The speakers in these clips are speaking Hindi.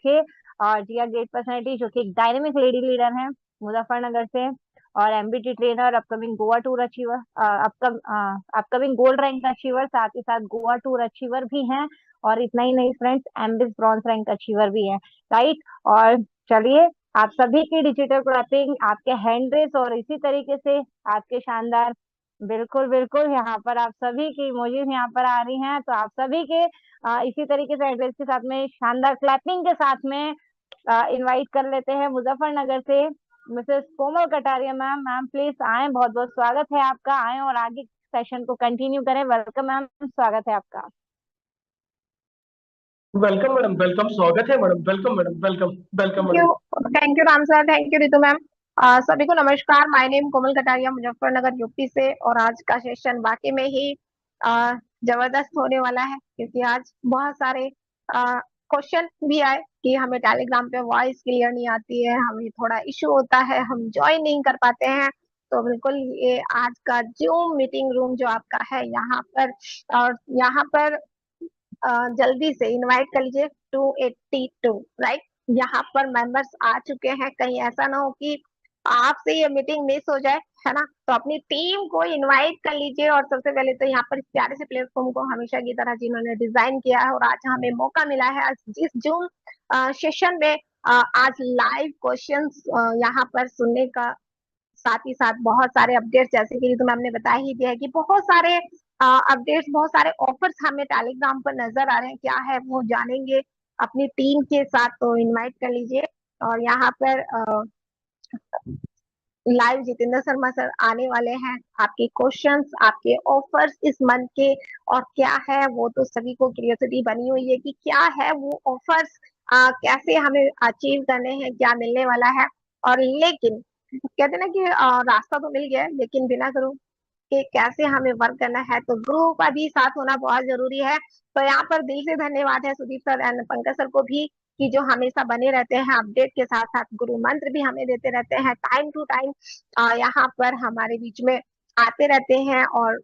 रखे। और जिया ग्रेट पर्सनैलिटी जो कि एक डायनेमिक लेडी लीडर है मुजफ्फरनगर से, और MBT trainer, upcoming Goa tour achiever, upcoming gold rank achiever, साथ ही साथ गोवा टूर अचीवर भी हैं। और इतना ही नहीं फ्रेंड्स, एमबिस ब्रॉन्ज रैंक अचीवर भी है। राइट। और चलिए, आप सभी की डिजिटल क्रैपिंग, आपके हैंड रेस और इसी तरीके से आपके शानदार, बिल्कुल बिल्कुल, यहाँ पर आप सभी की इमोजीज यहाँ पर आ रही हैं, तो आप सभी के इसी तरीके से एड्रेस के साथ में शानदार क्लैपिंग के साथ में इनवाइट कर लेते हैं मुजफ्फरनगर से Mrs Komal Kataria ma'am. Ma'am please आए, बहुत बहुत स्वागत है आपका, आए और आगे सेशन को कंटिन्यू करें। वेलकम मैम, स्वागत है आपका। वेलकम मैडम, वेलकम, स्वागत है madam, welcome madam, welcome welcome thank madam. You, thank you Ram sir, thank you Ritu ma'am. सभी को नमस्कार। My name Komal Kataria, Muzaffarnagar UP से। और आज का सेशन वाकई में ही जबरदस्त होने वाला है, क्योंकि आज बहुत सारे क्वेश्चन भी आए कि हमें टेलीग्राम पे वॉइस क्लियर नहीं आती है, हमें थोड़ा इशू होता है, हम ज्वाइन नहीं कर पाते हैं। तो बिल्कुल ये आज का जूम मीटिंग रूम जो आपका है यहाँ पर, और यहाँ पर जल्दी से इनवाइट कर लीजिए 282, राइट। यहाँ पर मेंबर्स आ चुके हैं, कहीं ऐसा ना हो कि आपसे ये मीटिंग मिस हो जाए, है ना। तो अपनी टीम को इनवाइट कर लीजिए। और सबसे पहले तो यहाँ पर इस प्यारे से प्लेटफॉर्म को हमेशा की तरह जिन्होंने डिजाइन किया है, और आज हमें मौका मिला है आज जिस जूम सेशन में आज लाइव क्वेश्चंस यहाँ पर सुनने का, साथ ही साथ बहुत सारे अपडेट्स, जैसे कि तो मैम ने बता ही दिया है कि बहुत सारे अपडेट्स, बहुत सारे ऑफर्स हमें टेलीग्राम पर नजर आ रहे हैं, क्या है वो जानेंगे अपनी टीम के साथ। तो इनवाइट कर लीजिए। और यहाँ पर लाइव जितेंद्र शर्मा सर आने वाले हैं। आपके क्वेश्चंस, आपके ऑफर्स इस मंथ के और क्या है वो तो सभी को क्यूरियोसिटी बनी हुई है कि क्या है वो ऑफर्स, कैसे हमें अचीव करने हैं, क्या मिलने वाला है। और लेकिन कहते हैं ना कि रास्ता तो मिल गया है, लेकिन बिना गुरु के कैसे हमें वर्क करना है, तो गुरु का भी साथ होना बहुत जरूरी है। तो यहाँ पर दिल से धन्यवाद है Sudeep sir and Pankaj sir को भी, कि जो हमेशा बने रहते हैं अपडेट के साथ साथ, गुरु मंत्र भी हमें देते रहते हैं टाइम टू टाइम, यहाँ पर हमारे बीच में आते रहते हैं और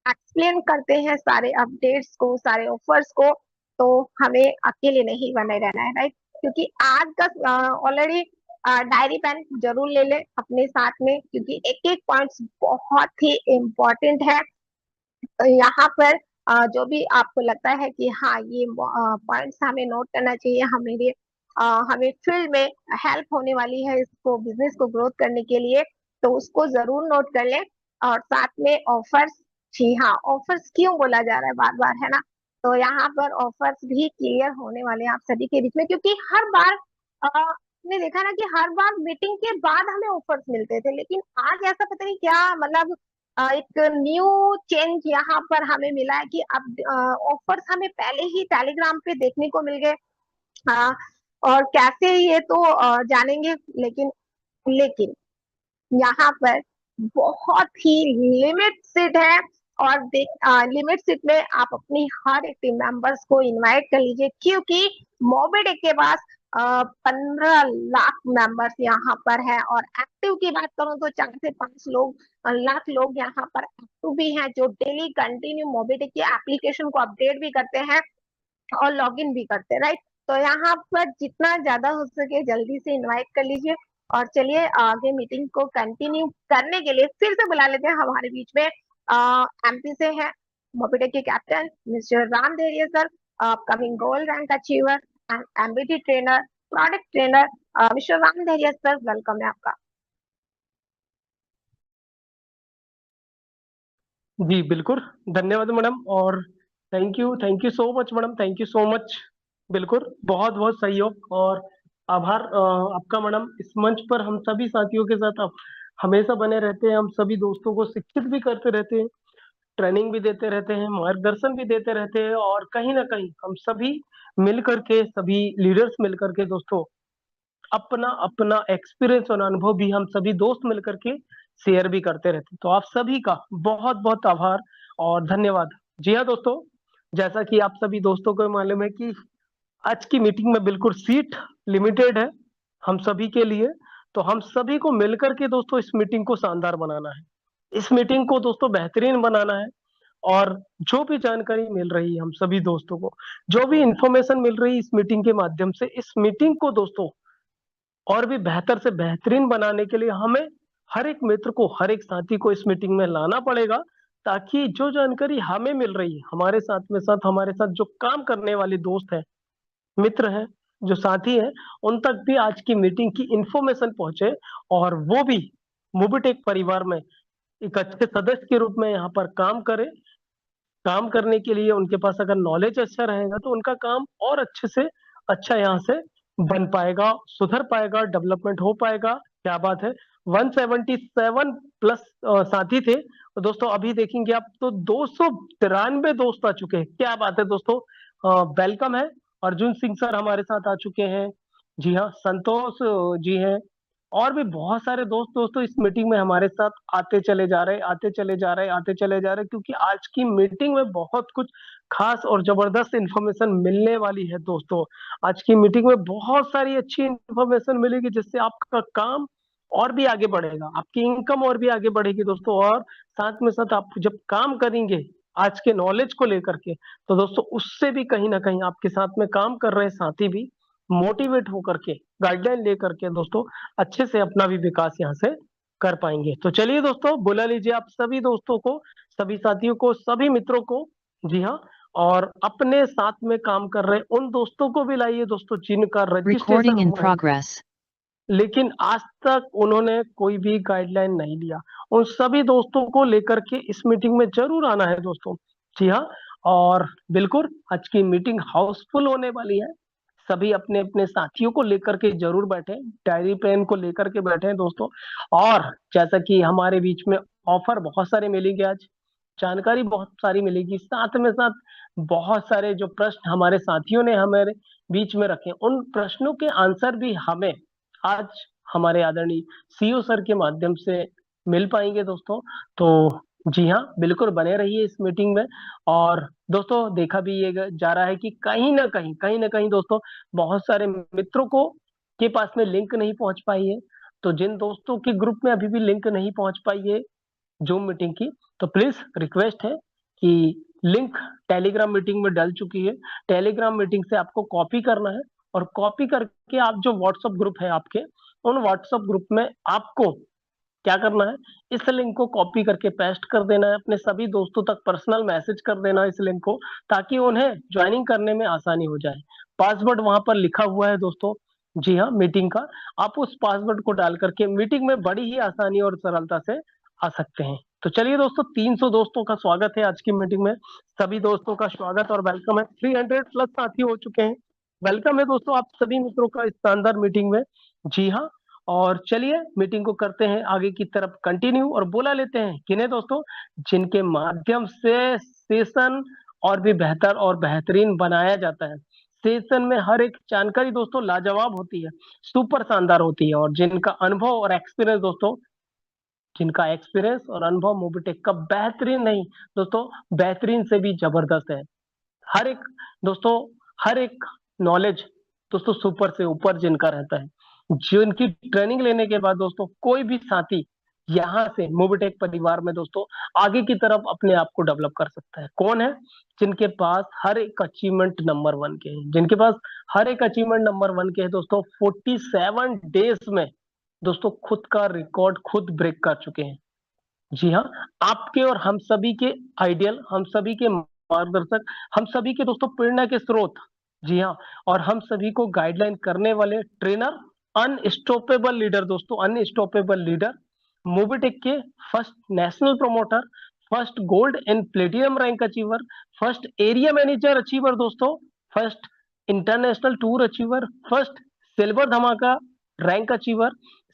एक्सप्लेन करते हैं सारे अपडेट्स को, सारे ऑफर्स को। तो हमें अकेले नहीं बने रहना है, राइट। क्योंकि आज का ऑलरेडी डायरी पेन जरूर ले ले अपने साथ में, क्योंकि एक एक पॉइंट्स बहुत ही इम्पोर्टेंट है। तो यहाँ पर जो भी आपको लगता है कि हाँ ये पॉइंट्स हमें नोट करना चाहिए, हमें फील्ड में हेल्प होने वाली है इसको, बिजनेस को ग्रोथ करने के लिए, तो उसको जरूर नोट कर लें। और साथ में ऑफर्स, जी हाँ, ऑफर्स क्यों बोला जा रहा है बार बार, है ना। तो यहाँ पर ऑफर्स भी क्लियर होने वाले हैं आप सभी के बीच में, क्योंकि हर बार आपने देखा ना कि हर बार मीटिंग के बाद हमें ऑफर्स मिलते थे, लेकिन आज ऐसा पता नहीं क्या, मतलब एक न्यू चेंज यहाँ पर हमें मिला है कि अब ऑफर्स हमें पहले ही टेलीग्राम पे देखने को मिल गए। हाँ, और कैसे ये तो जानेंगे, लेकिन लेकिन यहाँ पर बहुत ही लिमिट सीट है। और लिमिट सीट में आप अपनी हर एक टीम मेंबर्स को इनवाइट कर लीजिए, क्योंकि मोबिडिक के पास 15 लाख मेंबर्स यहाँ पर है। और एक्टिव की बात करूं तो 4 से 5 लाख लोग यहाँ पर एक्टिव भी हैं, जो डेली कंटिन्यू मोबिडिक की एप्लीकेशन को अपडेट भी करते हैं और लॉगिन भी करते हैं, राइट। तो यहाँ पर जितना ज्यादा हो सके जल्दी से इनवाइट कर लीजिए। और चलिए आगे मीटिंग को कंटिन्यू करने के लिए फिर से बुला लेते हैं हमारे बीच में एमपी से है मोबिटेक के कैप्टन मिस्टर राम धैर्य sir, upcoming gold rank achiever and MBT trainer, product trainer, mister Ram धैर्य सर, वेलकम है आपका। जी बिल्कुल, धन्यवाद मैडम, और thank you so much madam, thank you so much. बिल्कुल, बहुत बहुत सहयोग और आभार आपका मैडम। इस मंच पर हम सभी साथियों के साथ आप हमेशा बने रहते हैं, हम सभी दोस्तों को शिक्षित भी करते रहते हैं, ट्रेनिंग भी देते रहते हैं, मार्गदर्शन भी देते रहते हैं, और कहीं ना कहीं हम सभी मिल करके, सभी लीडर्स मिल करके दोस्तों, अपना अपना एक्सपीरियंस और अनुभव भी हम सभी दोस्त मिलकर के शेयर भी करते रहते हैं। तो आप सभी का बहुत बहुत आभार और धन्यवाद। जी हाँ दोस्तों, जैसा कि आप सभी दोस्तों को मालूम है कि आज की मीटिंग में बिल्कुल सीट लिमिटेड है हम सभी के लिए। तो हम सभी को मिलकर के दोस्तों इस मीटिंग को शानदार बनाना है, इस मीटिंग को दोस्तों बेहतरीन बनाना है। और जो भी जानकारी मिल रही है हम सभी दोस्तों को, जो भी इंफॉर्मेशन मिल रही है इस मीटिंग के माध्यम से, इस मीटिंग को दोस्तों और भी बेहतर से बेहतरीन बनाने के लिए हमें हर एक मित्र को, हर एक साथी को इस मीटिंग में लाना पड़ेगा, ताकि जो जानकारी हमें मिल रही है, हमारे साथ हमारे साथ जो काम करने वाले दोस्त हैं, मित्र हैं, जो साथी हैं, उन तक भी आज की मीटिंग की इंफॉर्मेशन पहुंचे और वो भी मोबिटेक परिवार में एक अच्छे सदस्य के रूप में यहाँ पर काम करें। काम करने के लिए उनके पास अगर नॉलेज अच्छा रहेगा तो उनका काम और अच्छे से अच्छा यहाँ से बन पाएगा, सुधर पाएगा, डेवलपमेंट हो पाएगा। क्या बात है। 177 प्लस साथी थे तो दोस्तों अभी देखेंगे आप तो 293 दोस्त आ चुके हैं। क्या बात है दोस्तों। वेलकम है। अर्जुन सिंह सर हमारे साथ आ चुके हैं। जी हाँ, संतोष जी हैं। और भी बहुत सारे दोस्तों इस मीटिंग में हमारे साथ आते चले जा रहे, आते चले जा रहे, आते चले जा रहे, क्योंकि आज की मीटिंग में बहुत कुछ खास और जबरदस्त इंफॉर्मेशन मिलने वाली है दोस्तों। आज की मीटिंग में बहुत सारी अच्छी इंफॉर्मेशन मिलेगी जिससे आपका काम और भी आगे बढ़ेगा, आपकी इनकम और भी आगे बढ़ेगी दोस्तों। और साथ में साथ आप जब काम करेंगे आज के नॉलेज को लेकर के, तो दोस्तों उससे भी कहीं ना कहीं आपके साथ में काम कर रहे साथी भी मोटिवेट होकर के, गाइडलाइन लेकर के दोस्तों अच्छे से अपना भी विकास यहाँ से कर पाएंगे। तो चलिए दोस्तों, बुला लीजिए आप सभी दोस्तों को, सभी साथियों को, सभी मित्रों को। जी हाँ, और अपने साथ में काम कर रहे उन दोस्तों को भी लाइए दोस्तों जिनका रजिस्ट्रेशन Recording in हुआ है progress. लेकिन आज तक उन्होंने कोई भी गाइडलाइन नहीं लिया। उन सभी दोस्तों को लेकर के इस मीटिंग में जरूर आना है दोस्तों। जी हाँ, और बिल्कुल आज की मीटिंग हाउसफुल होने वाली है। सभी अपने अपने साथियों को लेकर के जरूर बैठे, डायरी पेन को लेकर के बैठे हैं दोस्तों। और जैसा कि हमारे बीच में ऑफर बहुत सारे मिलेंगे, आज जानकारी बहुत सारी मिलेगी, साथ में साथ बहुत सारे जो प्रश्न हमारे साथियों ने हमारे बीच में रखे, उन प्रश्नों के आंसर भी हमें आज हमारे आदरणीय सीईओ सर के माध्यम से मिल पाएंगे दोस्तों। तो जी हाँ, बिल्कुल बने रहिए इस मीटिंग में। और दोस्तों देखा भी ये जा रहा है कि कहीं ना कहीं दोस्तों बहुत सारे मित्रों को के पास में लिंक नहीं पहुंच पाई है। तो जिन दोस्तों के ग्रुप में अभी भी लिंक नहीं पहुंच पाई है जूम मीटिंग की, तो प्लीज रिक्वेस्ट है कि लिंक टेलीग्राम मीटिंग में डल चुकी है। टेलीग्राम मीटिंग से आपको कॉपी करना है और कॉपी करके आप जो व्हाट्सएप ग्रुप है आपके, उन व्हाट्सएप ग्रुप में आपको क्या करना है, इस लिंक को कॉपी करके पेस्ट कर देना है, अपने सभी दोस्तों तक पर्सनल मैसेज कर देना है इस लिंक को, ताकि उन्हें ज्वाइनिंग करने में आसानी हो जाए। पासवर्ड वहां पर लिखा हुआ है दोस्तों। जी हाँ, मीटिंग का आप उस पासवर्ड को डाल करके मीटिंग में बड़ी ही आसानी और सरलता से आ सकते हैं। तो चलिए दोस्तों, 300 दोस्तों का स्वागत है आज की मीटिंग में। सभी दोस्तों का स्वागत और वेलकम है। 300 प्लस साथी हो चुके हैं। वेलकम है दोस्तों आप सभी मित्रों का इस शानदार मीटिंग में। जी हाँ, और चलिए मीटिंग को करते हैं आगे की तरफ कंटिन्यू और बुला लेते हैं किन्हें दोस्तों, जिनके माध्यम से सेशन और भी बेहतर और बेहतरीन बनाया जाता है। सेशन में हर एक जानकारी दोस्तों लाजवाब होती है, सुपर शानदार होती है, और जिनका अनुभव और एक्सपीरियंस दोस्तों, जिनका एक्सपीरियंस और अनुभव मोबिटेक का बेहतरीन नहीं दोस्तों, बेहतरीन से भी जबरदस्त है। हर एक दोस्तों, हर एक नॉलेज दोस्तों सुपर से ऊपर जिनका रहता है, जिनकी ट्रेनिंग लेने के बाद दोस्तों कोई भी साथी यहाँ से मोबिटेक परिवार में दोस्तों आगे की तरफ अपने आप को डेवलप कर सकता है। कौन है? जिनके पास हर एक अचीवमेंट नंबर 1 के हैं, जिनके पास हर एक अचीवमेंट नंबर 1 के हैं दोस्तों। 47 डेज में दोस्तों खुद का रिकॉर्ड खुद ब्रेक कर चुके हैं। जी हाँ, आपके और हम सभी के आइडियल, हम सभी के मार्गदर्शक, हम सभी के दोस्तों प्रेरणा के स्रोत। जी हाँ, और हम सभी को गाइडलाइन करने वाले ट्रेनर, अनस्टॉपेबल लीडर दोस्तों, अनस्टॉपेबल लीडर, मोबिटेक के first national promoter, first gold and platinum rank achiever, first area manager achiever दोस्तों, first international tour achiever, first silver धमाका रैंक अचीवर,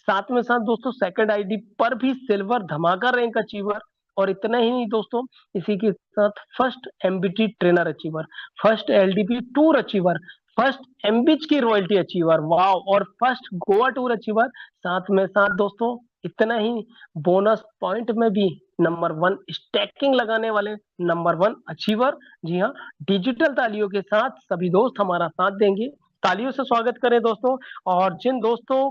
साथ में साथ दोस्तों सेकंड आईडी पर भी सिल्वर धमाका रैंक अचीवर, और इतना ही नहीं दोस्तों, इसी के साथ first MBT trainer achiever, first LDP tour achiever, first एमबीच की रॉयल्टी अचीवर, वाव, और फर्स्ट गोवा टूर अचीवर। साथ में साथ दोस्तों इतना ही, बोनस पॉइंट में भी नंबर 1 स्टैकिंग लगाने वाले नंबर 1 अचीवर। जी हाँ, डिजिटल तालियों के साथ सभी दोस्त हमारा साथ देंगे। तालियों से स्वागत करें दोस्तों। और जिन दोस्तों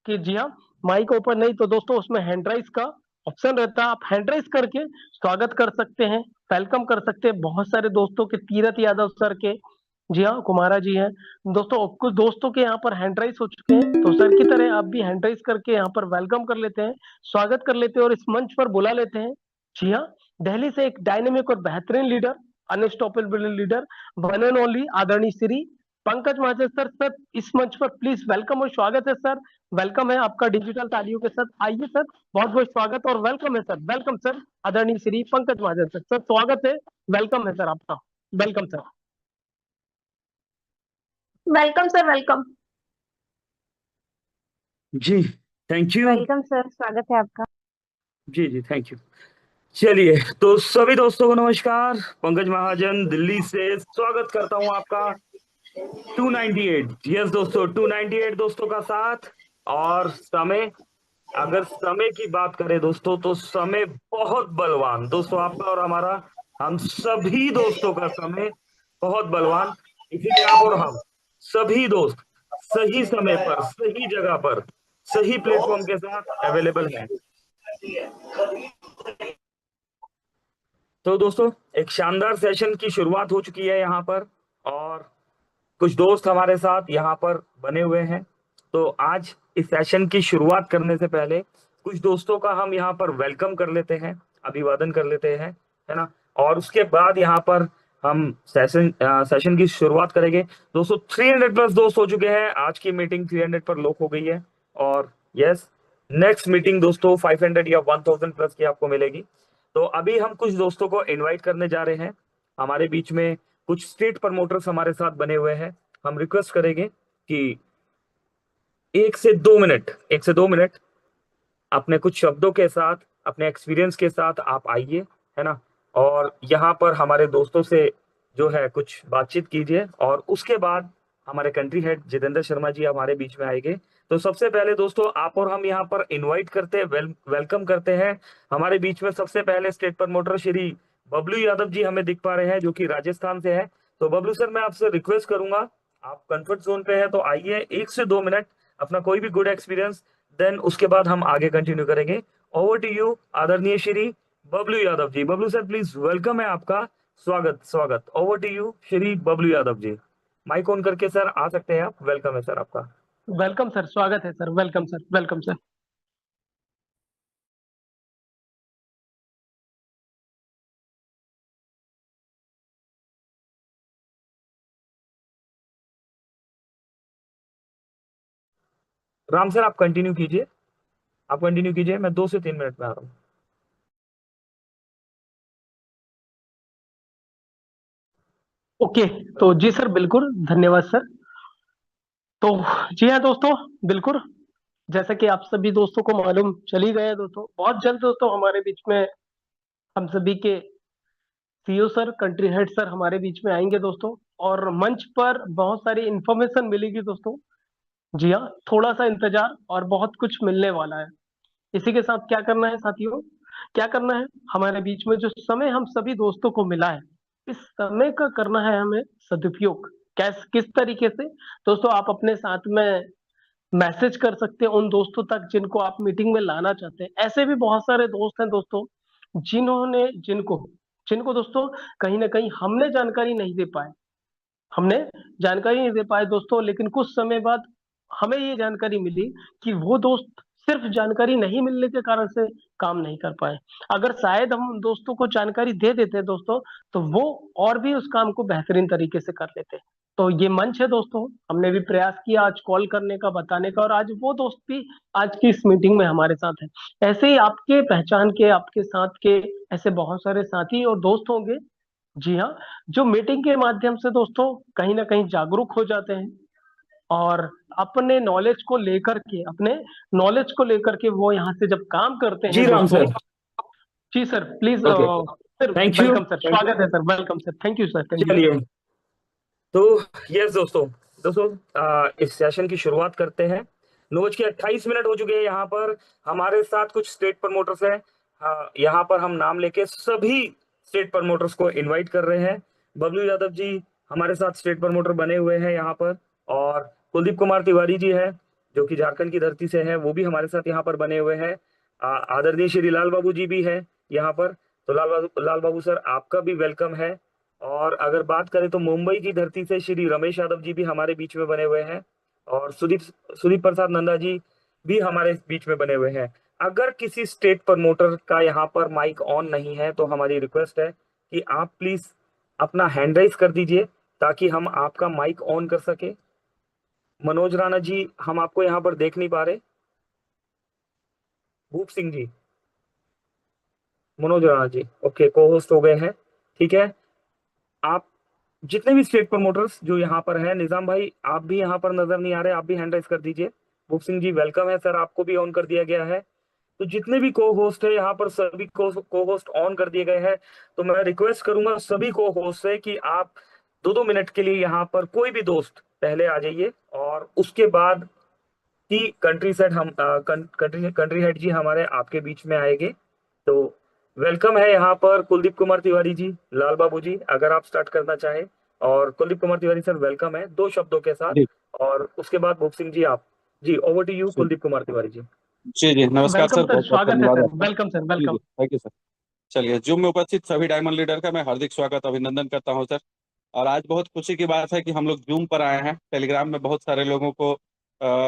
कि जी हाँ माइक ओपन नहीं, तो दोस्तों उसमें हैंड राइज का ऑप्शन रहता है, आप हैंड राइज करके स्वागत कर सकते हैं वेलकम कर सकते हैं बहुत सारे दोस्तों के, तीरथ यादव सर के, जी हाँ कुमारा जी हैं दोस्तों। कुछ दोस्तों के यहाँ पर हैंड राइज हो चुके हैं, तो सर की तरह आप भी हैंड राइज करके यहाँ पर वेलकम कर लेते हैं, स्वागत कर लेते हैं और इस मंच पर बुला लेते हैं। जी हाँ, दिल्ली से एक डायनेमिक और बेहतरीन leader, unstoppable leader, one and only आदरणीय श्री पंकज महाजन सर। सर इस मंच पर प्लीज वेलकम और स्वागत है सर। वेलकम है आपका डिजिटल तालियों के साथ। आइए सर, बहुत बहुत स्वागत और वेलकम है सर। वेलकम सर, आदरणीय श्री पंकज महाजन सर। सर स्वागत है, वेलकम है सर आपका। Welcome sir. Welcome sir, welcome. जी थैंक यू। वेलकम सर, स्वागत है आपका। जी जी थैंक यू। चलिए तो सभी दोस्तों को नमस्कार, पंकज महाजन दिल्ली से स्वागत करता हूं आपका 298। यस दोस्तों, 298 दोस्तों का साथ। और समय, अगर समय की बात करें दोस्तों तो समय बहुत बलवान दोस्तों, आपका और हमारा, हम सभी दोस्तों का समय बहुत बलवान। इसीलिए आप और हम सभी दोस्त सही समय पर, सही जगह पर, सही प्लेटफॉर्म के साथ अवेलेबल हैं। तो दोस्तों एक शानदार सेशन की शुरुआत हो चुकी है यहाँ पर, और कुछ दोस्त हमारे साथ यहाँ पर बने हुए हैं। तो आज इस सेशन की शुरुआत करने से पहले कुछ दोस्तों का हम यहाँ पर वेलकम कर लेते हैं, अभिवादन कर लेते हैं, है ना। और उसके बाद यहाँ पर हम सेशन की शुरुआत करेंगे। दोस्तों 300 प्लस दोस्त हो चुके हैं, आज की मीटिंग 300 पर लॉक हो गई है। और यस, नेक्स्ट मीटिंग दोस्तों 500 या 1000 प्लस की आपको मिलेगी। तो अभी हम कुछ दोस्तों को इनवाइट करने जा रहे हैं। हमारे बीच में कुछ स्टेट प्रमोटर्स हमारे साथ बने हुए हैं। हम रिक्वेस्ट करेंगे कि 1 से 2 मिनट अपने कुछ शब्दों के साथ, अपने एक्सपीरियंस के साथ आप आइए, है ना। और यहाँ पर हमारे दोस्तों से जो है कुछ बातचीत कीजिए, और उसके बाद हमारे कंट्री हेड जितेंद्र शर्मा जी हमारे बीच में आएंगे। तो सबसे पहले दोस्तों आप और हम यहाँ पर इनवाइट करते हैं, वेलकम करते हैं हमारे बीच में। सबसे पहले स्टेट प्रमोटर श्री बबलू यादव जी हमें दिख पा रहे हैं, जो कि राजस्थान से है। तो बबलू सर, मैं आपसे रिक्वेस्ट करूंगा, आप कंफर्ट जोन पे है तो आइए, 1 से 2 मिनट अपना कोई भी गुड एक्सपीरियंस, देन उसके बाद हम आगे कंटिन्यू करेंगे। ओवर टू यू आदरणीय Shri Bablu Yadav ji. Bablu sir please, welcome है आपका, स्वागत स्वागत। Over to you Shri Bablu Yadav ji, mike on करके सर आ सकते हैं आप। वेलकम है सर आपका। वेलकम सर, स्वागत है sir. Welcome sir, welcome sir. Ram sir आप कंटिन्यू कीजिए, आप कंटिन्यू कीजिए, मैं 2 से 3 मिनट में आ रहा हूँ। ओके, तो जी सर, बिल्कुल धन्यवाद सर। तो जी हाँ दोस्तों, बिल्कुल जैसा कि आप सभी दोस्तों को मालूम चल ही गया है दोस्तों, बहुत जल्द दोस्तों हमारे बीच में हम सभी के CEO sir, country head sir हमारे बीच में आएंगे दोस्तों, और मंच पर बहुत सारी इंफॉर्मेशन मिलेगी दोस्तों। जी हाँ, थोड़ा सा इंतजार और बहुत कुछ मिलने वाला है। इसी के साथ क्या करना है साथियों, क्या करना है, हमारे बीच में जो समय हम सभी दोस्तों को मिला है, इस समय का करना है हमें सदुपयोग। किस तरीके से दोस्तों, आप अपने साथ में मैसेज कर सकते हैं उन दोस्तों तक जिनको आप मीटिंग में लाना चाहते हैं। ऐसे भी बहुत सारे दोस्त हैं दोस्तों, जिन्होंने जिनको जिनको दोस्तों कहीं ना कहीं हमने जानकारी नहीं दे पाए, हमने जानकारी नहीं दे पाए दोस्तों, लेकिन कुछ समय बाद हमें ये जानकारी मिली कि वो दोस्त सिर्फ जानकारी नहीं मिलने के कारण से काम नहीं कर पाए। अगर शायद हम उन दोस्तों को जानकारी दे देते दोस्तों, तो वो और भी उस काम को बेहतरीन तरीके से कर लेते। तो ये मंच है दोस्तों, हमने भी प्रयास किया आज कॉल करने का, बताने का, और आज वो दोस्त भी आज की इस मीटिंग में हमारे साथ है। ऐसे ही आपके पहचान के, आपके साथ के ऐसे बहुत सारे साथी और दोस्त होंगे, जी हाँ, जो मीटिंग के माध्यम से दोस्तों कहीं ना कहीं जागरूक हो जाते हैं, और अपने नॉलेज को लेकर के वो यहाँ से जब काम करते जी हैं राम दोस्तों। सर। जी sir please okay, sir, thank you. Welcome sir, स्वागत है sir. Welcome sir, thank you sir, thank you. चलिए तो यस दोस्तों, इस सेशन की शुरुआत करते हैं। 9:28 हो चुके हैं। यहाँ पर हमारे साथ कुछ स्टेट प्रमोटर्स हैं। यहाँ पर हम नाम लेके सभी स्टेट प्रमोटर्स को इनवाइट कर रहे हैं। बबलू यादव जी हमारे साथ स्टेट प्रमोटर बने हुए हैं यहाँ पर, और कुलदीप कुमार तिवारी जी है जो कि झारखंड की धरती से है, वो भी हमारे साथ यहाँ पर बने हुए हैं। आदरणीय श्री लाल बाबू जी भी है यहाँ पर। तो लाल बाबू सर आपका भी वेलकम है। और अगर बात करें तो मुंबई की धरती से श्री रमेश यादव जी भी हमारे बीच में बने हुए हैं, और सुदीप प्रसाद नंदा जी भी हमारे बीच में बने हुए हैं। अगर किसी स्टेट प्रमोटर का यहाँ पर माइक ऑन नहीं है तो हमारी रिक्वेस्ट है कि आप प्लीज अपना हैंड राइज कर दीजिए ताकि हम आपका माइक ऑन कर सके। मनोज राणा जी, हम आपको यहाँ पर देख नहीं पा रहे। भूप सिंह जी, मनोज राणा जी, ओके, को होस्ट हो गए हैं, ठीक है। आप जितने भी स्टेट प्रमोटर्स जो यहाँ पर हैं, निजाम भाई आप भी यहाँ पर नजर नहीं आ रहे, आप भी हैंड राइज कर दीजिए। भूप सिंह जी वेलकम है सर, आपको भी ऑन कर दिया गया है। तो जितने भी को होस्ट है यहाँ पर सभी को होस्ट ऑन कर दिए गए हैं। तो मैं रिक्वेस्ट करूंगा सभी को होस्ट से कि आप 2-2 मिनट के लिए यहाँ पर कोई भी दोस्त पहले आ जाइए, और उसके बाद की कंट्री हेड जी हमारे आपके बीच में आएंगे। तो वेलकम है यहाँ पर कुलदीप कुमार तिवारी जी, लाल बाबू जी, अगर आप स्टार्ट करना चाहें। और कुलदीप कुमार तिवारी सर वेलकम है 2 शब्दों के साथ, जी और उसके बाद भूप सिंह जी आप। जी, ओवर टू यू जी कुलदीप कुमार तिवारी जी। जी जी, नमस्कार वेलकम सर, सर, बहुत बहुत स्वागत है धन्यवाद सर, आपका। वेलकम सर, जी वेलकम। जी, थैंक यू सर। चलिए, जूम में उपस्थित सभी डायमंड लीडर का मैं हार्दिक स्वागत अभिनंदन करता हूं सर। और आज बहुत खुशी की बात है कि हम लोग जूम पर आए हैं। टेलीग्राम में बहुत सारे लोगों को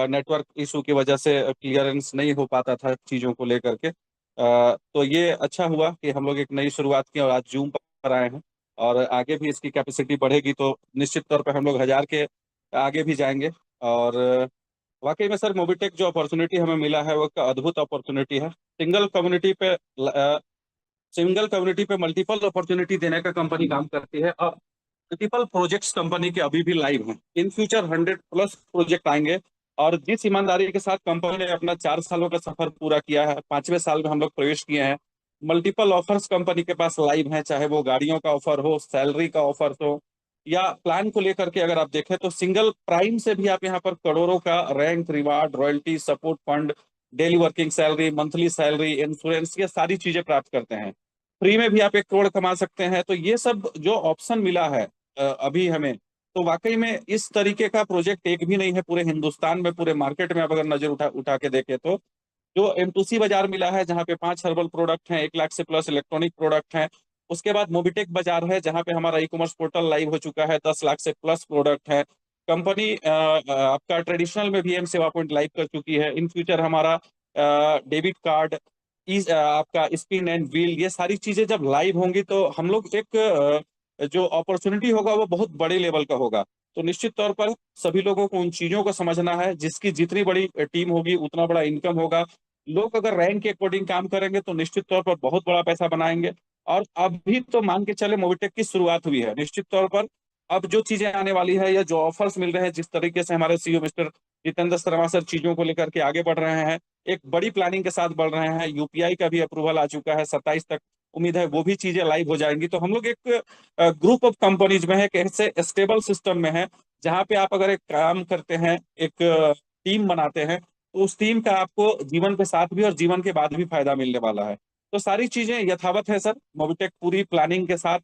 नेटवर्क इशू की वजह से क्लियरेंस नहीं हो पाता था चीज़ों को लेकर के। तो ये अच्छा हुआ कि हम लोग एक नई शुरुआत की और आज जूम पर आए हैं, और आगे भी इसकी कैपेसिटी बढ़ेगी तो निश्चित तौर पर हम लोग 1000 के आगे भी जाएंगे। और वाकई में सर, मोबिटेक जो अपॉर्चुनिटी हमें मिला है वो एक अद्भुत अपॉर्चुनिटी है। सिंगल कम्युनिटी पे मल्टीपल अपॉर्चुनिटी देने का कंपनी काम करती है, और मल्टीपल प्रोजेक्ट्स कंपनी के अभी भी लाइव हैं। इन फ्यूचर 100+ प्रोजेक्ट आएंगे, और जिस ईमानदारी के साथ कंपनी ने अपना 4 सालों का सफर पूरा किया है, 5वें साल में हम लोग प्रवेश किए हैं। मल्टीपल ऑफर्स कंपनी के पास लाइव हैं, चाहे वो गाड़ियों का ऑफर हो, सैलरी का ऑफर हो, या प्लान को लेकर के अगर आप देखें तो सिंगल प्राइम से भी आप यहाँ पर करोड़ों का rank, reward, royalty, support fund, daily working salary, monthly salary, insurance, ये सारी चीजें प्राप्त करते हैं। फ्री में भी आप 1 करोड़ कमा सकते हैं। तो ये सब जो ऑप्शन मिला है अभी हमें, तो वाकई में इस तरीके का प्रोजेक्ट एक भी नहीं है पूरे हिंदुस्तान में, पूरे मार्केट में। आप अगर नजर उठा उठा के देखें तो जो M2C बाजार मिला है, जहाँ पे 5 हर्बल प्रोडक्ट हैं, 1 लाख से प्लस इलेक्ट्रॉनिक प्रोडक्ट हैं। उसके बाद मोबिटेक बाजार है, जहाँ पे हमारा ई-कॉमर्स पोर्टल लाइव हो चुका है, 10 लाख से प्लस प्रोडक्ट है। कंपनी आपका ट्रेडिशनल में भी एम सेवा पॉइंट लाइव कर चुकी है। इन फ्यूचर हमारा डेबिट कार्ड, आपका स्पिन एंड व्हील, ये सारी चीजें जब लाइव होंगी तो हम लोग एक जो अपॉर्चुनिटी होगा वो बहुत बड़े लेवल का होगा। तो निश्चित तौर पर सभी लोगों को उन चीजों को समझना है। जिसकी जितनी बड़ी टीम होगी उतना बड़ा इनकम होगा। लोग अगर रैंक के अकॉर्डिंग काम करेंगे तो निश्चित तौर पर बहुत बड़ा पैसा बनाएंगे। और अभी तो मान के चले मोबिटेक की शुरुआत हुई है। निश्चित तौर पर अब जो चीजें आने वाली है या जो ऑफर्स मिल रहे हैं, जिस तरीके से हमारे CEO mister Jitendra Sharma sir चीजों को लेकर के आगे बढ़ रहे हैं, एक बड़ी प्लानिंग के साथ बढ़ रहे हैं। यूपीआई का भी अप्रूवल आ चुका है, 27 तक उम्मीद है वो भी चीजें लाइव हो जाएंगी। तो हम लोग एक ग्रुप ऑफ कंपनीज में है, एक ऐसे स्टेबल सिस्टम में है जहाँ पे आप अगर एक काम करते हैं, एक टीम बनाते हैं, तो उस टीम का आपको जीवन के साथ भी और जीवन के बाद भी फायदा मिलने वाला है। तो सारी चीजें यथावत है सर। मोबिटेक पूरी प्लानिंग के साथ,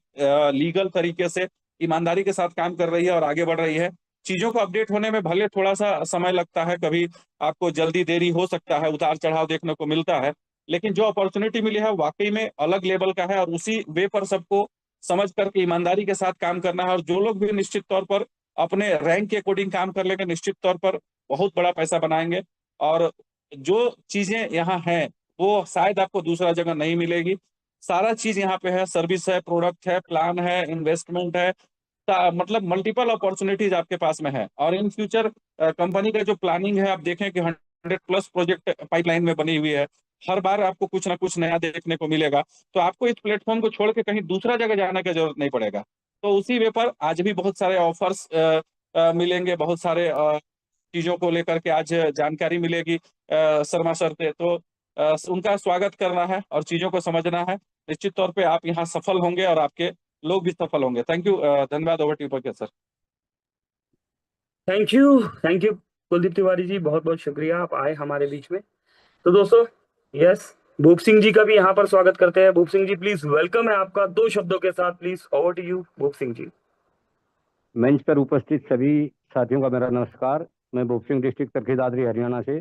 लीगल तरीके से, ईमानदारी के साथ काम कर रही है और आगे बढ़ रही है। चीजों को अपडेट होने में भले थोड़ा सा समय लगता है, कभी आपको जल्दी देरी हो सकता है, उतार चढ़ाव देखने को मिलता है, लेकिन जो अपॉर्चुनिटी मिली है वाकई में अलग लेवल का है। और उसी वे पर सबको समझ करके ईमानदारी के साथ काम करना है। और जो लोग भी निश्चित तौर पर अपने रैंक के अकॉर्डिंग काम कर लेंगे, निश्चित तौर पर बहुत बड़ा पैसा बनाएंगे। और जो चीजें यहाँ हैं वो शायद आपको दूसरा जगह नहीं मिलेगी। सारा चीज यहाँ पे है, सर्विस है, प्रोडक्ट है, प्लान है, इन्वेस्टमेंट है, मतलब मल्टीपल अपॉर्चुनिटीज आपके पास में है। और इन फ्यूचर कंपनी का जो प्लानिंग है, आप देखें कि 100+ प्रोजेक्ट पाइपलाइन में बनी हुई है। हर बार आपको कुछ ना कुछ नया देखने को मिलेगा। तो आपको इस प्लेटफॉर्म को छोड़ के कहीं दूसरा जगह जाने की जरूरत नहीं पड़ेगा। तो उसी वे पर आज भी बहुत सारे ऑफर्स मिलेंगे, बहुत सारे चीजों को लेकर के आज जानकारी मिलेगी शर्मा सर से। तो उनका स्वागत करना है और चीजों को समझना है। निश्चित तौर पे आप यहाँ सफल होंगे और आपके लोग भी सफल होंगे। थैंक यू, धन्यवाद। Over to you sir. Thank you, thank you Kuldeep Tiwari ji, बहुत बहुत शुक्रिया आप आए हमारे बीच में। तो दोस्तों, यस, भूप सिंह जी का भी यहाँ पर स्वागत करते हैं। भूप सिंह जी प्लीज, वेलकम है आपका 2 शब्दों के साथ, प्लीज ओवर टू यू भूप सिंह जी। मंच पर उपस्थित सभी साथियों का मेरा नमस्कार। मैं भूप सिंह, डिस्ट्रिक्ट तरखी दादरी, हरियाणा से।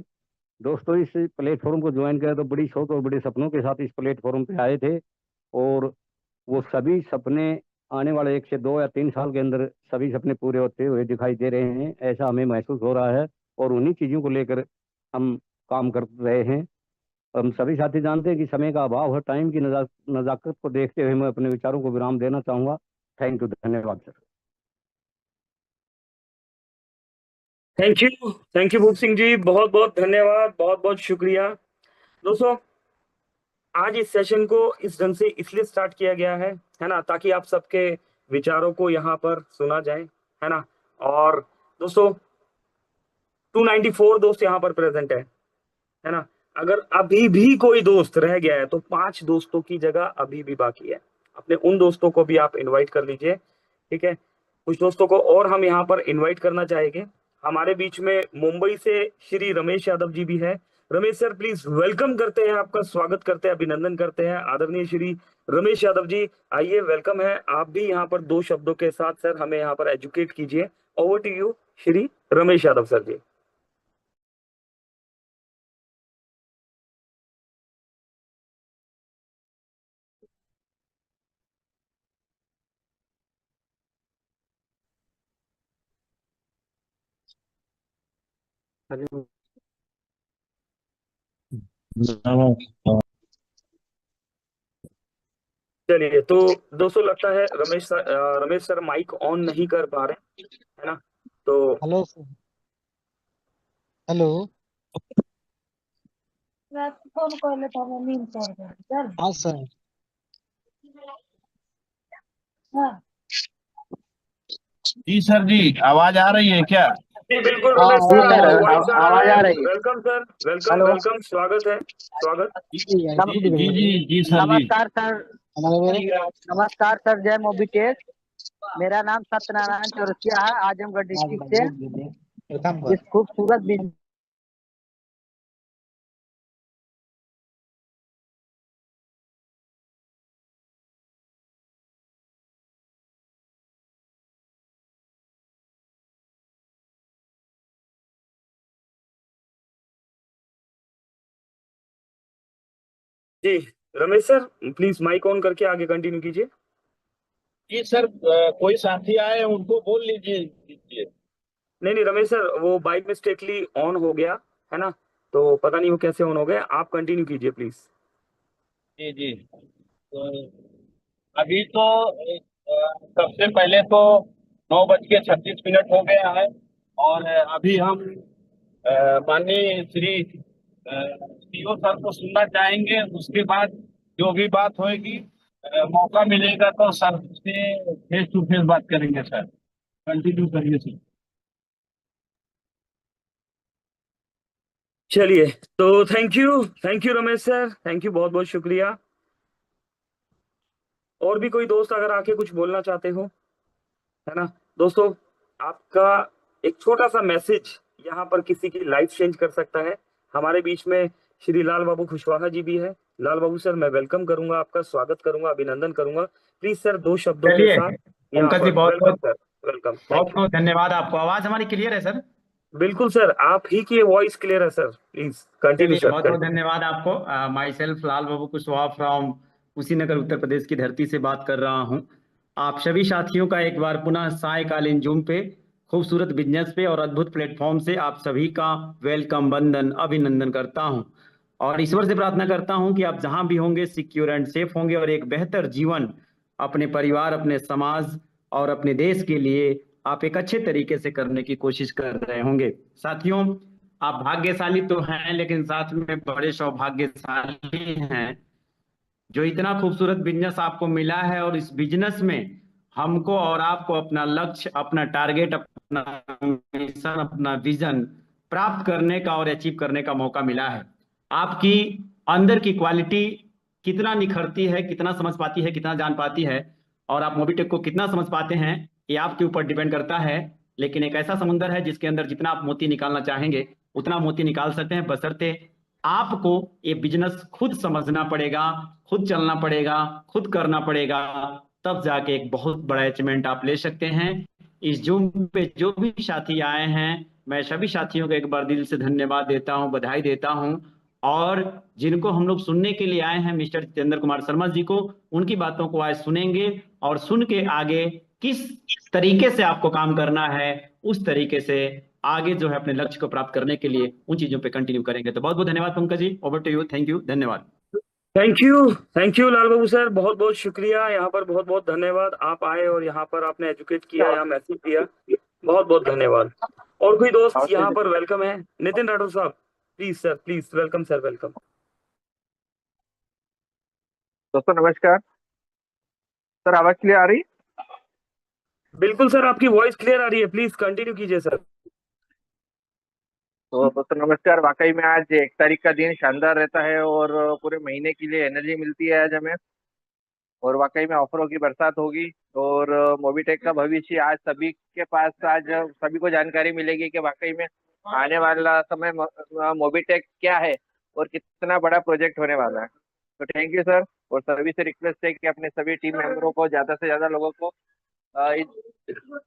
दोस्तों, इस प्लेटफॉर्म को ज्वाइन किया तो बड़ी शौक और बड़े सपनों के साथ इस प्लेटफॉर्म पे आए थे। और वो सभी सपने आने वाले 1 से 2 या 3 साल के अंदर सभी सपने पूरे होते हुए दिखाई दे रहे हैं, ऐसा हमें महसूस हो रहा है। और उन्हीं चीज़ों को लेकर हम काम कर रहे हैं। हम सभी साथी जानते हैं कि समय का अभाव है। टाइम की नज़ाकत को देखते हुए मैं अपने विचारों को विराम देना चाहूँगा। थैंक यू, धन्यवाद सर। थैंक यू भूप सिंह जी, बहुत बहुत धन्यवाद, बहुत बहुत शुक्रिया। दोस्तों, आज इस सेशन को इस ढंग से इसलिए स्टार्ट किया गया है ना, ताकि आप सबके विचारों को यहाँ पर सुना जाए, है ना। और दोस्तों, 294 दोस्त यहाँ पर प्रेजेंट है ना। अगर अभी भी कोई दोस्त रह गया है तो 5 दोस्तों की जगह अभी भी बाकी है। अपने उन दोस्तों को भी आप इनवाइट कर लीजिए, ठीक है। कुछ दोस्तों को और हम यहाँ पर इनवाइट करना चाहेंगे। हमारे बीच में मुंबई से श्री रमेश यादव जी भी है। रमेश सर, प्लीज वेलकम करते हैं, आपका स्वागत करते हैं, अभिनंदन करते हैं। आदरणीय श्री रमेश यादव जी, आइए, वेलकम है। आप भी यहाँ पर 2 शब्दों के साथ सर हमें यहाँ पर एजुकेट कीजिए। Over to you Shri Ramesh Yadav sir ji. चलिए, तो दोस्तों लगता है रमेश सर माइक ऑन नहीं कर पा रहे, है ना। तो हेलो सर। हेलो। हाँ सर। जी सर जी, आवाज आ रही है क्या? जी बिल्कुल हाँ, रमेश सर, आवाज आ आपका रही है। वॉइस आ आवाज रहा आ है। रही है। Welcome sir, welcome hello. Welcome, स्वागत है, स्वागत। जी सर जी। नमस्कार सर। नमस्कार सर, जय मोबिटेक। मेरा नाम सत्यनारायण चौरसिया है, आजमगढ़ डिस्ट्रिक्ट से। इस खूबसूरत ji Ramesh sir, please mike on करके आगे कंटिन्यू कीजिए। जी सर, कोई साथी आए उनको बोल लीजिए। नहीं रमेश सर, वो बाई मिस्टेकली ऑन हो गया, है ना। तो पता नहीं वो कैसे ऑन हो गया, आप कंटिन्यू कीजिए प्लीज। जी जी। तो अभी तो सबसे पहले तो 9:36 हो गया है और अभी हम माननीय श्री सीओ सर को सुनना चाहेंगे। उसके बाद जो भी बात होगी, मौका मिलेगा तो सर से फेस टू फेस बात करेंगे। सर कंटिन्यू करिए सर। चलिए, तो thank you Ramesh sir, thank you, बहुत बहुत शुक्रिया। और भी कोई दोस्त अगर आके कुछ बोलना चाहते हो, है ना। दोस्तों, आपका एक छोटा सा मैसेज यहाँ पर किसी की लाइफ चेंज कर सकता है। हमारे बीच में श्री लाल बाबू कुशवाहा जी भी है। लाल बाबू सर, मैं वेलकम करूंगा, आपका स्वागत करूंगा, अभिनंदन करूंगा। प्लीज सर 2 शब्दों के चलिए साथ यहाँ पंकज जी, पर बहुत वेलकम बहुत सर, वेलकम, बहुत थैंक यू। बहुत धन्यवाद आपको। आवाज हमारी क्लियर है सर? बिल्कुल सर, आप ही की वॉइस क्लियर है सर, प्लीज कंटिन्यू चलिए, सर, बहुत बहुत कंटिन्यू। धन्यवाद आपको। Myself Lal Babu Kushwaha from Kushinagar, Uttar Pradesh की धरती से बात कर रहा हूँ। आप सभी साथियों का एक बार पुनः सायकालीन जूम पे, खूबसूरत बिजनेस पे और अद्भुत प्लेटफॉर्म से आप सभी का वेलकम, वंदन, अभिनंदन करता हूँ। और ईश्वर से प्रार्थना करता हूँ कि आप जहां भी होंगे सिक्योर एंड सेफ होंगे और एक बेहतर जीवन अपने परिवार, अपने समाज और अपने देश के लिए आप एक अच्छे तरीके से करने की कोशिश कर रहे होंगे। साथियों, आप भाग्यशाली तो हैं, लेकिन साथ में बड़े सौभाग्यशाली हैं जो इतना खूबसूरत बिजनेस आपको मिला है। और इस बिजनेस में हमको और आपको अपना लक्ष्य, अपना टारगेट, अपना मिशन, अपना विजन प्राप्त करने का और अचीव करने का मौका मिला है। आपकी अंदर की क्वालिटी कितना निखरती है, कितना समझ पाती है, कितना जान पाती है, और आप मोबिटेक को कितना समझ पाते हैं, ये आपके ऊपर डिपेंड करता है। लेकिन एक ऐसा समुंदर है जिसके अंदर जितना आप मोती निकालना चाहेंगे उतना मोती निकाल सकते हैं, बशर्ते आपको ये बिजनेस खुद समझना पड़ेगा, खुद चलना पड़ेगा, खुद करना पड़ेगा। तब जाके एक बहुत बड़ा अचीवमेंट आप ले सकते हैं। इस जूम पे जो भी साथी आए हैं, मैं सभी साथियों को एक बार दिल से धन्यवाद देता हूं, बधाई देता हूं। और जिनको हम लोग सुनने के लिए आए हैं मिस्टर जितेंद्र कुमार शर्मा जी को, उनकी बातों को आज सुनेंगे और सुन के आगे किस तरीके से आपको काम करना है उस तरीके से आगे जो है अपने लक्ष्य को प्राप्त करने के लिए उन चीजों पे कंटिन्यू करेंगे। तो बहुत बहुत धन्यवाद Pankaj ji, over to you. Thank you, धन्यवाद। Thank you Lal Babu sir, बहुत बहुत शुक्रिया। यहाँ पर बहुत बहुत धन्यवाद, आप आए और यहाँ पर आपने एजुकेट किया, यहाँ मैसेज दिया, बहुत बहुत धन्यवाद। और कोई दोस्त यहाँ पर वेलकम है? नितिन राठौर साहब, please sir, please welcome sir, welcome. दोस्तों नमस्कार सर, आवाज क्लियर आ रही? बिल्कुल सर, आपकी वॉइस क्लियर आ रही है, प्लीज कंटिन्यू कीजिए सर। तो दोस्तों नमस्कार। वाकई में आज 1 तारीख का दिन शानदार रहता है और पूरे महीने के लिए एनर्जी मिलती है आज हमें, और वाकई में ऑफरों की बरसात होगी और मोबीटेक का भविष्य आज सभी के पास, आज सभी को जानकारी मिलेगी कि वाकई में आने वाला समय मोबीटेक क्या है और कितना बड़ा प्रोजेक्ट होने वाला है। तो थैंक यू सर, और सभी से रिक्वेस्ट है कि अपने सभी टीम मेंबरों को, ज्यादा से ज्यादा लोगों को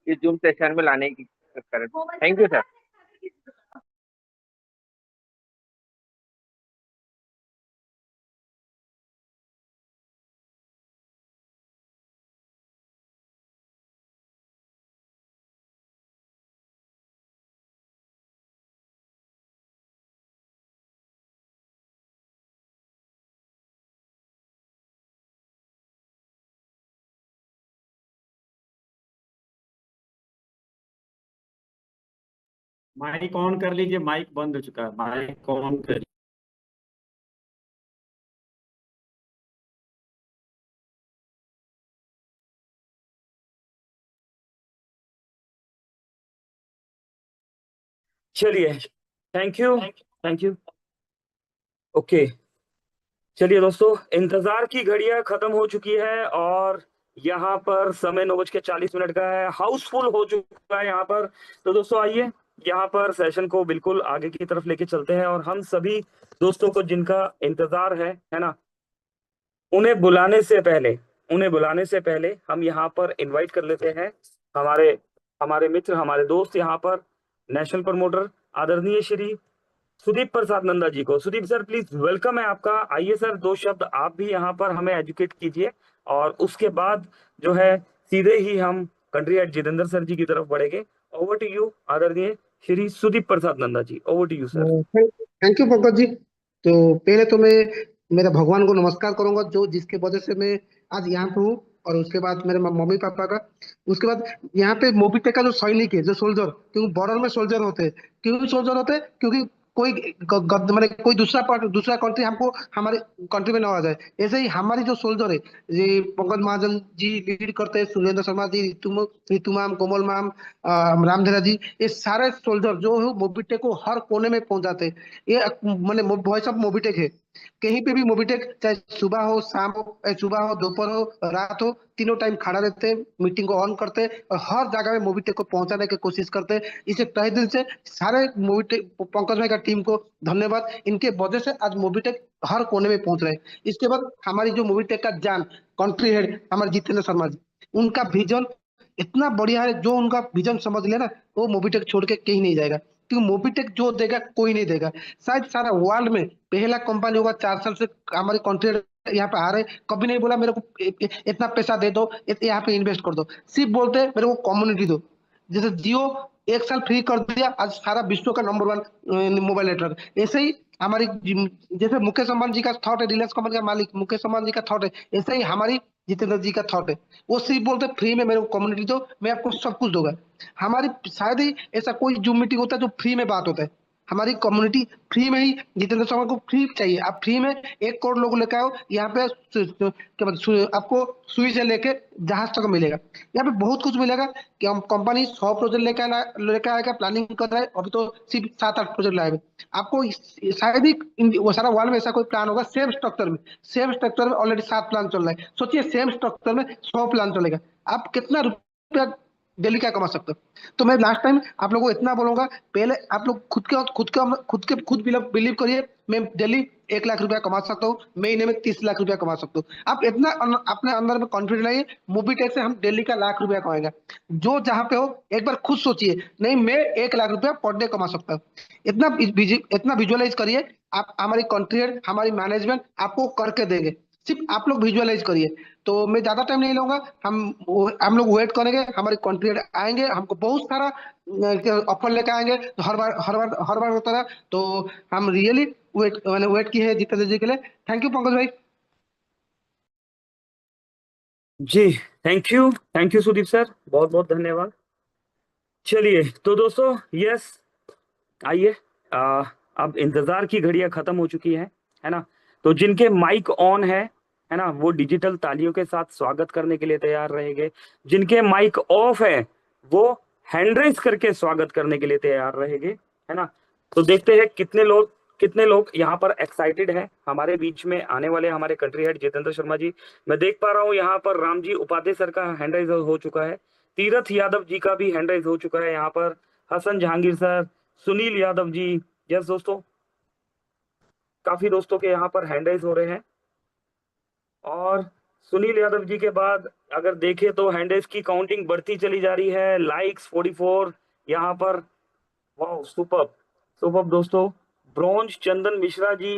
इस जूम सेशन में लाने की करें। Thank you sir. Mike on कर लीजिए, माइक बंद हो चुका है, माइक ऑन कर। चलिए, thank you, thank you. Okay, चलिए दोस्तों, इंतजार की घड़ियां खत्म हो चुकी है और यहाँ पर समय 9:40 का है, हाउसफुल हो चुका है यहाँ पर। तो दोस्तों आइए यहाँ पर सेशन को बिल्कुल आगे की तरफ लेके चलते हैं, और हम सभी दोस्तों को जिनका इंतजार है ना, उन्हें बुलाने से पहले हम यहाँ पर इनवाइट कर लेते हैं हमारे मित्र, हमारे दोस्त, यहाँ पर नेशनल प्रमोटर आदरणीय श्री सुदीप प्रसाद नंदा जी को। सुदीप सर प्लीज, वेलकम है आपका। आइए सर, 2 शब्द आप भी यहाँ पर हमें एजुकेट कीजिए, और उसके बाद जो है सीधे ही हम country head Jitendra sir ji की तरफ बढ़ेंगे। ओवर टू यू आदरणीय Shri Sudeep Prasad Nanda ji, over to you sir. Thank you Pankaj ji. तो पहले तो मैं मेरे भगवान को नमस्कार करूंगा, जो जिसके वजह से मैं आज यहाँ पे हूँ, और उसके बाद मेरे मम्मी पापा का, उसके बाद यहाँ पे मोबीटेक का जो सैनिक है, जो सोल्जर, क्योंकि बॉर्डर में सोल्जर होते हैं। क्यों सोल्जर होते हैं? क्योंकि कोई मतलब कोई दूसरा कंट्री हमको हमारे कंट्री में ना आ जाए। ऐसे ही हमारी जो सोल्जर है, ये पंकज महाजन जी लीड करते हैं, सुरेंद्र शर्मा जी, रितु मैम, कोमल मैम, रामधरा जी, ये सारे सोल्जर जो है मोबीटेक को हर कोने में पहुंचाते हैं। ये मैंने वॉइस ऑफ मोबीटेक है। कहीं पे भी मोबीटेक, चाहे सुबह हो, शाम हो, सुबह हो, दोपहर हो, रात हो, तीनों टाइम खड़ा रहते हैं, मीटिंग को ऑन करते हैं और हर जगह में मोबीटेक को पहुंचाने की कोशिश करते हैं। इसे तहे दिल से सारे मोबीटेक पंकज भाई का टीम को धन्यवाद। इनके वजह से आज मोबीटेक हर कोने में पहुंच रहे हैं। इसके बाद हमारी जो मोबीटेक का जान कंट्री हेड हमारे जितेंद्र शर्मा जी, उनका विजन इतना बढ़िया है। जो उनका विजन समझ ले ना, वो मोबीटेक छोड़ के कहीं नहीं जाएगा, क्योंकि मोबीटेक जो देगा कोई नहीं देगा। शायद सारा वर्ल्ड में पहला कंपनी होगा 4 साल से हमारे कंट्री यहाँ पे आ रहे, कभी नहीं बोला मेरे को इतना पैसा दे दो, यहाँ पे इन्वेस्ट कर दो, सिर्फ बोलते हैं मेरे को कम्युनिटी दो। जैसे जियो 1 साल फ्री कर दिया, आज सारा विश्व का नंबर 1 मोबाइल नेटवर्क। ऐसे ही हमारी जैसे मुकेश अंबानी जी का थॉट है, रिलायंस कंपनी का मालिक मुकेश अंबानी जी का थॉट है, ऐसे ही हमारी जितेंद्र जी का थॉट है। वो सिर्फ बोलते फ्री में मेरे को कम्युनिटी दो, मैं आपको सब कुछ दूंगा। हमारी शायद ही ऐसा कोई जूम मीटिंग होता है जो फ्री में बात होता है। हमारी कम्युनिटी फ्री में ही, जितेंद्र शर्मा को फ्री चाहिए, आप फ्री में 1 करोड़ लोग लेकर आओ यहाँ पे, क्या बोलते आपको सुई से लेके जहाज तक मिलेगा। यहाँ पे बहुत कुछ मिलेगा कि हम कंपनी 100 प्रोजेक्ट लेकर आएगा, प्लानिंग कर रहा है, अभी तो सिर्फ 7-8 प्रोजेक्ट लाएगा। आपको शायद ही वो सारा वर्ल्ड में ऐसा कोई प्लान होगा सेम स्ट्रक्चर में ऑलरेडी 7 प्लान चल रहा है। सोचिए सेम स्ट्रक्चर में 100 प्लान चलेगा, आप कितना रुपया डेली क्या कमा सकते हो। तो मैं लास्ट टाइम आप लोगों को इतना बोलूंगा, पहले आप लोग खुद बिलीव करिए, मैं डेली 1 लाख रुपया कमा सकता हूँ, महीने में 30 लाख रुपया कमा सकता हूँ। आप इतना अपने अंदर में कॉन्फिडेंस लाइए, मोबीटेक से हम डेली का 1 लाख रुपया कमाएंगे। जो जहाँ पे हो एक बार खुद सोचिए, नहीं मैं 1 लाख रुपया पर डे कमा सकता हूँ। इतना विजुअलाइज करिए, आप हमारी कंट्री हेड, हमारी मैनेजमेंट आपको करके देंगे, सिर्फ आप लोग विजुअलाइज करिए। तो मैं ज्यादा टाइम नहीं लूंगा, हम लोग वेट करेंगे, हमारी कंट्री हेड आएंगे, हमको बहुत सारा ऑफर लेके आएंगे, तो हर बार होता है। तो हम रियली वेट किए हैं जितेंद्र जी के लिए। थैंक यू पंकज भाई। जी थैंक यू सुदीप सर, बहुत बहुत धन्यवाद। चलिए तो दोस्तों, यस आइए, अब इंतजार की घड़ियां खत्म हो चुकी है ना। तो जिनके माइक ऑन है ना, वो डिजिटल तालियों के साथ स्वागत करने के लिए तैयार रहेंगे। जिनके माइक ऑफ है वो हैंड रेज करके स्वागत करने के लिए तैयार रहेंगे, है ना। तो देखते हैं कितने लोग यहाँ पर एक्साइटेड हैं हमारे बीच में आने वाले हमारे कंट्री हेड जितेंद्र शर्मा जी। मैं देख पा रहा हूँ यहाँ पर रामजी उपाध्याय सर का हैंड रेज हो चुका है, तीरथ यादव जी का भी हैंड रेज हो चुका है, यहाँ पर हसन जहांगीर सर, सुनील यादव जी। यस दोस्तों, काफी दोस्तों के यहाँ पर हैंड राइज हो रहे हैं। और सुनील यादव जी के बाद अगर देखें तो हैंड राइज की काउंटिंग बढ़ती चली जा रही है। लाइक्स 44 यहाँ पर, वाह सुपर दोस्तों। ब्रॉन्ज चंदन मिश्रा जी,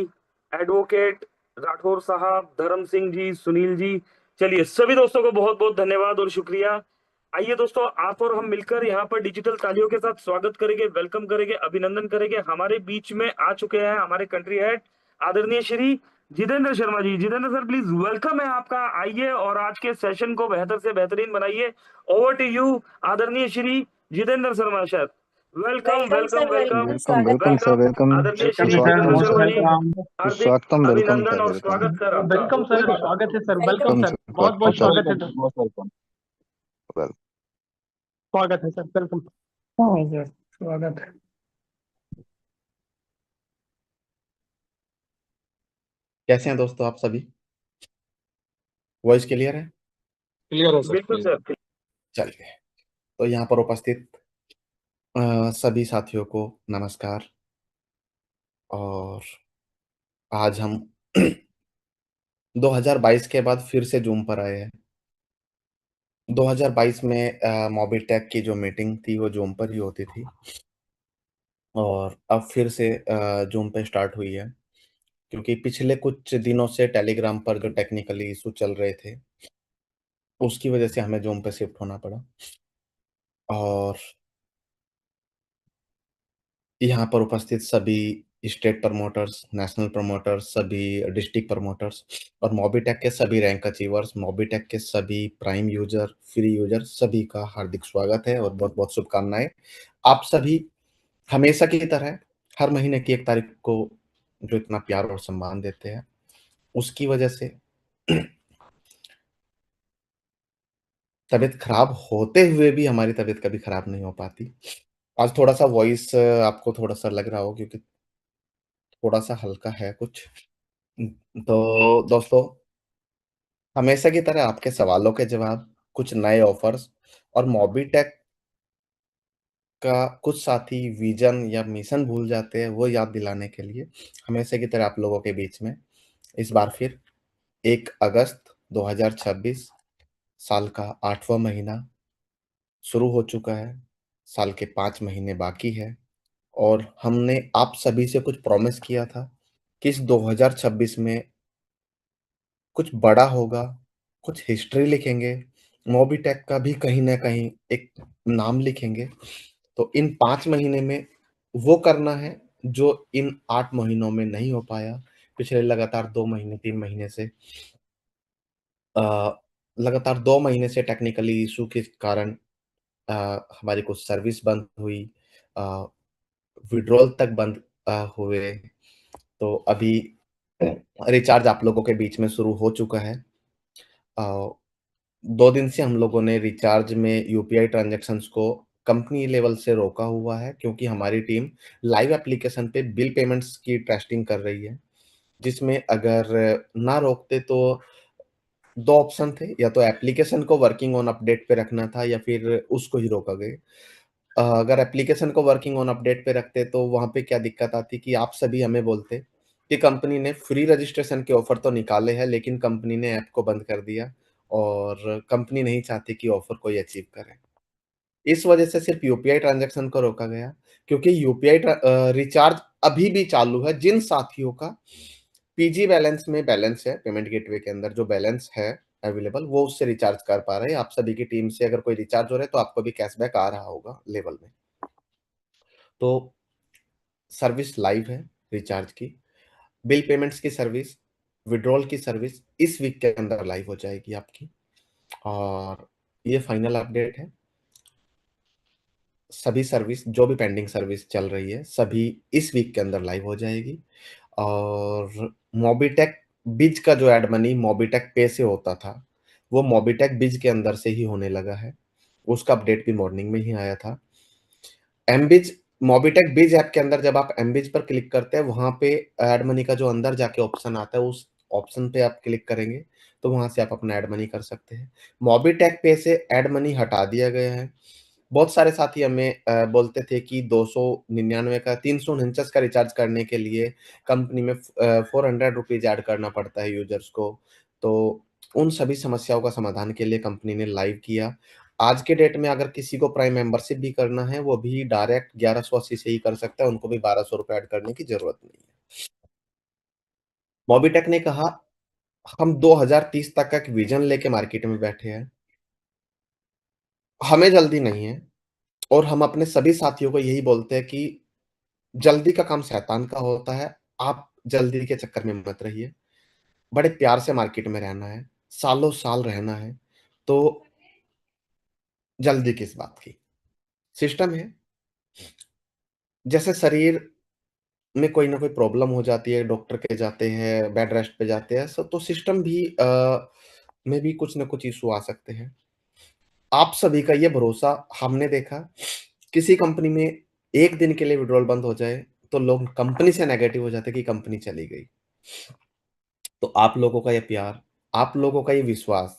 एडवोकेट राठौर साहब, धर्म सिंह जी, सुनील जी। चलिए सभी दोस्तों को बहुत बहुत धन्यवाद और शुक्रिया। आइए दोस्तों, आप और हम मिलकर यहाँ पर डिजिटल तालियों के साथ स्वागत करेंगे, वेलकम करेंगे, अभिनंदन करेंगे। हमारे बीच में आ चुके हैं हमारे कंट्री हेड आदरणीय Shri Jitendra Sharma ji. Jitendra sir please, welcome है आपका। आइए और आज के सेशन को बेहतर से बेहतरीन बनाइए। ओवर टू यू आदरणीय Shri Jitendra Sharma sir. Welcome welcome welcome welcome sir, welcome आदरणीय Shri welcome Jitendra sir, Sharma ji, welcome हार्दिक स्वागतम, वेलकम अभिनंदन सर, और वेलकम स्वागत सर आपका। वेलकम सर, स्वागत है sir, welcome welcome sir, sir, बहुत बहुत स्वागत स्वागत है सर, स्वागत है सर, वेलकम। स्वागत है। कैसे हैं दोस्तों आप सभी? वॉइस क्लियर है? क्लियर है सर। बिल्कुल सर। चलिए, तो यहाँ पर उपस्थित सभी साथियों को नमस्कार। और आज हम 2022 के बाद फिर से जूम पर आए हैं। 2022 में मोबीटेक की जो मीटिंग थी वो जूम पर ही होती थी, और अब फिर से जूम पे स्टार्ट हुई है, क्योंकि पिछले कुछ दिनों से टेलीग्राम पर जो टेक्निकली इशू चल रहे थे उसकी वजह से हमें जूम पे शिफ्ट होना पड़ा। और यहाँ पर उपस्थित सभी स्टेट प्रमोटर्स, नेशनल प्रमोटर्स, सभी डिस्ट्रिक्ट प्रमोटर्स और मोबीटेक के सभी रैंक अचीवर्स, मोबीटेक के सभी प्राइम यूजर, फ्री यूजर, सभी का हार्दिक स्वागत है और बहुत बहुत शुभकामनाएं। आप सभी हमेशा की तरह हर महीने की 1 तारीख को जो इतना प्यार और सम्मान देते हैं, उसकी वजह से तबीयत खराब होते हुए भी हमारी तबीयत कभी खराब नहीं हो पाती। आज थोड़ा सा वॉइस आपको थोड़ा सा लग रहा हो, क्योंकि थोड़ा सा हल्का है कुछ। तो दोस्तों, हमेशा की तरह आपके सवालों के जवाब, कुछ नए ऑफर्स और मोबीटेक का कुछ साथी विजन या मिशन भूल जाते हैं, वो याद दिलाने के लिए हमेशा की तरह आप लोगों के बीच में इस बार फिर 1 अगस्त 2026 साल का 8वां महीना शुरू हो चुका है। साल के 5 महीने बाकी है, और हमने आप सभी से कुछ प्रॉमिस किया था कि इस 2026 में कुछ बड़ा होगा, कुछ हिस्ट्री लिखेंगे, मोबीटेक का भी कहीं न कहीं एक नाम लिखेंगे। तो इन 5 महीने में वो करना है जो इन 8 महीनों में नहीं हो पाया। पिछले लगातार 2 महीने, 3 महीने से लगातार 2 महीने से टेक्निकली इश्यू के कारण हमारी कुछ सर्विस बंद हुई, अ, विड्रॉल तक बंद हुए। तो अभी रिचार्ज आप लोगों के बीच में शुरू हो चुका है। 2 दिन से हम लोगों ने रिचार्ज में यूपीआई ट्रांजैक्शंस को कंपनी लेवल से रोका हुआ है, क्योंकि हमारी टीम लाइव एप्लीकेशन पे बिल पेमेंट्स की टेस्टिंग कर रही है, जिसमें अगर ना रोकते तो दो ऑप्शन थे, या तो एप्लीकेशन को वर्किंग ऑन अपडेट पे रखना था या फिर उसको ही रोका गया। अगर एप्लीकेशन को वर्किंग ऑन अपडेट पे रखते तो वहां पे क्या दिक्कत आती कि आप सभी हमें बोलते कि कंपनी ने फ्री रजिस्ट्रेशन के ऑफर तो निकाले हैं, लेकिन कंपनी ने ऐप को बंद कर दिया और कंपनी नहीं चाहती कि ऑफर कोई अचीव करे। इस वजह से सिर्फ यूपीआई ट्रांजैक्शन को रोका गया, क्योंकि यूपीआई रिचार्ज अभी भी चालू है। जिन साथियों का पीजी बैलेंस में बैलेंस है, पेमेंट गेटवे के अंदर जो बैलेंस है अवेलेबल, वो उससे रिचार्ज कर पा रहे हैं। आप सभी की टीम से अगर कोई रिचार्ज हो रहा है तो आपको भी कैशबैक आ रहा होगा लेवल में। तो सर्विस लाइव है रिचार्ज की, बिल पेमेंट्स की सर्विस, विड्रॉल की सर्विस इस वीक के अंदर लाइव हो जाएगी आपकी। और ये फाइनल अपडेट है। सभी सर्विस जो भी पेंडिंग सर्विस चल रही है सभी इस वीक के अंदर लाइव हो जाएगी। और मोबीटेक बिज का जो एड मनी मोबीटेक पे से होता था वो मोबीटेक बिज के अंदर से ही होने लगा है। उसका अपडेट भी मॉर्निंग में ही आया था। एमबिज मोबीटेक बिज ऐप के अंदर जब आप एमबिज पर क्लिक करते हैं वहां पे एड मनी का जो अंदर जाके ऑप्शन आता है उस ऑप्शन पे आप क्लिक करेंगे तो वहां से आप अपना एड मनी कर सकते हैं। मोबीटेक पे से एड मनी हटा दिया गया है। बहुत सारे साथी हमें बोलते थे कि 299 का 349 का रिचार्ज करने के लिए कंपनी में 400 रुपीज ऐड करना पड़ता है यूजर्स को। तो उन सभी समस्याओं का समाधान के लिए कंपनी ने लाइव किया। आज के डेट में अगर किसी को प्राइम मेंबरशिप भी करना है वो भी डायरेक्ट 1180 से ही कर सकता है, उनको भी 1200 रुपए ऐड करने की जरूरत नहीं है। मोबीटेक ने कहा हम 2030 तक का एक विजन लेके मार्केट में बैठे हैं, हमें जल्दी नहीं है। और हम अपने सभी साथियों को यही बोलते हैं कि जल्दी का काम शैतान का होता है। आप जल्दी के चक्कर में मत रहिए, बड़े प्यार से मार्केट में रहना है, सालों साल रहना है। तो जल्दी किस बात की? सिस्टम है, जैसे शरीर में कोई ना कोई प्रॉब्लम हो जाती है, डॉक्टर के जाते हैं, बेड रेस्ट पे जाते हैं, तो सिस्टम भी में भी कुछ ना कुछ इशू आ सकते हैं। आप सभी का ये भरोसा हमने देखा, किसी कंपनी में एक दिन के लिए विड्रॉल बंद हो जाए तो लोग कंपनी से नेगेटिव हो जाते कि कंपनी चली गई। तो आप लोगों का ये प्यार, आप लोगों का ये विश्वास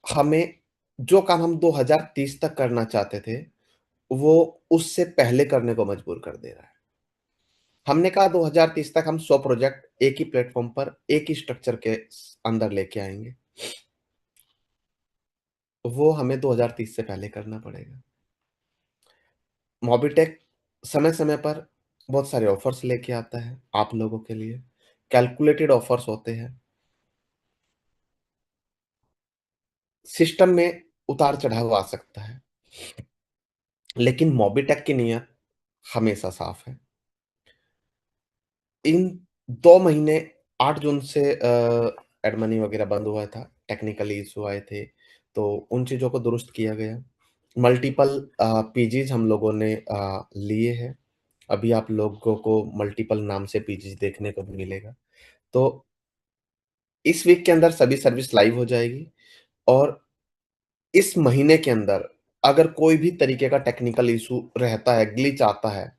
हमें जो काम हम 2030 तक करना चाहते थे वो उससे पहले करने को मजबूर कर दे रहा है। हमने कहा 2030 तक हम 100 प्रोजेक्ट एक ही प्लेटफॉर्म पर एक ही स्ट्रक्चर के अंदर लेके आएंगे। वो हमें 2030 से पहले करना पड़ेगा। मोबीटेक समय समय पर बहुत सारे ऑफर्स लेके आता है आप लोगों के लिए, कैलकुलेटेड ऑफर्स होते हैं। सिस्टम में उतार चढ़ाव आ सकता है, लेकिन मोबीटेक की नीयत हमेशा साफ है। इन 2 महीने 8 जून से एड मनी वगैरह बंद हुआ था, टेक्निकली इशू आए थे, तो उन चीज़ों को दुरुस्त किया गया। मल्टीपल पीजीज हम लोगों ने लिए हैं। अभी आप लोगों को मल्टीपल नाम से पीजीज देखने को भी मिलेगा। तो इस वीक के अंदर सभी सर्विस लाइव हो जाएगी। और इस महीने के अंदर अगर कोई भी तरीके का टेक्निकल इशू रहता है, ग्लिच आता है,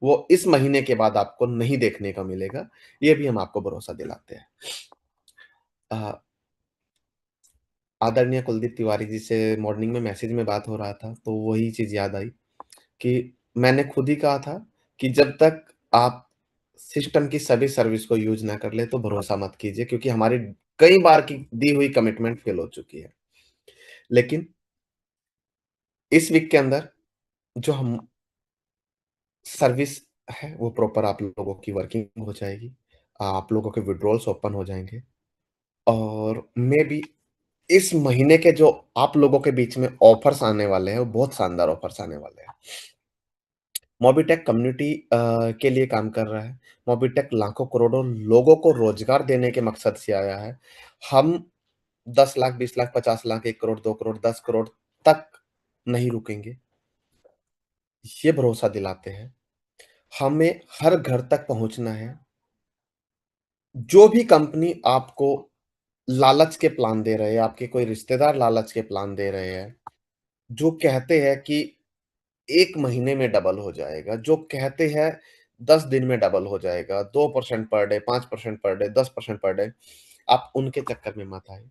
वो इस महीने के बाद आपको नहीं देखने को मिलेगा। ये भी हम आपको भरोसा दिलाते हैं। आदरणीय कुलदीप तिवारी जी से मॉर्निंग में मैसेज में बात हो रहा था तो वही चीज याद आई कि मैंने खुद ही कहा था कि जब तक आप सिस्टम की सभी सर्विस को यूज ना कर ले तो भरोसा मत कीजिए, क्योंकि हमारी कई बार की दी हुई कमिटमेंट फेल हो चुकी है। लेकिन इस वीक के अंदर जो हम सर्विस है वो प्रॉपर आप लोगों की वर्किंग हो जाएगी, आप लोगों के विड्रॉल्स ओपन हो जाएंगे। और मे बी इस महीने के जो आप लोगों के बीच में ऑफर्स आने वाले हैं वो बहुत शानदार ऑफर्स आने वाले हैं। मोबीटेक कम्युनिटी के लिए काम कर रहा है। मोबीटेक लाखों करोड़ों लोगों को रोजगार देने के मकसद से आया है। हम 10 लाख 20 लाख 50 लाख 1 करोड़ 2 करोड़ 10 करोड़ तक नहीं रुकेंगे, ये भरोसा दिलाते हैं। हमें हर घर तक पहुंचना है। जो भी कंपनी आपको लालच के प्लान दे रहे हैं, आपके कोई रिश्तेदार लालच के प्लान दे रहे हैं, जो कहते हैं कि 1 महीने में डबल हो जाएगा, जो कहते हैं 10 दिन में डबल हो जाएगा, 2% per day, 5% per day, 10% per day, आप उनके चक्कर में मत आए।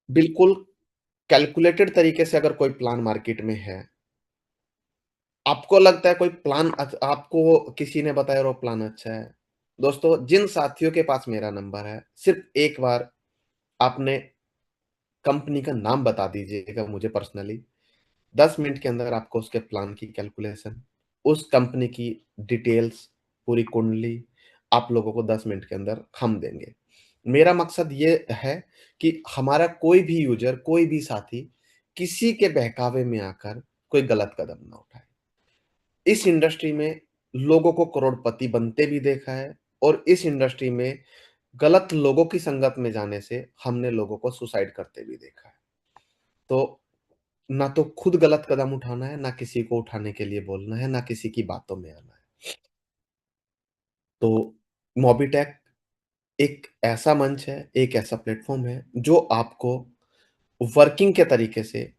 बिल्कुल कैलकुलेटेड तरीके से अगर कोई प्लान मार्केट में है, आपको लगता है कोई प्लान आपको किसी ने बताया और वो प्लान अच्छा है, दोस्तों जिन साथियों के पास मेरा नंबर है, सिर्फ एक बार आपने कंपनी का नाम बता दीजिएगा मुझे पर्सनली, 10 मिनट के अंदर आपको उसके प्लान की कैलकुलेशन, उस कंपनी की डिटेल्स, पूरी कुंडली आप लोगों को 10 मिनट के अंदर हम देंगे। मेरा मकसद ये है कि हमारा कोई भी यूजर, कोई भी साथी किसी के बहकावे में आकर कोई गलत कदम ना उठाए। इस इंडस्ट्री में लोगों को करोड़पति बनते भी देखा है और इस इंडस्ट्री में गलत लोगों की संगत में जाने से हमने लोगों को सुसाइड करते भी देखा है। तो ना तो खुद गलत कदम उठाना है, ना किसी को उठाने के लिए बोलना है, ना किसी की बातों में आना है। तो मोबिटेक एक ऐसा मंच है, एक ऐसा प्लेटफ़ॉर्म है जो आपको वर्किंग के तरीके से,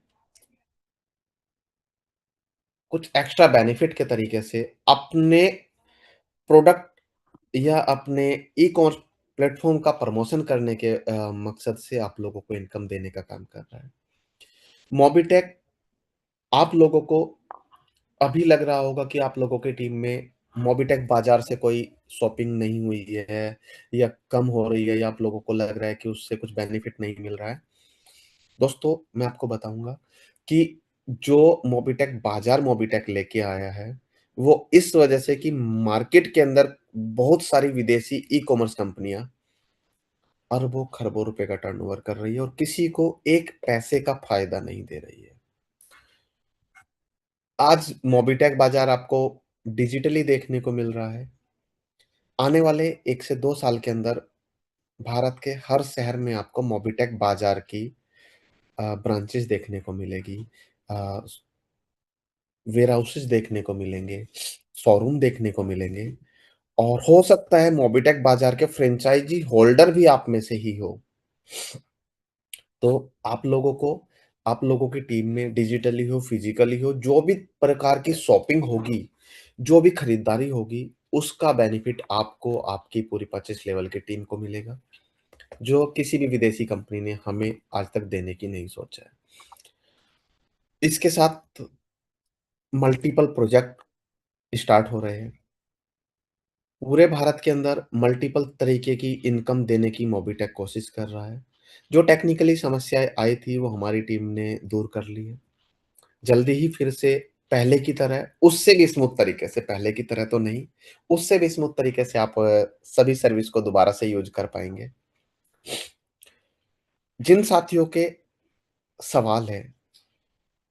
कुछ एक्स्ट्रा बेनिफिट के तरीके से अपने प्रोडक्ट या अपने ई-कॉमर्स प्लेटफ़ॉर्म का प्रमोशन करने के मकसद से आप लोगों को इनकम देने का काम कर रहा है। मोबिटेक आप लोगों को अभी लग रहा होगा कि आप लोगों की टीम में मोबिटेक बाज़ार से कोई शॉपिंग नहीं हुई है या कम हो रही है या आप लोगों को लग रहा है कि उससे कुछ बेनिफिट नहीं मिल रहा है। दोस्तों, मैं आपको बताऊँगा कि जो मोबिटेक बाज़ार मोबिटेक लेके आया है, वो इस वजह से कि मार्केट के अंदर बहुत सारी विदेशी ई-कॉमर्स कंपनियाँ अरबों-खरबों रुपए का टर्नओवर कर रही है और किसी को एक पैसे का फ़ायदा नहीं दे रही है। आज मोबिटेक बाज़ार आपको डिजिटली देखने को मिल रहा है। आने वाले 1 से 2 साल के अंदर भारत के हर शहर में आपको मोबिटेक बाज़ार की ब्रांचेज़ देखने को मिलेगी। अ, वेयरहाउसेज़ देखने को मिलेंगे, शोरूम देखने को मिलेंगे और हो सकता है मोबिटेक बाज़ार के फ्रेंचाइज़ी होल्डर भी आप में से ही हो। तो आप लोगों की टीम में डिजिटली हो, फिज़िकली हो, जो भी प्रकार की शॉपिंग होगी, जो भी खरीदारी होगी, उसका बेनिफिट आपको आपकी पूरी परचेज़ लेवल की टीम को मिलेगा, जो किसी भी विदेशी कंपनी ने हमें आज तक देने की नहीं सोचा है। इसके साथ मल्टीपल प्रोजेक्ट स्टार्ट हो रहे हैं। पूरे भारत के अंदर मल्टीपल तरीके की इनकम देने की मोबिटेक कोशिश कर रहा है। जो टेक्निकली समस्याएँ आई थी, वो हमारी टीम ने दूर कर ली है। जल्दी ही फिर से पहले की तरह, उससे भी स्मूथ तरीके से, पहले की तरह तो नहीं, उससे भी स्मूथ तरीके से आप सभी सर्विस को दोबारा से यूज़ कर पाएँगे। जिन साथियों के सवाल हैं,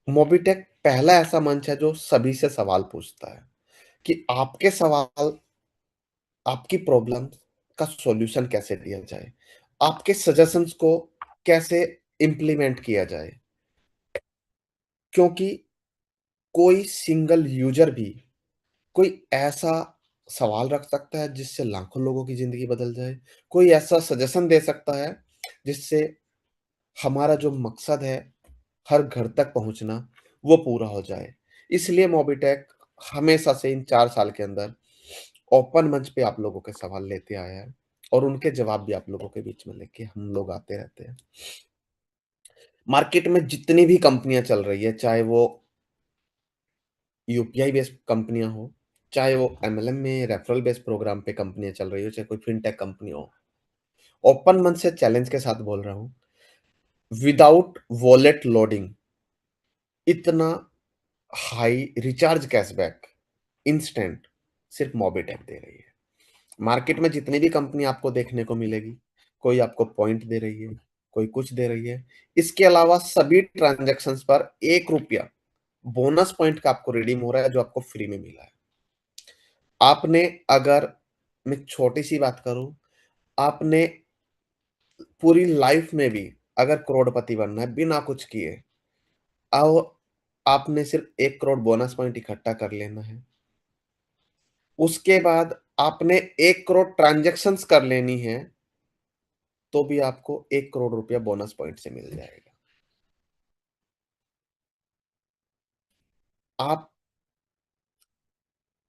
मोबिटेक पहला ऐसा मंच है जो सभी से सवाल पूछता है कि आपके सवाल, आपकी प्रॉब्लम का सॉल्यूशन कैसे दिया जाए? आपके सजेशंस को कैसे इम्प्लीमेंट किया जाए? क्योंकि कोई सिंगल यूज़र भी कोई ऐसा सवाल रख सकता है जिससे लाखों लोगों की ज़िंदगी बदल जाए। कोई ऐसा सजेशन दे सकता है जिससे हमारा जो मकसद है हर घर तक पहुँचना, वो पूरा हो जाए। इसलिए मोबिटेक हमेशा से इन 4 साल के अंदर ओपन मंच पे आप लोगों के सवाल लेते आया है और उनके जवाब भी आप लोगों के बीच में लेके हम लोग आते रहते हैं। मार्केट में जितनी भी कंपनियाँ चल रही है, चाहे वो यूपीआई बेस्ड कंपनियाँ हो, चाहे वो एमएलएम में रेफरल बेस्ड प्रोग्राम पे कंपनियाँ चल रही हो, चाहे कोई फिनटेक कंपनी हो, ओपन मन से चैलेंज के साथ बोल रहा हूँ, विदाउट वॉलेट लोडिंग इतना हाई रिचार्ज कैशबैक इंस्टेंट सिर्फ मोबिटेक दे रही है। मार्केट में जितनी भी कंपनी आपको देखने को मिलेगी, कोई आपको पॉइंट दे रही है, कोई कुछ दे रही है। इसके अलावा सभी ट्रांजैक्शंस पर ₹1 बोनस पॉइंट का आपको रिडीम हो रहा है जो आपको फ्री में मिला है। आपने अगर मैं छोटी-सी बात करूँ, आपने पूरी लाइफ में भी अगर करोड़पति बनना है बिना कुछ किए, आओ आपने सिर्फ 1 करोड़ बोनस पॉइंट इकट्ठा कर लेना है। उसके बाद आपने 1 करोड़ ट्रांज़ैक्शंस कर लेनी है, तो भी आपको 1 करोड़ रुपया बोनस पॉइंट से मिल जाएगा। आप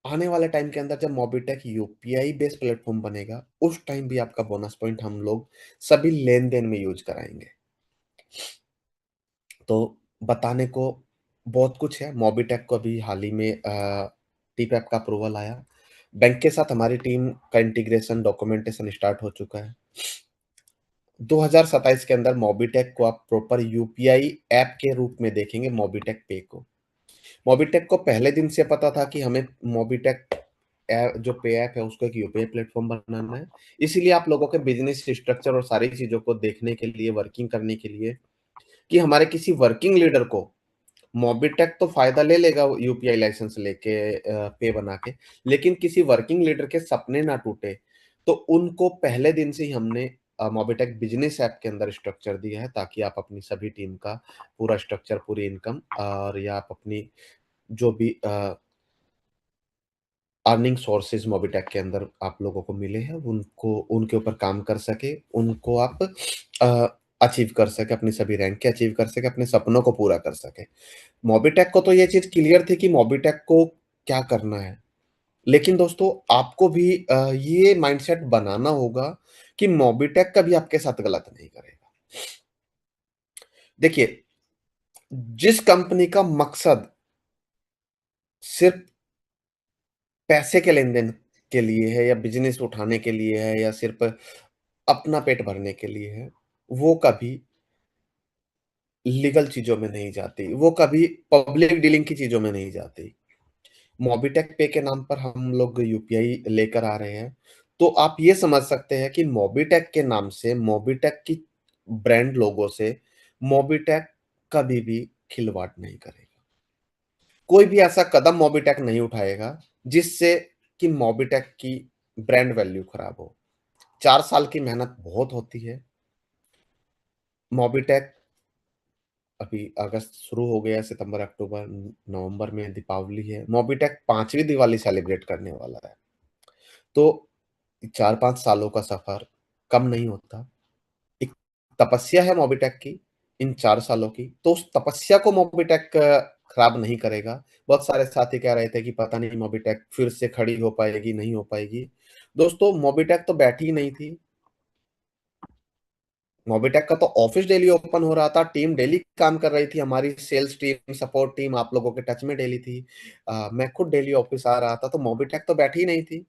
आने वाले टाइम के अंदर जब मोबिटेक यूपीआई बेस्ड प्लेटफॉर्म बनेगा, उस टाइम भी आपका बोनस पॉइंट हम लोग सभी लेन-देन में यूज़ कराएँगे। तो बताने को बहुत कुछ है। मोबिटेक को अभी हाल ही में टीपैप का अप्रूवल आया। बैंक के साथ हमारी टीम का इंटीग्रेशन, डॉक्यूमेंटेशन स्टार्ट हो चुका है। 2027 के अंदर मोबिटेक को आप प्रॉपर यूपीआई ऐप के रूप में देखेंगे, मोबिटेक पे को। मोबिटेक को पहले दिन से पता था कि हमें मोबिटेक जो पे ऐप है उसको एक यूपीआई प्लेटफॉर्म बनाना है। इसीलिए आप लोगों के बिजनेस स्ट्रक्चर और सारी चीजों को देखने के लिए, वर्किंग करने के लिए, कि हमारे किसी वर्किंग लीडर को मोबिटेक तो फायदा ले लेगा यूपीआई लाइसेंस लेके, पे बना के, लेकिन किसी वर्किंग लीडर के सपने ना टूटे, तो उनको पहले दिन से ही हमने मोबिटेक बिजनेस ऐप के अंदर स्ट्रक्चर दिया है, ताकि आप अपनी सभी टीम का पूरा स्ट्रक्चर, पूरी इनकम और या आप अपनी जो भी अर्निंग सोर्सेज मोबिटेक के अंदर आप लोगों को मिले हैं, उनको उनके ऊपर काम कर सके, उनको आप अचीव कर सके, अपनी सभी रैंक के अचीव कर सके, अपने सपनों को पूरा कर सके। मोबिटेक को तो ये चीज क्लियर थी कि मोबिटेक को क्या करना है, लेकिन दोस्तों आपको भी ये माइंडसेट बनाना होगा कि मोबिटेक कभी आपके साथ गलत नहीं करेगा। देखिए, जिस कंपनी का मकसद सिर्फ पैसे के लेन-देन के लिए है, या बिज़नेस उठाने के लिए है, या सिर्फ अपना पेट भरने के लिए है, वो कभी लीगल चीज़ों में नहीं जाती, वो कभी पब्लिक डीलिंग की चीज़ों में नहीं जाती। मोबिटेक पे के नाम पर हम लोग यूपीआई लेकर आ रहे हैं, तो आप ये समझ सकते हैं कि मोबिटेक के नाम से, मोबिटेक की ब्रांड लोगो से मोबिटेक कभी भी खिलवाड़ नहीं करेगा। कोई भी ऐसा कदम मोबिटेक नहीं उठाएगा जिससे कि मोबिटेक की ब्रांड वैल्यू खराब हो। 4 साल की मेहनत बहुत होती है। मोबिटेक अभी अगस्त शुरू हो गया, सितंबर, अक्टूबर, नवंबर में दीपावली है। मोबिटेक 5वीं दिवाली सेलिब्रेट करने वाला है। तो 4-5 सालों का सफर कम नहीं होता। एक तपस्या है मोबिटेक की इन 4 सालों की, तो उस तपस्या को मोबिटेक खराब नहीं करेगा। बहुत सारे साथी कह रहे थे कि पता नहीं मोबिटेक फिर से खड़ी हो पाएगी, नहीं हो पाएगी। दोस्तों, मोबिटेक तो बैठी ही नहीं थी। मोबिटेक का तो ऑफिस डेली ओपन हो रहा था, टीम डेली काम कर रही थी, हमारी सेल्स टीम, सपोर्ट टीम आप लोगों के टच में डेली थी। मैं खुद डेली ऑफिस आ रहा था, तो मोबिटेक तो बैठी ही नहीं थी।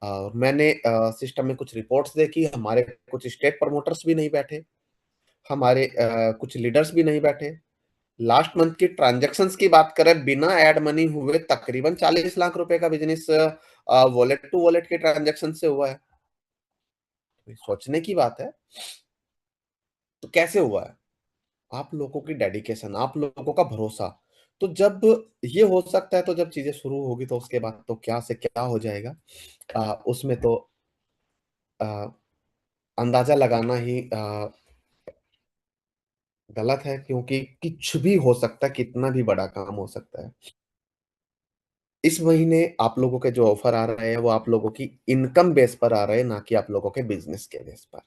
और मैंने सिस्टम में कुछ रिपोर्ट्स देखी, हमारे कुछ स्टेट प्रमोटर्स भी नहीं बैठे, हमारे कुछ लीडर्स भी नहीं बैठे। लास्ट मंथ की ट्रांजैक्शंस की बात करें, बिना एड मनी हुए तकरीबन 40 लाख रुपए का बिजनेस वॉलेट टू वॉलेट के ट्रांजैक्शन से हुआ है। तो ये सोचने की बात है। तो कैसे हुआ है? आप लोगों की डेडिकेशन, आप लोगों का भरोसा। तो जब ये हो सकता है, तो जब चीजें शुरू होगी तो उसके बाद तो क्या से क्या हो जाएगा, उसमें तो अ, अंदाजा लगाना ही गलत है, क्योंकि कुछ भी हो सकता है, कितना भी बड़ा काम हो सकता है। इस महीने आप लोगों के जो ऑफर आ रहे हैं, वो आप लोगों की इनकम बेस पर आ रहे हैं, ना कि आप लोगों के बिजनेस के बेस पर।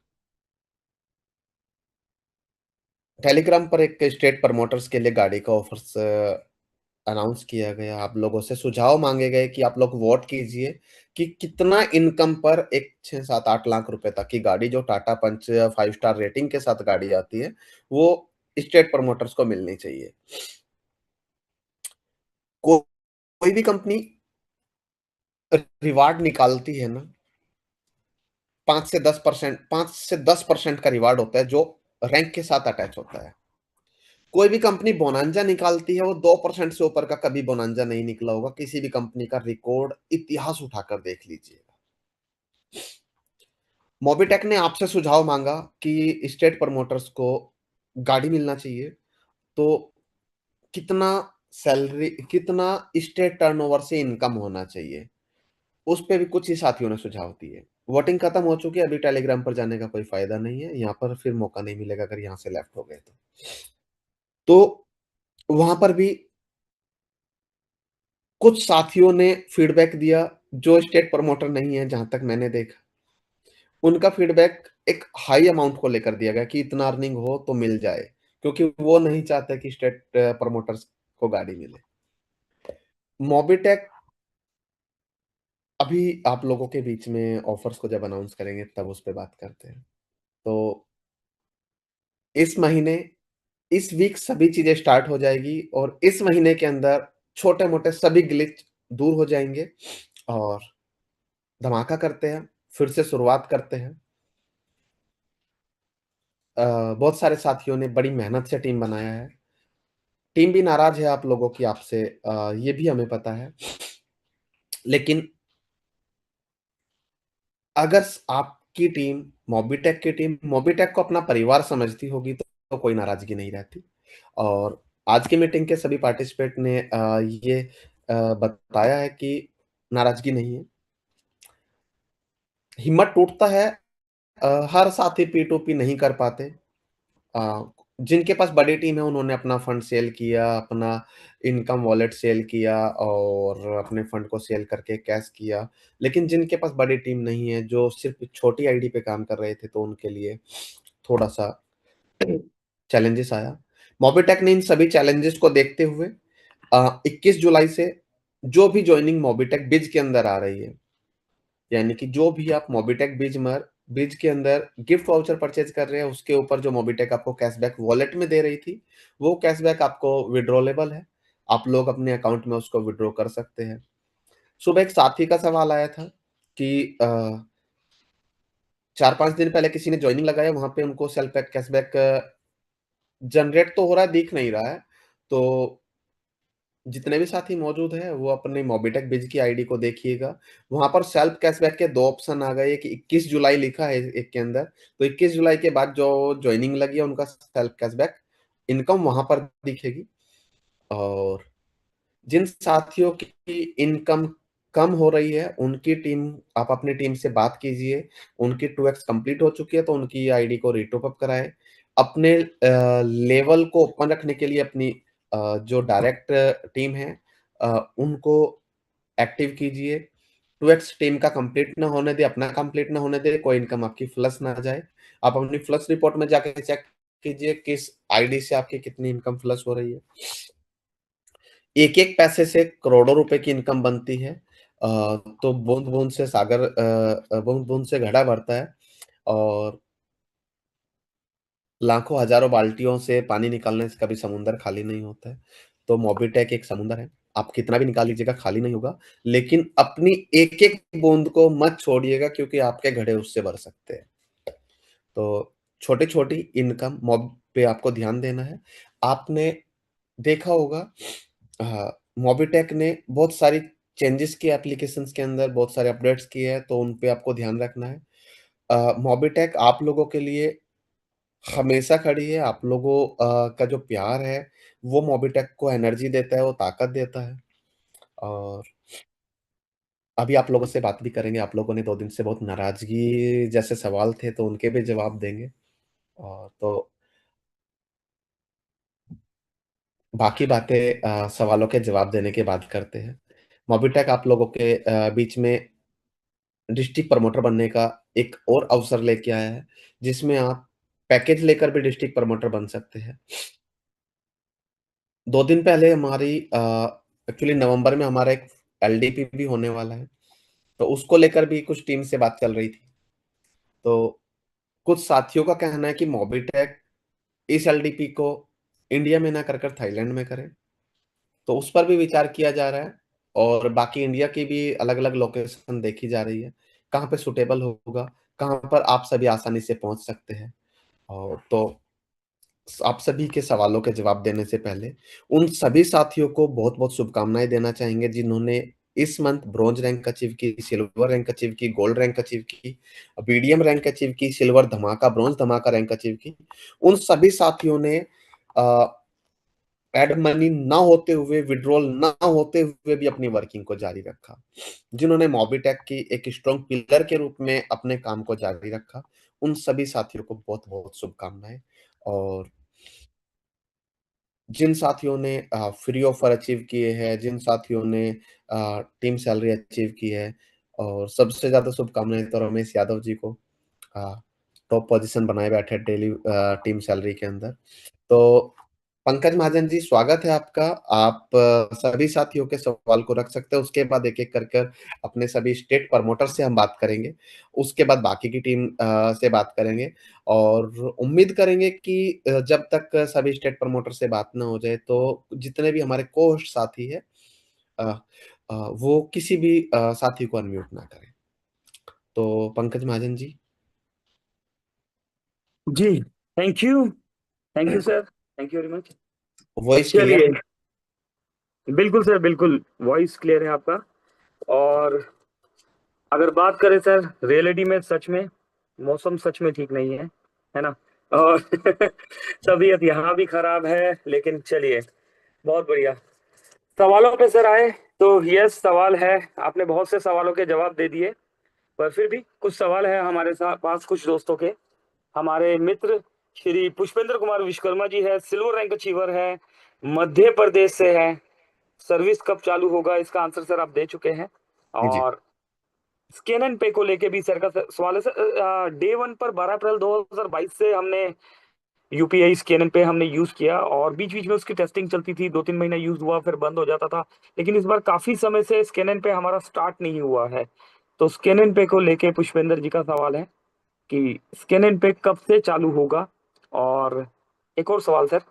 टेलीग्राम पर एक स्टेट प्रमोटर्स के लिए गाड़ी का ऑफर्स अनाउंस किया गया। आप लोगों से सुझाव मांगे गए कि आप लोग वोट कीजिए कि कितना इनकम पर एक 6-7-8 लाख रुपए तक की गाड़ी, जो टाटा पंच 5 स्टार रेटिंग के साथ गाड़ी आती है, वो स्टेट प्रमोटर्स को मिलनी चाहिए। कोई भी कंपनी रिवार्ड निकालती है ना, 5 से 10% का रिवार्ड होता है, जो रैंक के साथ अटैच होता है। कोई भी कंपनी बोनांजा निकालती है, वो 2% से ऊपर का कभी बोनांजा नहीं निकला होगा। किसी भी कंपनी का रिकॉर्ड, इतिहास उठाकर देख लीजिएगा। मोबिटेक ने आपसे सुझाव मांगा कि स्टेट प्रमोटर्स को गाड़ी मिलना चाहिए, तो कितना सैलरी, कितना स्टेट टर्नओवर से इनकम होना चाहिए, उस पे भी कुछ ही साथियों ने सुझाव दिए। वोटिंग खत्म हो चुकी है, अभी टेलीग्राम पर जाने का कोई फायदा नहीं है, यहाँ पर फिर मौका नहीं मिलेगा अगर यहाँ से लेफ्ट हो गए तो वहां पर भी कुछ साथियों ने फीडबैक दिया, जो स्टेट प्रमोटर नहीं है, जहां तक मैंने देखा। उनका फीडबैक एक हाई अमाउंट को लेकर दिया गया कि इतना अर्निंग हो तो मिल जाए, क्योंकि वो नहीं चाहते कि स्टेट प्रमोटर्स को गाड़ी मिले। मोबिटेक अभी आप लोगों के बीच में ऑफर्स को जब अनाउंस करेंगे तब उस पे बात करते हैं। तो इस महीने, इस वीक सभी चीजें स्टार्ट हो जाएगी और इस महीने के अंदर छोटे-मोटे सभी ग्लिच दूर हो जाएँगे और धमाका करते हैं, फिर से शुरुआत करते हैं। बहुत सारे साथियों ने बड़ी मेहनत से टीम बनाया है। टीम भी नाराज़ है आप लोगों की आपसे, ये भी हमें पता है। लेकिन अगर आपकी टीम, मोबिटेक की टीम, मोबिटेक को अपना परिवार समझती होगी तो कोई नाराज़गी नहीं रहती। और आज की मीटिंग के सभी पार्टिसिपेंट ने ये बताया है कि नाराज़गी नहीं है। हिम्मत टूटता है, हर साथी P2P नहीं कर पाते। जिनके पास बड़ी टीम है उन्होंने अपना फंड सेल किया, अपना इनकम वॉलेट सेल किया और अपने फंड को सेल करके कैश किया। लेकिन जिनके पास बड़ी टीम नहीं है, जो सिर्फ़ छोटी आईडी पे काम कर रहे थे, तो उनके लिए थोड़ा-सा चैलेंजेस आया। मोबिटेक ने इन सभी चैलेंजेस को देखते हुए 21 जुलाई से जो भी जॉइनिंग मोबिटेक बिज़ के अंदर आ रही है, यानी कि जो भी आप मोबिटेक बिज़ के अंदर गिफ्ट वाउचर परचेज़ कर रहे हैं, उसके ऊपर जो मोबिटेक आपको कैशबैक वॉलेट में दे रही थी, वो कैशबैक आपको विथड्रॉलेबल है। आप लोग अपने अकाउंट में उसको विथड्रॉ कर सकते हैं। सुबह एक साथी का सवाल आया था कि 4-5 दिन पहले किसी ने जॉइनिंग लगाया, वहाँ पे उनको सेल्फ कैशबैक जनरेट तो हो रहा है, दिख नहीं रहा है। तो जितने भी साथी मौजूद हैं, वो अपने मोबिटेक बिज़ की आईडी को देखिएगा। वहाँ पर सेल्फ कैशबैक के 2 ऑप्शन आ गए कि 21 जुलाई लिखा है एक के अंदर, तो 21 जुलाई के बाद जो जॉइनिंग लगी है, उनका सेल्फ कैशबैक इनकम वहाँ पर दिखेगी। और जिन साथियों की इनकम कम हो रही है, उनकी टीम, आप अपनी टीम से बात कीजिए। उनकी 2x कंप्लीट हो चुकी है, तो उनकी आईडी को रीटॉप अप कराएँ। अपने लेवल को ओपन रखने के लिए अपनी जो डायरेक्ट टीम है, उनको एक्टिव कीजिए। 2x टीम का कंप्लीट ना होने दें, अपना कंप्लीट ना होने दें, कोई इनकम आपकी फ्लश ना जाए। आप अपनी फ्लश रिपोर्ट में जाके चेक कीजिए किस आईडी से आपकी कितनी इनकम फ्लश हो रही है। एक-एक पैसे से करोड़ों रुपए की इनकम बनती है। तो बूँद-बूँद से सागर, बूँद-बूँद से घड़ा भरता है और लाखों हज़ारों बाल्टियों से पानी निकालने से कभी समुंदर खाली नहीं होता है। तो मोबिटेक एक समुंदर है। आप कितना भी निकाल लीजिएगा, खाली नहीं होगा। लेकिन अपनी एक-एक बूँद को मत छोड़िएगा, क्योंकि आपके घड़े उससे भर सकते हैं। तो छोटी-छोटी इनकम मोब पे आपको ध्यान देना है। आपने देखा होगा, मोबिटेक ने बहुत सारी चेंजेस किए एप्लीकेशंस के अंदर, बहुत सारे अपडेट्स किए हैं, तो उन पे आपको ध्यान रखना है। मोबिटेक आप लोगों के लिए हमेशा खड़ी है। आप लोगों का जो प्यार है, वो मोबिटेक को एनर्जी देता है, वो ताकत देता है। और अभी आप लोगों से बात भी करेंगे। आप लोगों ने 2 दिन से बहुत नाराज़गी जैसे सवाल थे, तो उनके भी जवाब देंगे। तो बाकी बातें सवालों के जवाब देने के बाद करते हैं। मोबिटेक आप लोगों के बीच में डिस्ट्रिक्ट प्रमोटर बनने का एक और अवसर लेके आया है, जिसमें आप पैकेज लेकर भी डिस्ट्रिक्ट प्रमोटर बन सकते हैं। 2 दिन पहले हमारी एक्चुअली नवंबर में हमारा एक एलडीपी भी होने वाला है, तो उसको लेकर भी कुछ टीम से बात चल रही थी। तो कुछ साथियों का कहना है कि मोबिटेक इस एलडीपी को इंडिया में ना कर कर थाईलैंड में करे, तो उस पर भी विचार किया जा रहा है। और बाकी इंडिया की भी अलग-अलग लोकेशन देखी जा रही है, कहाँ पे सूटेबल होगा, कहाँ पर आप सभी आसानी से पहुँच सकते हैं। और तो आप सभी के सवालों के जवाब देने से पहले उन सभी साथियों को बहुत-बहुत शुभकामनाएँ देना चाहेंगे, जिन्होंने इस मंथ ब्रॉन्ज रैंक अचीव की, सिल्वर रैंक अचीव की, गोल्ड रैंक अचीव की, मीडियम रैंक अचीव की, सिल्वर धमाका, ब्रॉन्ज धमाका रैंक अचीव की। उन सभी साथियों ने अ, एड मनी ना होते हुए, विथड्रॉल ना होते हुए भी अपनी वर्किंग को जारी रखा। जिन्होंने मोबिटेक की एक स्ट्रॉन्ग पिलर के रूप में अपने काम को जारी रखा, उन सभी साथियों को बहुत-बहुत शुभकामनाएँ। और जिन साथियों ने फ्री ऑफर अचीव किए हैं, जिन साथियों ने टीम सैलरी अचीव की है, और सबसे ज़्यादा शुभकामनाएँ तो रमेश यादव जी को, टॉप पोज़ीशन बनाए बैठे डेली टीम सैलरी के अंदर। तो पंकज महाजन जी, स्वागत है आपका। आप सभी साथियों के सवाल को रख सकते हैं। उसके बाद एक-एक कर अपने सभी स्टेट प्रमोटर से हम बात करेंगे। उसके बाद बाकी की टीम से बात करेंगे और उम्मीद करेंगे कि जब तक सभी स्टेट प्रमोटर से बात ना हो जाए, तो जितने भी हमारे को-होस्ट साथी हैं अ वो किसी भी साथी को अनम्यूट ना करें। तो पंकज महाजन जी। जी, thank you sir, thank you very much. Voice clear? चलिए, बिल्कुल सर, बिल्कुल वॉइस क्लियर है आपका। और अगर बात करें सर, रियलिटी में सच में मौसम सच में ठीक नहीं है ना? और तबीयत यहाँ भी खराब है, लेकिन चलिए, बहुत बढ़िया। सवालों पे सर आए तो यस, सवाल है। आपने बहुत से सवालों के जवाब दे दिए, पर फिर भी कुछ सवाल है हमारे साथ पास कुछ दोस्तों के। हमारे मित्र श्री पुष्पेंद्र कुमार विश्वकर्मा जी है, सिल्वर रैंक अचीवर है, मध्य प्रदेश से है। सर्विस कब चालू होगा, इसका आंसर सर आप दे चुके हैं। जी। और स्कैन एंड पे को लेके भी सर का सवाल है सर। डे 1 पर 12 अप्रैल 2022 से हमने यूपीआई स्कैन एंड पे हमने यूज किया, और बीच बीच में उसकी टेस्टिंग चलती थी, 2-3 महीना यूज हुआ, फिर बंद हो जाता था। लेकिन इस बार काफी समय से स्कैन एंड पे हमारा स्टार्ट नहीं हुआ है। तो स्कैन एंड पे को लेके पुष्पेंद्र जी का सवाल है कि स्कैन एंड पे कब से चालू होगा। और एक और सवाल सर,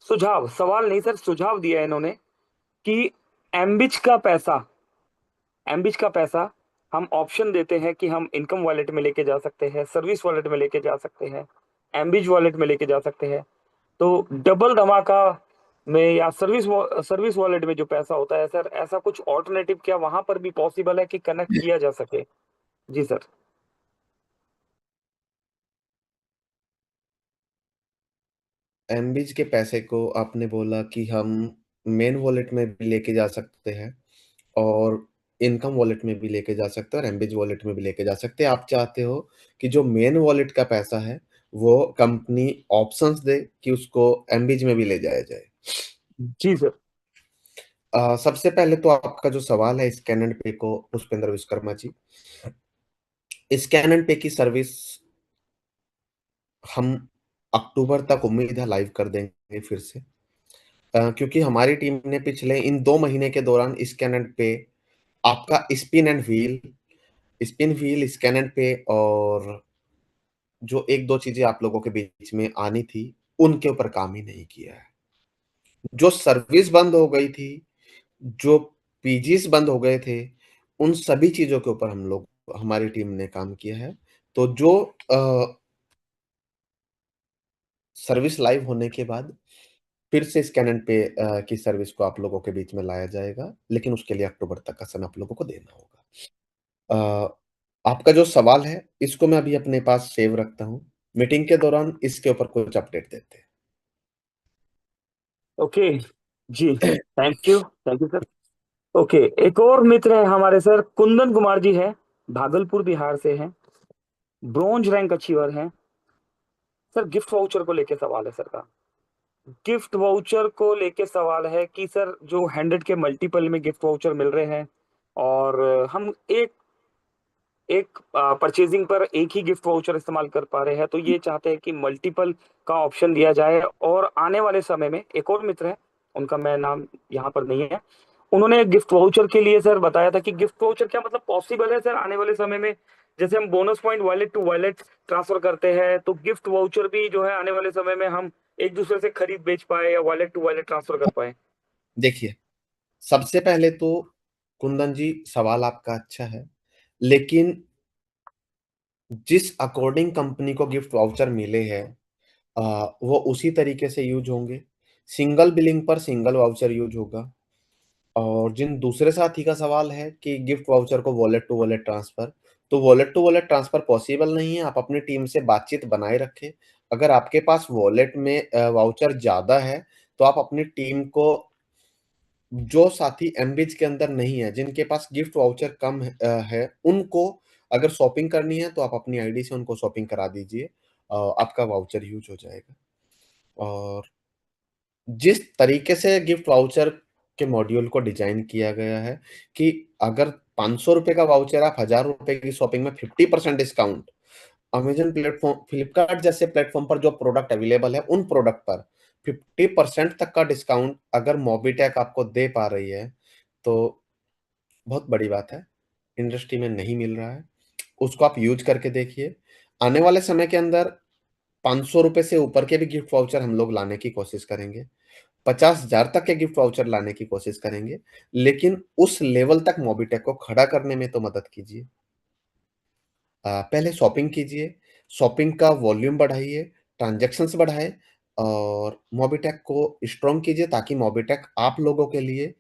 सुझाव, सवाल नहीं सर, सुझाव दिया है इन्होंने कि एमबिच का पैसा एमबिच का पैसा हम ऑप्शन देते हैं कि हम इनकम वॉलेट में लेके जा सकते हैं, सर्विस वॉलेट में लेके जा सकते हैं, एमबिच वॉलेट में लेके जा सकते हैं। तो डबल धमाका में या सर्विस वॉलेट में जो पैसा होता है सर, ऐसा कुछ ऑल्टरनेटिव क्या वहां पर भी पॉसिबल है कि कनेक्ट किया जा सके? जी सर। एमबीज के पैसे को आपने बोला कि हम मेन वॉलेट में भी लेके जा सकते हैं और इनकम वॉलेट में भी लेके जा सकते हैं और एमबीज वॉलेट में भी लेके जा सकते हैं। आप चाहते हो कि जो मेन वॉलेट का पैसा है वो कंपनी ऑप्शंस दे कि उसको एमबीज में भी ले जाया जाए। जी सर। सबसे पहले तो आपका जो सवाल है स्कैन एंड पे को, पुष्पेंद्र विश्वकर्मा जी, स्कैन एंड पे की सर्विस हम अक्टूबर तक उम्मीद है लाइव कर देंगे फिर से। क्योंकि हमारी टीम ने पिछले इन 2 महीने के दौरान स्कैन एंड पे आपका स्पिन व्हील, स्कैन एंड पे और जो 1-2 चीजें आप लोगों के बीच में आनी थी, उनके ऊपर काम ही नहीं किया है। जो सर्विस बंद हो गई थी, जो पीजीज बंद हो गए थे, उन सभी चीजों के ऊपर हमारी टीम ने काम किया है। तो जो सर्विस लाइव होने के बाद फिर से स्कैन एंड पे की सर्विस को आप लोगों के बीच में लाया जाएगा, लेकिन उसके लिए अक्टूबर तक का समय आप लोगों को देना होगा। आपका जो सवाल है, इसको मैं अभी अपने पास सेव रखता हूँ। मीटिंग के दौरान इसके ऊपर कुछ अपडेट देते हैं। ओके जी, थैंक यू सर। ओके, एक और मित्र है हमारे सर, कुंदन कुमार जी है, भागलपुर बिहार से हैं, ब्रॉन्ज रैंक अचीवर हैं। सर गिफ्ट वाउचर को लेके सवाल है सर का। गिफ्ट वाउचर को लेके सवाल है कि सर जो 100 के मल्टीपल में गिफ्ट वाउचर मिल रहे हैं, और हम एक एक परचेजिंग पर एक ही गिफ्ट वाउचर इस्तेमाल कर पा रहे हैं, तो ये चाहते हैं कि मल्टीपल का ऑप्शन दिया जाए। और आने वाले समय में एक और मित्र है, उनका मैं नाम यहाँ पर नहीं है, उन्होंने गिफ्ट वाउचर के लिए सर बताया था कि गिफ्ट वाउचर क्या मतलब पॉसिबल है सर आने वाले समय में, जैसे हम bonus point wallet to wallet transfer करते हैं, तो गिफ्ट वाउचर भी जो है आने वाले समय में हम एक दूसरे से खरीद बेच पाए या वॉलेट टू वॉलेट ट्रांसफर कर पाए। देखिए, सबसे पहले तो कुंदन जी, सवाल आपका अच्छा है, लेकिन जिस अकॉर्डिंग कंपनी को गिफ्ट वाउचर मिले हैं वो उसी तरीके से यूज होंगे। सिंगल बिलिंग पर सिंगल वाउचर यूज होगा। और जिन दूसरे साथी का सवाल है कि गिफ्ट वाउचर को वॉलेट टू वॉलेट ट्रांसफर, तो wallet to wallet transfer possible नहीं है। आप अपनी टीम से बातचीत बनाए रखें। अगर आपके पास वॉलेट में वाउचर ज्यादा है, तो आप अपनी टीम को, जो साथी एमबीज के अंदर नहीं है, जिनके पास गिफ्ट वाउचर कम है, उनको अगर शॉपिंग करनी है तो आप अपनी आईडी से उनको शॉपिंग करा दीजिए। आपका वाउचर यूज हो जाएगा। और जिस तरीके से गिफ्ट वाउचर के मॉड्यूल को डिजाइन किया गया है कि अगर 500 रुपए का वाउचर आप 1000 रुपए की शॉपिंग में 50% डिस्काउंट, अमेजन प्लेटफॉर्म, फ्लिपकार्ट जैसे प्लेटफॉर्म पर जो प्रोडक्ट अवेलेबल है, उन प्रोडक्ट पर 50% तक का डिस्काउंट अगर मोबिटेक आपको दे पा रही है तो बहुत बड़ी बात है। इंडस्ट्री में नहीं मिल रहा है, उसको आप यूज करके देखिए। आने वाले समय के अंदर 500 रुपए से ऊपर के भी गिफ्ट वाउचर हम लोग लाने की कोशिश करेंगे, 50,000 तक के गिफ्ट वाउचर लाने की कोशिश करेंगे, लेकिन उस लेवल तक मोबिटेक को खड़ा करने में तो मदद कीजिए। पहले शॉपिंग कीजिए, शॉपिंग का वॉल्यूम बढ़ाइए, ट्रांजैक्शंस बढ़ाएँ और मोबिटेक को स्ट्रॉन्ग कीजिए ताकि मोबिटेक आप लोगों के लिए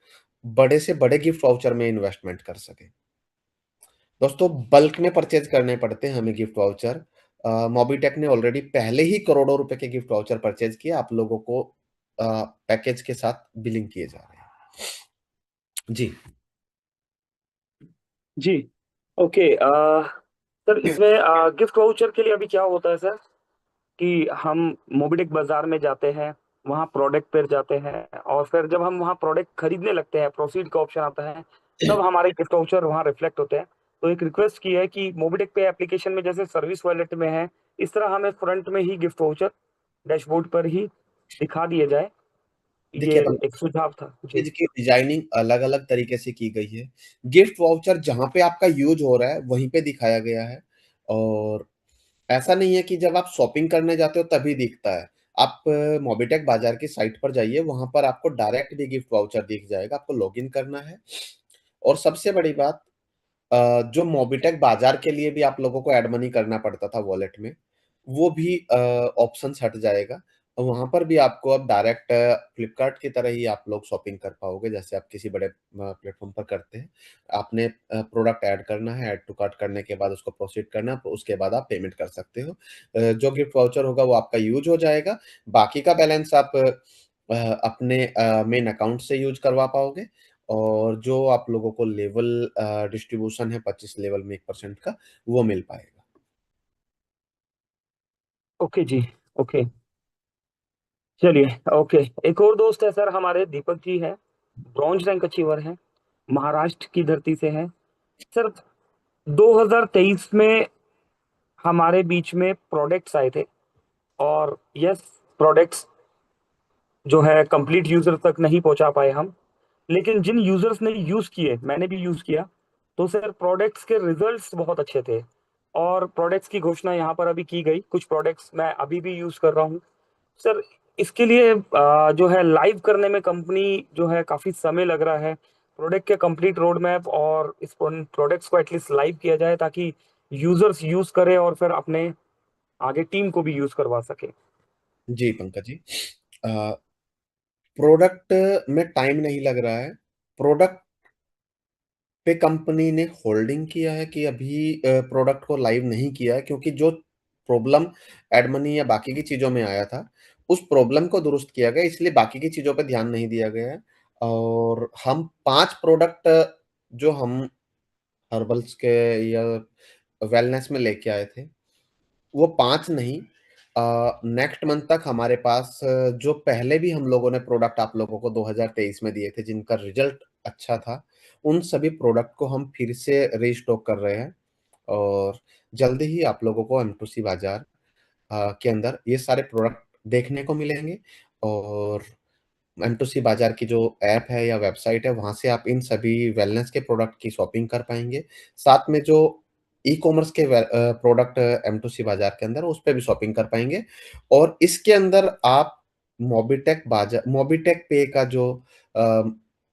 बड़े से बड़े गिफ्ट वाउचर में इन्वेस्टमेंट कर सके। दोस्तों, बल्क में परचेज करने पड़ते हैं हमें गिफ्ट वाउचर। मोबिटेक ने ऑलरेडी पहले ही करोड़ों रुपए के गिफ्ट वाउचर परचेज किए, आप लोगों को पैकेज के साथ बिलिंग किए जा रहे हैं। जी। जी, ओके। सर इसमें गिफ्ट वाउचर के लिए अभी क्या होता है सर कि हम मोबिटेक बाजार में जाते हैं, वहाँ प्रोडक्ट पर जाते हैं और फिर जब हम वहाँ प्रोडक्ट खरीदने लगते हैं, प्रोसीड का ऑप्शन आता है, तब हमारे गिफ्ट वाउचर वहाँ रिफ्लेक्ट होते हैं। तो एक रिक्वेस्ट की है कि मोबिटेक पे एप्लीकेशन में जैसे सर्विस वॉलेट में है, इस तरह हमें फ्रंट में ही गिफ्ट वाउचर डैशबोर्ड पर ही दिखा दिए जाए। ये देखिए पंकज, एक सुझाव था जी। चीज की डिजाइनिंग अलग-अलग तरीके से की गई है। गिफ्ट वाउचर जहाँ पे आपका यूज़ हो रहा है, वहीं पे दिखाया गया है और ऐसा नहीं है कि जब आप शॉपिंग करने जाते हो तभी दिखता है। आप मोबिटेक बाज़ार की साइट पर जाइए, वहाँ पर आपको डायरेक्ट भी गिफ्ट वाउचर दिख जाएगा, आपको लॉगिन करना है और सबसे बड़ी बात जो मोबिटेक बाज़ार के लिए भी आप लोगों को एड मनी करना पड़ता था वॉलेट में, वो भी ऑप्शंस हट जाएगा। वहाँ पर भी आपको अब डायरेक्ट फ्लिपकार्ट की तरह ही आप लोग शॉपिंग कर पाओगे, जैसे आप किसी बड़े प्लेटफ़ॉर्म पर करते हैं। आपने प्रोडक्ट ऐड करना है, ऐड टू कार्ट करने के बाद उसको प्रोसीड करना है, उसके बाद आप पेमेंट कर सकते हो। जो गिफ्ट वाउचर होगा वो आपका यूज़ हो जाएगा, बाकी का बैलेंस आप अपने मेन अकाउंट से यूज़ करवा पाओगे और जो आप लोगों को लेवल डिस्ट्रीब्यूशन है 25 लेवल में 1% का, वो मिल पाएगा। ओके जी, ओके। चलिए, ओके। एक और दोस्त है सर हमारे, दीपक जी हैं, ब्रॉन्ज रैंक अचीवर हैं, महाराष्ट्र की धरती से हैं। सर 2023 में हमारे बीच में प्रोडक्ट्स आए थे और यस, प्रोडक्ट्स जो है कंप्लीट यूजर तक नहीं पहुंचा पाए हम, लेकिन जिन यूजर्स ने यूज किए, मैंने भी यूज किया, तो सर प्रोडक्ट्स के रिजल्ट्स बहुत अच्छे थे और प्रोडक्ट्स की घोषणा यहाँ पर अभी की गई। कुछ प्रोडक्ट्स मैं अभी भी यूज कर रहा हूँ सर। इसके लिए जो है लाइव करने में कंपनी जो है काफी समय लग रहा है। प्रोडक्ट के कंप्लीट रोड मैप और इस प्रोडक्ट्स को एटलीस्ट लाइव किया जाए ताकि यूजर्स यूज करें और फिर अपने आगे टीम को भी यूज करवा सके। जी, पंकज जी। प्रोडक्ट में टाइम नहीं लग रहा है। प्रोडक्ट पे कंपनी ने होल्डिंग किया है कि अभी प्रोडक्ट को लाइव नहीं किया है क्योंकि जो प्रॉब्लम एड मनी या बाकी की चीज़ों में आया था, उस प्रॉब्लम को दुरुस्त किया गया, इसलिए बाकी की चीज़ों पे ध्यान नहीं दिया गया है और हम 5 प्रोडक्ट जो हम हर्बल्स के या वेलनेस में लेके आए थे, वो 5 नहीं, नेक्स्ट मंथ तक हमारे पास जो पहले भी हम लोगों ने प्रोडक्ट आप लोगों को 2023 में दिए थे, जिनका रिजल्ट अच्छा था, उन सभी प्रोडक्ट को हम फिर से रीस्टॉक कर रहे हैं और जल्दी ही आप लोगों को M2C बाज़ार के अंदर ये सारे प्रोडक्ट देखने को मिलेंगे और M2C बाज़ार की जो ऐप है या वेबसाइट है, वहाँ से आप इन सभी वेलनेस के प्रोडक्ट की शॉपिंग कर पाएँगे। साथ में जो ई-कॉमर्स के प्रोडक्ट M2C बाज़ार के अंदर, उस पे भी शॉपिंग कर पाएँगे और इसके अंदर आप मोबिटेक पे का जो अ,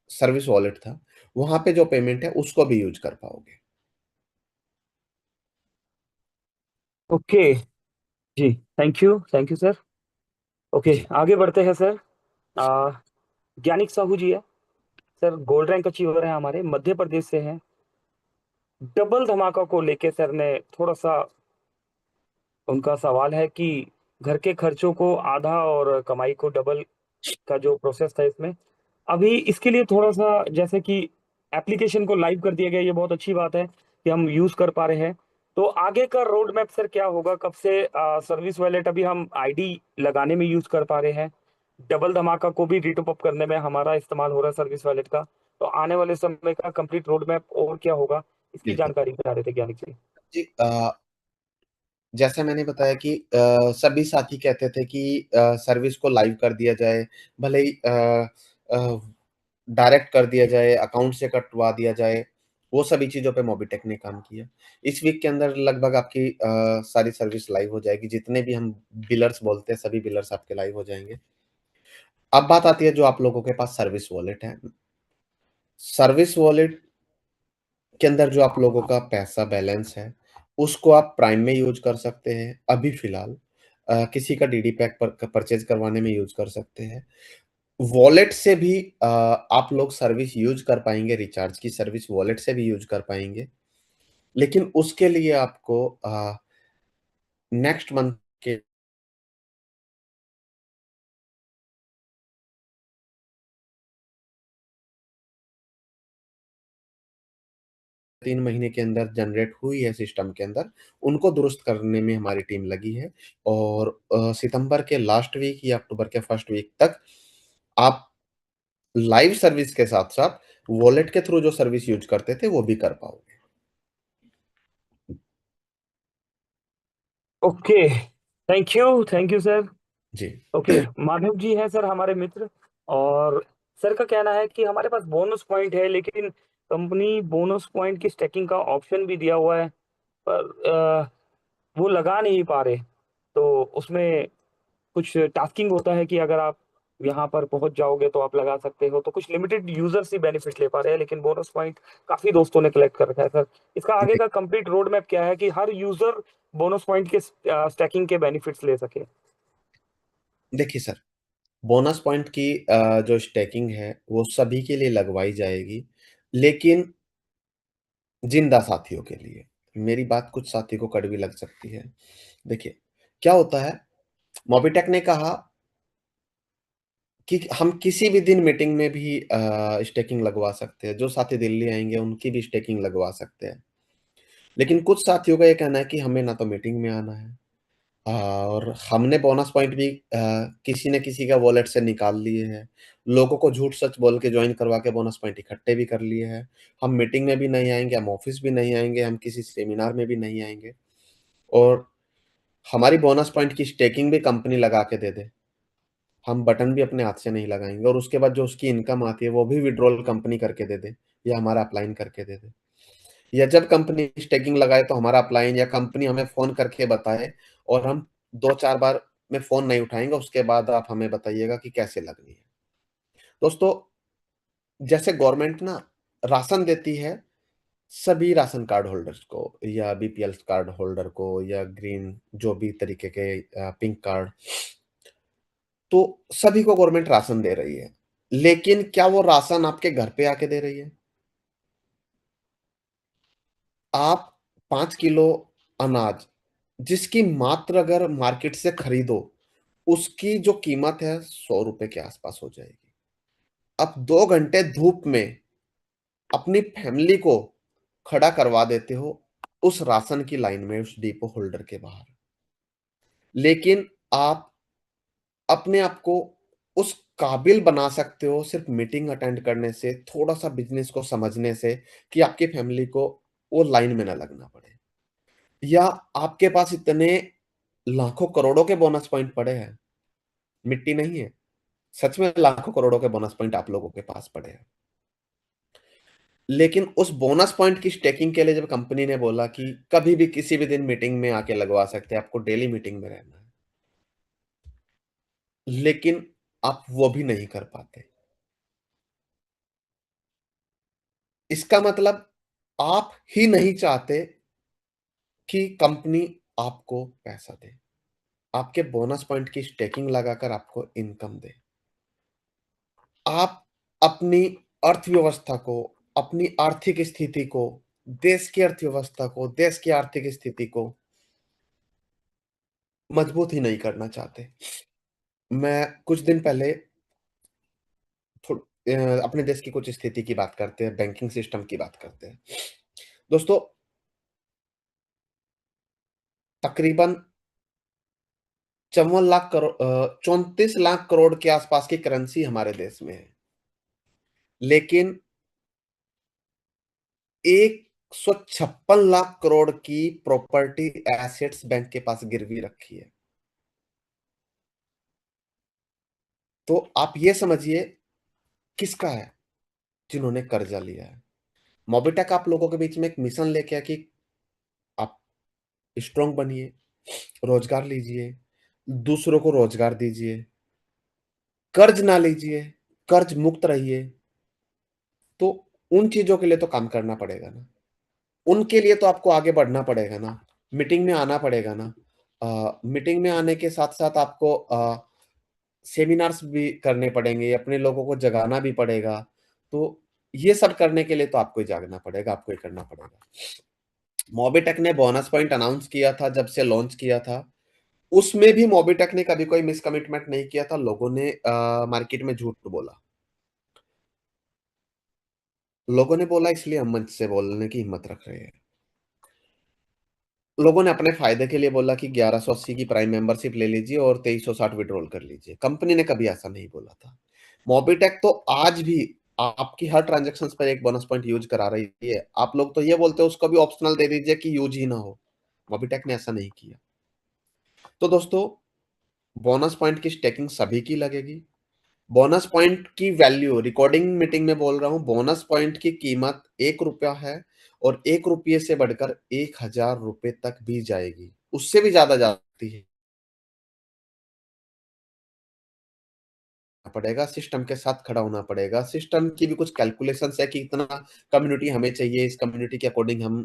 सर्विस वॉलेट था, वहाँ पे जो पेमेंट है, उसको भी यूज़ कर पाओगे। ओके जी, थैंक यू सर। ओके, जी। आगे बढ़ते हैं सर। आ, ज्ञानिक साहू जी है सर, गोल्ड रैंक अचीवर है हमारे, मध्य प्रदेश से हैं। डबल धमाका को लेके सर ने थोड़ा सा, उनका सवाल है कि घर के खर्चों को आधा और कमाई को डबल का जो प्रोसेस था इसमें, अभी इसके लिए थोड़ा सा, जैसे कि एप्लीकेशन को लाइव कर दिया गया, ये बहुत अच्छी बात है कि हम यूज कर पा रहे हैं। तो आगे का रोड मैप सर क्या होगा, कब से सर्विस वॉलेट अभी हम आईडी लगाने में यूज कर पा रहे हैं, डबल धमाका को भी रिटॉप अप करने में हमारा इस्तेमाल हो रहा है सर्विस वॉलेट का, तो आने वाले समय का कंप्लीट रोड मैप और क्या होगा, इसकी बिल्कुल। जानकारी बता रहे थे ज्ञानिक जी। जी, जैसा मैंने बताया कि सभी साथी कहते थे कि सर्विस को लाइव कर दिया जाए, भले ही डायरेक्ट कर दिया जाए, अकाउंट से कटवा दिया जाए, वो सभी चीज़ों पे मोबिटेक ने काम किया। इस वीक के अंदर लगभग आपकी सारी सर्विस लाइव हो जाएगी, जितने भी हम बिलर्स बोलते हैं, सभी बिलर्स आपके लाइव हो जाएँगे। अब बात आती है जो आप लोगों के पास सर्विस वॉलेट है। सर्विस वॉलेट के अंदर जो आप लोगों का पैसा बैलेंस है, उसको आप प्राइम में यूज़ कर सकते हैं, अभी फ़िलहाल। किसी का डीडी पैक पर परचेज़ करवाने में यूज़ कर सकते हैं। वॉलेट से भी आप लोग सर्विस यूज़ कर पाएँगे, रिचार्ज की सर्विस वॉलेट से भी यूज़ कर पाएँगे। लेकिन उसके लिए आपको नेक्स्ट मंथ के 3 महीने के अंदर जनरेट हुई है सिस्टम के अंदर, उनको दुरुस्त करने में हमारी टीम लगी है और सितंबर के लास्ट वीक या अक्टूबर के फर्स्ट वीक तक आप लाइव सर्विस के साथ-साथ वॉलेट के थ्रू जो सर्विस यूज़ करते थे, वो भी कर पाओगे। Okay, thank you sir. जी। ओके, माधव जी हैं सर हमारे मित्र, और सर का कहना है कि हमारे पास बोनस पॉइंट है, लेकिन कंपनी बोनस पॉइंट की स्टैकिंग का ऑप्शन भी दिया हुआ है, पर वो लगा नहीं पा रहे। तो उसमें कुछ टास्किंग होता है कि अगर आप यहाँ पर पहुंच जाओगे तो आप लगा सकते हो, तो कुछ लिमिटेड यूजर्स ही बेनिफिट ले पा रहे हैं, लेकिन बोनस पॉइंट काफी दोस्तों ने कलेक्ट कर रखा है सर। इसका आगे का कंप्लीट रोड मैप क्या है कि हर यूजर बोनस पॉइंट के स्टैकिंग के बेनिफिट्स ले सके? देखिए सर, बोनस पॉइंट की जो स्टैकिंग है, वो सभी के लिए लगवाई जाएगी, लेकिन जिंदा साथियों के लिए। मेरी बात कुछ साथी को कड़वी लग सकती है। देखिए, क्या होता है, मोबिटेक ने कहा कि हम किसी भी दिन मीटिंग में भी स्टैकिंग लगवा सकते हैं। जो साथी दिल्ली आएँगे, उनकी भी स्टैकिंग लगवा सकते हैं। लेकिन कुछ साथियों का ये कहना है कि हमें ना तो मीटिंग में आना है और हमने बोनस पॉइंट भी किसी न किसी का वॉलेट से निकाल लिए हैं। लोगों को झूठ-सच बोल के जॉइन करवा के बोनस पॉइंट इकट्ठे भी कर लिए हैं। हम मीटिंग में भी नहीं आएँगे, हम ऑफ़िस भी नहीं आएँगे, हम किसी सेमिनार में भी नहीं आएँगे और हमारी बोनस पॉइंट की स्टेकिंग भी कंपनी लगा के दे दे। हम बटन भी अपने हाथ से नहीं लगाएँगे और उसके बाद जो उसकी इनकम आती है, वो भी विथड्रॉल कंपनी करके दे दे या हमारा अपलाइन करके दे दे। या जब कंपनी स्टैकिंग लगाए तो हमारा अपलाइन या कंपनी हमें फ़ोन करके बताए और हम 2-4 बार में फ़ोन नहीं उठाएँगे, उसके बाद आप हमें बताइएगा कि कैसे लगनी है। दोस्तों, जैसे गवर्नमेंट ना राशन देती है सभी राशन कार्ड होल्डर्स को या बीपीएल कार्ड होल्डर को या ग्रीन जो भी तरीके के पिंक कार्ड, तो सभी को गवर्नमेंट राशन दे रही है। लेकिन क्या वो राशन आपके घर पे आके दे रही है? आप 5 किलो अनाज जिसकी मात्र अगर मार्केट से खरीदो, उसकी जो कीमत है ₹100 के आसपास हो जाएगी। आप 2 घंटे धूप में अपनी फैमिली को खड़ा करवा देते हो उस राशन की लाइन में, उस डिपो होल्डर के बाहर। लेकिन आप अपने आप को उस काबिल बना सकते हो सिर्फ मीटिंग अटेंड करने से, थोड़ा-सा बिज़नेस को समझने से कि आपकी फैमिली को वो लाइन में ना लगना पड़े। या आपके पास इतने लाखों करोड़ों के बोनस पॉइंट पड़े हैं, मिट्टी नहीं है। सच में लाखों करोड़ों के बोनस पॉइंट आप लोगों के पास पड़े हैं। लेकिन उस बोनस पॉइंट की स्टेकिंग के लिए जब कंपनी ने बोला कि कभी भी किसी भी दिन मीटिंग में आके लगवा सकते हैं, आपको डेली मीटिंग में रहना है। लेकिन आप वो भी नहीं कर पाते। इसका मतलब आप ही नहीं चाहते कि कंपनी आपको पैसा दे। आपके बोनस पॉइंट की स्टेकिंग लगाकर आपको इनकम दे। आप अपनी अर्थव्यवस्था को, अपनी आर्थिक स्थिति को, देश की अर्थव्यवस्था को, देश की आर्थिक स्थिति को मजबूत ही नहीं करना चाहते। मैं कुछ दिन पहले अपने देश की कुछ स्थिति की बात करते हैं, बैंकिंग सिस्टम की बात करते हैं। दोस्तों, तकरीबन 34 लाख करोड़ के आसपास की करेंसी हमारे देश में है। लेकिन 156 लाख करोड़ की प्रॉपर्टी एसेट्स बैंक के पास गिरवी रखी है। तो आप ये समझिए किसका है, जिन्होंने कर्जा लिया है। मोबिटेक आप लोगों के बीच में एक मिशन लेके आया कि आप स्ट्रांग बनिए, रोजगार लीजिए, दूसरों को रोजगार दीजिए, कर्ज ना लीजिए, कर्ज मुक्त रहिए। तो उन चीजों के लिए तो काम करना पड़ेगा ना, उनके लिए तो आपको आगे बढ़ना पड़ेगा ना, मीटिंग में आना पड़ेगा ना। मीटिंग में आने के साथ साथ आपको सेमिनार्स भी करने पड़ेंगे, अपने लोगों को जगाना भी पड़ेगा। तो ये सब करने के लिए तो आपको ही जागना पड़ेगा, आपको ही करना पड़ेगा। मोबिटेक ने बोनस पॉइंट अनाउंस किया था, जब से लॉन्च किया था उसमें भी मोबिटेक ने कभी कोई मिसकमिटमेंट नहीं किया था। लोगों ने मार्केट में झूठ बोला, लोगों ने बोला इसलिए हम मंच से बोलने की हिम्मत रख रहे हैं। लोगों ने अपने फायदे के लिए बोला कि 1180 की प्राइम मेंबरशिप ले लीजिए और 2360 विड्रॉल कर लीजिए। कंपनी ने कभी ऐसा नहीं बोला था। मोबिटेक तो आज भी आपकी हर ट्रांजैक्शन पर एक बोनस पॉइंट यूज करा रही है। आप लोग तो ये बोलते हो उसको भी ऑप्शनल दे दीजिए कि यूज ही ना हो। मोबिटेक ने ऐसा नहीं किया। तो दोस्तों, बोनस पॉइंट की स्टेकिंग सभी की लगेगी। बोनस पॉइंट की वैल्यू, रिकॉर्डिंग मीटिंग में बोल रहा हूं, बोनस पॉइंट की कीमत 1 रुपया है और 1 रुपये से बढ़कर 1000 रुपए तक भी जाएगी, उससे भी ज्यादा जाती है। पड़ेगा, सिस्टम के साथ खड़ा होना पड़ेगा। सिस्टम की भी कुछ कैलकुलेशंस है कि इतना कम्युनिटी हमें चाहिए, इस कम्युनिटी के अकॉर्डिंग हम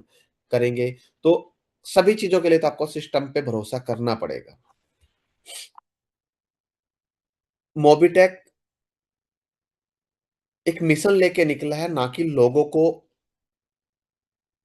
करेंगे। तो सभी चीजों के लिए तो आपको सिस्टम पे भरोसा करना पड़ेगा। मोबिटेक एक मिशन लेके निकला है, ना कि लोगों को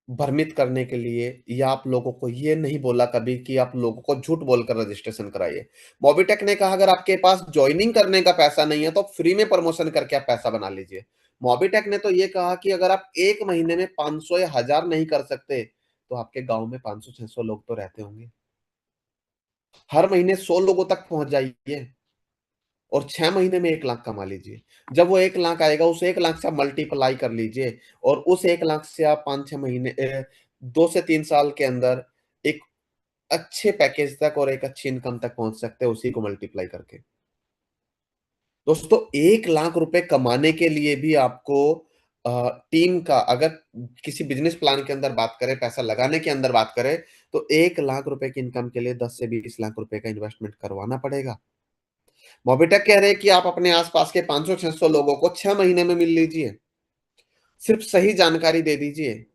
भ्रमित करने के लिए, या आप लोगों को ये नहीं बोला कभी कि आप लोगों को झूठ बोलकर रजिस्ट्रेशन कराइए। मोबिटेक ने कहा अगर आपके पास ज्वाइनिंग करने का पैसा नहीं है तो फ्री में प्रमोशन करके आप पैसा बना लीजिए। मोबिटेक ने तो ये कहा कि अगर आप 1 महीने में 500 या 1000 नहीं कर सकते तो आपके गांव में 500-600 लोग तो रहते होंगे, हर महीने 100 लोगों तक पहुंच जाइए और 6 महीने में 1 लाख कमा लीजिए। जब वो 1 लाख आएगा, उस 1 लाख से आप मल्टीप्लाई कर लीजिए और उस 1 लाख से आप 5-6 महीने 2 से 3 साल के अंदर एक अच्छे पैकेज तक और एक अच्छी इनकम तक पहुंच सकते हैं, उसी को मल्टीप्लाई करके। दोस्तों, 1 लाख रुपए कमाने के लिए भी आपको टीम का, अगर किसी बिजनेस प्लान के अंदर बात करें, पैसा लगाने के अंदर बात करें, तो 1 लाख रुपए की इनकम के लिए 10 से 20 लाख रुपए का इन्वेस्टमेंट करवाना पड़ेगा। मोबिटेक कह रहे हैं कि आप अपने आसपास के 500-600 लोगों को 6 महीने में मिल लीजिए, सिर्फ सही जानकारी दे दीजिए।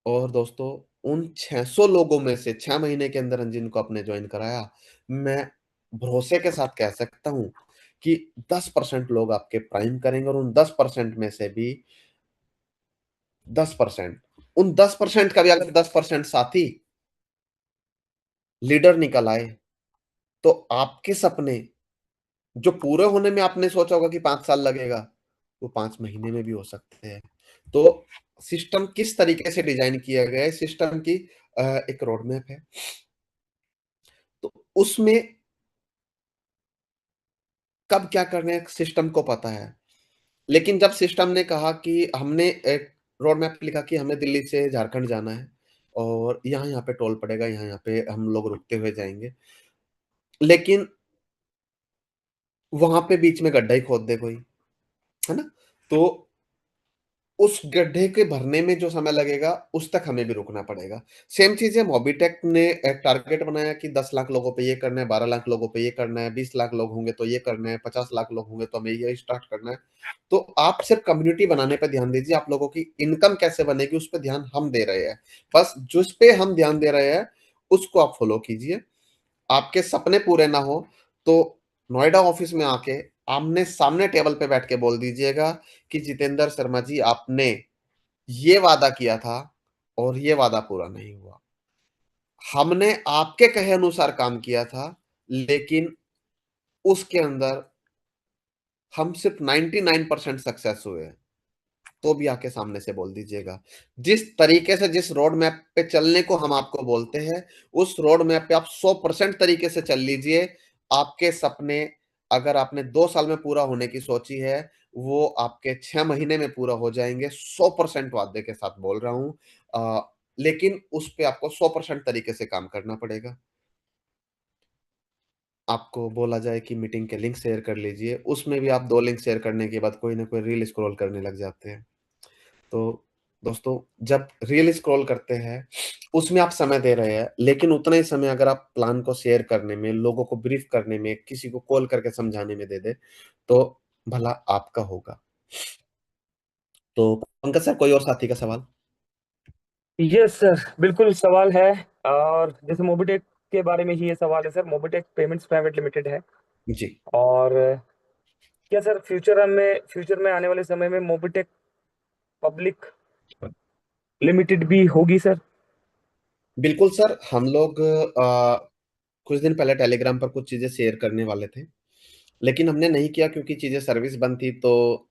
और दोस्तों, उन 600 लोगों में से 6 महीने के अंदर जिनको आपने ज्वाइन कराया, मैं भरोसे के साथ कह सकता हूं कि 10% लोग आपके प्राइम करेंगे और उन 10% में से भी 10%, उन 10% का भी अगर 10% साथी लीडर निकल आए तो आपके सपने जो पूरे होने में आपने सोचा होगा कि 5 साल लगेगा, वो 5 महीने में भी हो सकते हैं। तो सिस्टम किस तरीके से डिजाइन किया गया है, सिस्टम की एक रोड मैप है। तो उसमें कब क्या करना है सिस्टम को पता है। लेकिन जब सिस्टम ने कहा कि हमने एक रोड मैप लिखा कि हमें दिल्ली से झारखंड जाना है और यहाँ-यहाँ पे टोल पड़ेगा, यहाँ-यहाँ पे हम लोग रुकते हुए जाएँगे। लेकिन वहाँ पे बीच में गड्ढा ही खोद दे कोई, है ना? तो उस गड्ढे के भरने में जो समय लगेगा, उस तक हमें भी रुकना पड़ेगा। सेम चीज़ है, मोबिटेक ने एक टारगेट बनाया कि 10 लाख लोगों पे ये करना है, 12 लाख लोगों पे ये करना है, 20 लाख लोग होंगे तो ये करना है, 50 लाख लोग होंगे तो हमें ये स्टार्ट करना है। तो आप सिर्फ कम्युनिटी बनाने पे ध्यान दीजिए, आप लोगों की इनकम कैसे बनेगी उस पे ध्यान हम दे रहे हैं। बस जिस पे हम ध्यान दे रहे हैं, उसको आप फॉलो कीजिए। आपके सपने पूरे ना हो तो नोएडा ऑफिस में आके आमने-सामने टेबल पे बैठ के बोल दीजिएगा कि जितेंद्र शर्मा जी, आपने ये वादा किया था और ये वादा पूरा नहीं हुआ। हमने आपके कहे अनुसार काम किया था, लेकिन उसके अंदर हम सिर्फ 99% सक्सेस हुए हैं। तो भी आके सामने से बोल दीजिएगा। जिस तरीके से जिस रोड मैप पे चलने को हम आपको बोलते हैं, उस रोड मैप पे आप 100% तरीके से चल लीजिए। आपके सपने अगर आपने 2 साल में पूरा होने की सोची है, वो आपके 6 महीने में पूरा हो जाएँगे, 100% वादे के साथ बोल रहा हूँ। लेकिन उस पे आपको 100% तरीके से काम करना पड़ेगा। आपको बोला जाए कि मीटिंग के लिंक शेयर कर लीजिए, उसमें भी आप 2 लिंक शेयर करने के बाद कोई न कोई रील स्क्रॉल करने लग जाते हैं। तो दोस्तों, जब रील स्क्रॉल करते हैं, उसमें आप समय दे रहे हैं, लेकिन उतना ही समय अगर आप प्लान को शेयर करने में, लोगों को ब्रीफ करने में, किसी को कॉल करके समझाने में दे दें, तो भला आपका होगा। तो पंकज सर, कोई और साथी का सवाल? यस सर, बिल्कुल सवाल है। और जैसे मोबिटेक के बारे में ही ये सवाल है sir. Mobitech payments private limited है, जी। और क्या सर फ्यूचर में आने वाले समय में मोबिटेक पब्लिक लिमिटेड भी होगी सर? बिल्कुल सर, हम लोग कुछ दिन पहले टेलीग्राम पर कुछ चीज़ें शेयर करने वाले थे, लेकिन हमने नहीं किया क्योंकि चीज़ें सर्विस बंद थी। तो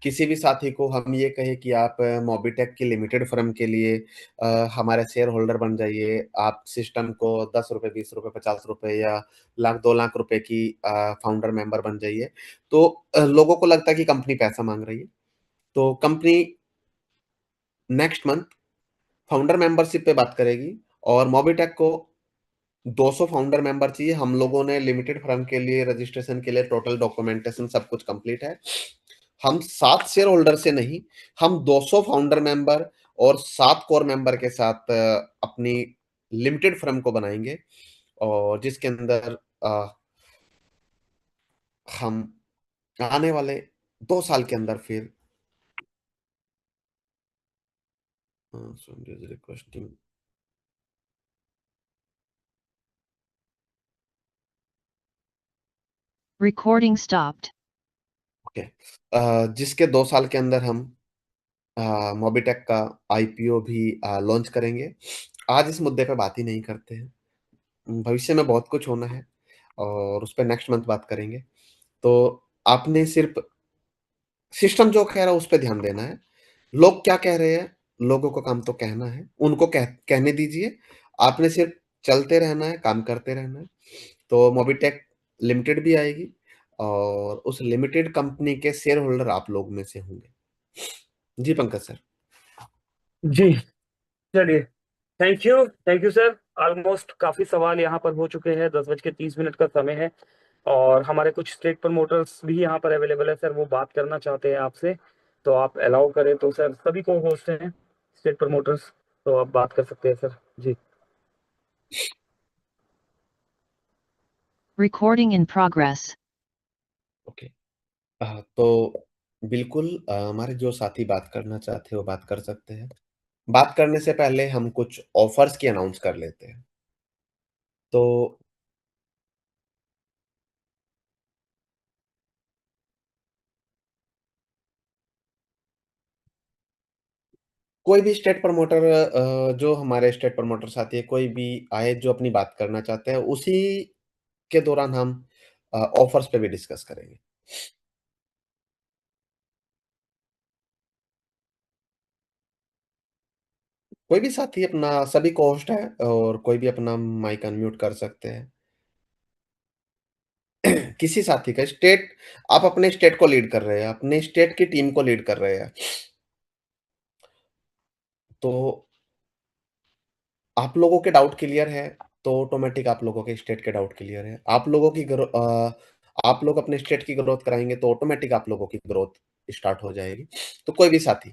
किसी भी साथी को हम ये कहें कि आप मोबिटेक की लिमिटेड फर्म के लिए हमारे शेयर होल्डर बन जाइए। आप सिस्टम को ₹10, ₹20, ₹50 या लाख 2 लाख रुपए की फाउंडर मेंबर बन जाइए। तो लोगों को लगता है कि कंपनी पैसा माँग रही है। तो company next month founder membership पे बात करेगी, और मोबिटेक को 200 फाउंडर मेंबर चाहिए। हम लोगों ने लिमिटेड फर्म के लिए रजिस्ट्रेशन के लिए टोटल डॉक्यूमेंटेशन सब कुछ कंप्लीट है। हम 7 शेयर होल्डर से नहीं, हम 200 फाउंडर मेंबर और 7 कोर मेंबर के साथ अपनी लिमिटेड फर्म को बनाएँगे, और जिसके अंदर हम आने वाले 2 साल के अंदर फिर somebody is requesting. Recording stopped. Okay. जिसके 2 साल के अंदर हम मोबिटेक का आईपीओ भी लॉन्च करेंगे। आज इस मुद्दे पे बात ही नहीं करते हैं। भविष्य में बहुत कुछ होना है, और उस पे नेक्स्ट मंथ बात करेंगे। तो आपने सिर्फ़ सिस्टम जो कह रहा है उस पे ध्यान देना है। लोग क्या कह रहे हैं, लोगों का काम तो कहना है, उनको कहने दीजिए। आपने सिर्फ़ चलते रहना है, काम करते रहना है। तो मोबिटेक लिमिटेड भी आएगी, और उस लिमिटेड कंपनी के शेयर होल्डर आप लोग में से होंगे। जी पंकज सर। जी, चलिए, थैंक यू सर। ऑलमोस्ट काफी सवाल यहाँ पर हो चुके हैं। 10:30 का समय है, और हमारे कुछ स्टेट प्रमोटर्स भी यहाँ पर अवेलेबल है सर, वो बात करना चाहते हैं आपसे। तो आप अलाउ करें तो सर, सभी को होस्ट हैं स्टेट प्रमोटर्स, तो आप बात कर सकते हैं सर। जी। Recording in progress. ओके। तो बिल्कुल हमारे जो साथी बात करना चाहते हैं वो बात कर सकते हैं। बात करने से पहले हम कुछ ऑफर्स की अनाउंस कर लेते हैं। तो कोई भी स्टेट प्रमोटर जो हमारे स्टेट प्रमोटर साथी है, कोई भी आए जो अपनी बात करना चाहते हैं, उसी के दौरान हम ऑफर्स पे भी डिस्कस करेंगे। कोई भी साथी अपना, सभी को-होस्ट है, और कोई भी अपना माइक अनम्यूट कर सकते हैं। किसी साथी का स्टेट, आप अपने स्टेट को लीड कर रहे हैं, अपने स्टेट की टीम को लीड कर रहे हैं। तो आप लोगों के डाउट क्लियर है, तो ऑटोमेटिक आप लोगों के स्टेट के डाउट क्लियर है। आप लोग अपने स्टेट की ग्रोथ कराएँगे, तो ऑटोमेटिक आप लोगों की ग्रोथ स्टार्ट हो जाएगी। तो कोई भी साथी,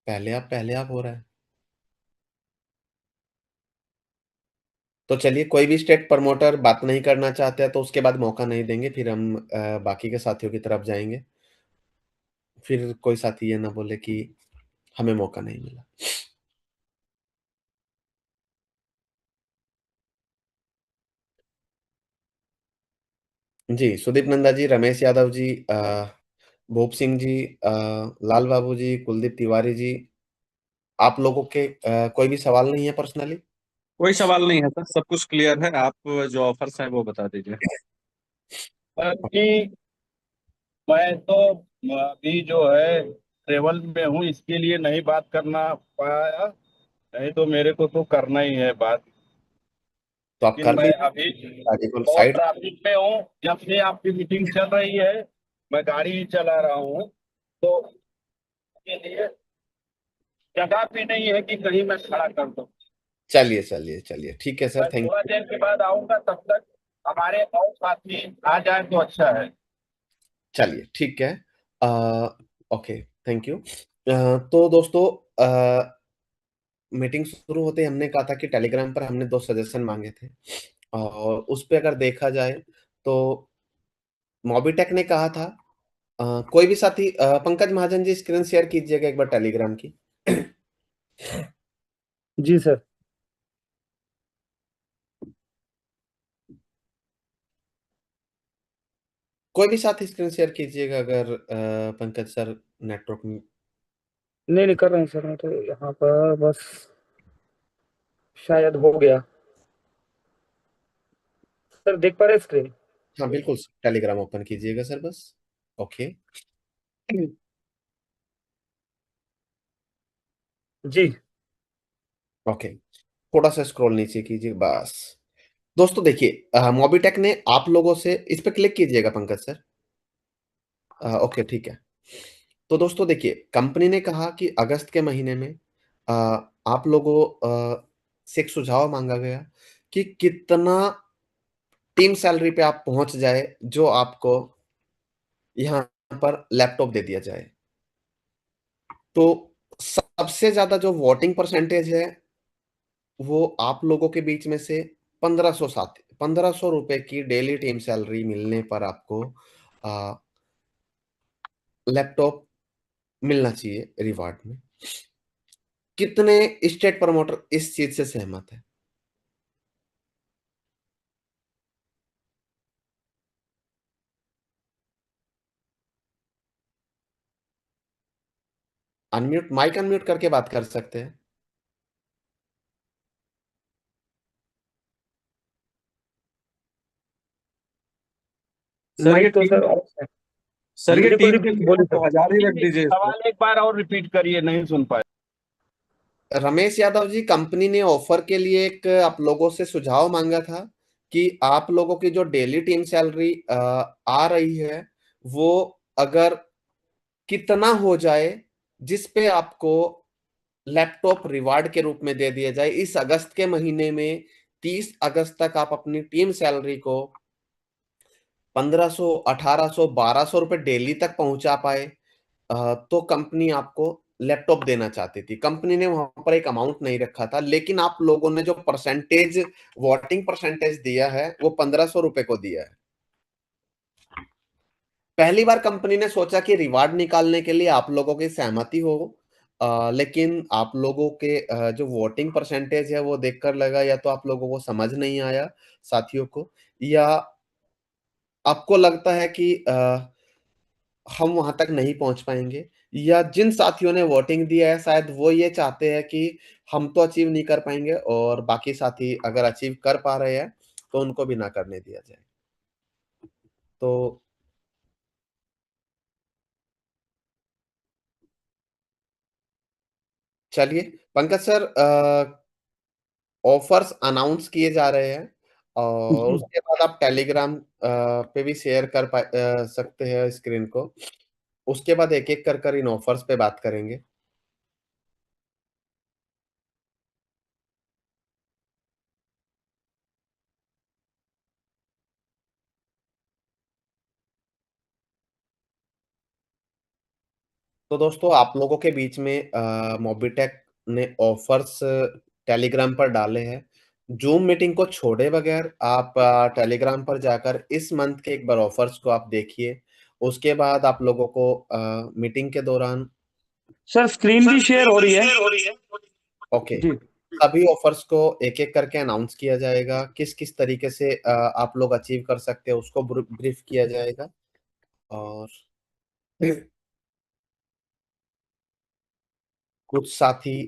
पहले आप हो रहा है। तो चलिए, कोई भी स्टेट प्रमोटर बात नहीं करना चाहते हैं, तो उसके बाद मौका नहीं देंगे, फिर हम बाकी के साथियों की तरफ जाएँगे। फिर कोई साथी ये ना बोले कि हमें मौका नहीं मिला। जी, सुदीप नंदा जी, रमेश यादव जी, भूप सिंह जी, लाल बाबू जी, कुलदीप तिवारी जी, आप लोगों के कोई भी सवाल नहीं है पर्सनली? कोई सवाल नहीं है सर, सब कुछ क्लियर है। आप जो ऑफर्स हैं वो बता दीजिए। जी, मैं तो अभी जो है ट्रेवल में हूँ, इसके लिए नहीं बात करना पाया, नहीं तो मेरे को तो करना ही है बात। तो आप लेकिन कर मैं लीजिए अभी गाड़ी को बहुत साइड। ट्रैफिक में हूँ। जब से आपकी मीटिंग चल रही है मैं गाड़ी ही चला रहा हूँ, तो के लिए जगह भी नहीं है कि कहीं मैं खड़ा कर दूं। चलिए चलिए चलिए, ठीक है सर, मैं थैंक थोड़ा यू। देर के बाद आऊंगा, तब तक हमारे और साथी आ जाए तो अच्छा है। चलिए ठीक है। Okay, thank you. तो दोस्तों, मीटिंग शुरू होते ही हमने कहा था कि टेलीग्राम पर हमने 2 सजेशन मांगे थे, और उस पे अगर देखा जाए तो मोबिटेक ने कहा था, कोई भी साथी, पंकज महाजन जी स्क्रीन शेयर कीजिएगा एक बार टेलीग्राम की। जी सर। कोई भी साथी स्क्रीन शेयर कीजिएगा अगर पंकज सर नेटवर्क में। नहीं नहीं कर रहा हूँ सर, मैं तो यहाँ पर बस शायद हो गया। सर देख पा रहे स्क्रीन? हाँ बिल्कुल, टेलीग्राम ओपन कीजिएगा सर बस। ओके। जी। ओके, थोड़ा सा स्क्रॉल नीचे कीजिए बस। दोस्तों देखिए, मोबिटेक ने आप लोगों से, इस पे क्लिक कीजिएगा पंकज सर। ओके ठीक है। तो दोस्तों देखिए, कंपनी ने कहा कि अगस्त के महीने में अ, आप लोगों से एक सुझाव मांगा गया कि कितना टीम सैलरी पे आप पहुंच जाए जो आपको यहाँ पर लैपटॉप दे दिया जाए। तो सबसे ज्यादा जो वोटिंग परसेंटेज है वो आप लोगों के बीच में से 1500 रुपए की डेली टीम सैलरी मिलने पर आपको लैपटॉप मिलना चाहिए रिवार्ड में। कितने स्टेट प्रमोटर इस चीज से सहमत है? अनम्यूट, माइक अनम्यूट करके बात कर सकते हैं। सर माइक ये तो टीम सर ऑफ है। सर ये बिल्कुल टीम के रिपीट लिए बोलिए तो सर। 1000 ही रख दीजिए इसको। सवाल एक बार और रिपीट करिए, नहीं सुन पाए। रमेश यादव जी, कंपनी ने ऑफर के लिए एक आप लोगों से सुझाव मांगा था कि आप लोगों की जो डेली टीम सैलरी आ रही है वो अगर कितना हो जाए जिस पे आपको लैपटॉप रिवार्ड के रूप में दे दिया जाए। इस अगस्त के महीने में 30 अगस्त तक आप अपनी टीम सैलरी को 1500, 1800, 1200 रुपए डेली तक पहुंचा पाए, तो कंपनी आपको लैपटॉप देना चाहती थी। कंपनी ने वहां पर एक अमाउंट नहीं रखा था, लेकिन आप लोगों ने जो परसेंटेज, वोटिंग परसेंटेज दिया है वो 1500 रुपए को दिया है। पहली बार कंपनी ने सोचा कि रिवार्ड निकालने के लिए आप लोगों की सहमति हो, लेकिन आप लोगों के जो वोटिंग परसेंटेज है वो देखकर लगा या तो आप लोगों को समझ नहीं आया साथियों को, या आपको लगता है कि हम वहां तक नहीं पहुंच पाएंगे, या जिन साथियों ने वोटिंग दिया है शायद वो ये चाहते हैं कि हम तो अचीव नहीं कर पाएंगे और बाकी साथी अगर अचीव कर पा रहे हैं तो उनको भी ना करने दिया जाए। तो चलिए पंकज सर, ऑफर्स अनाउंस किए जा रहे हैं और जी। उसके बाद आप टेलीग्राम पे भी शेयर सकते हैं स्क्रीन को। उसके बाद एक एक कर इन ऑफर्स पे बात करेंगे। तो दोस्तों, आप लोगों के बीच में मोबिटेक ने ऑफर्स टेलीग्राम पर डाले हैं। जूम मीटिंग को छोड़े बगैर आप टेलीग्राम पर जाकर इस मंथ के एक बार ऑफर्स को आप देखिए। उसके बाद आप लोगों को मीटिंग के दौरान, सर स्क्रीन भी शेयर हो रही है। ओके, जी। सभी ऑफर्स को एक एक करके अनाउंस किया जाएगा। किस किस तरीके से आप लोग अचीव कर सकते हैं उसको ब्रीफ किया जाएगा। और कुछ साथी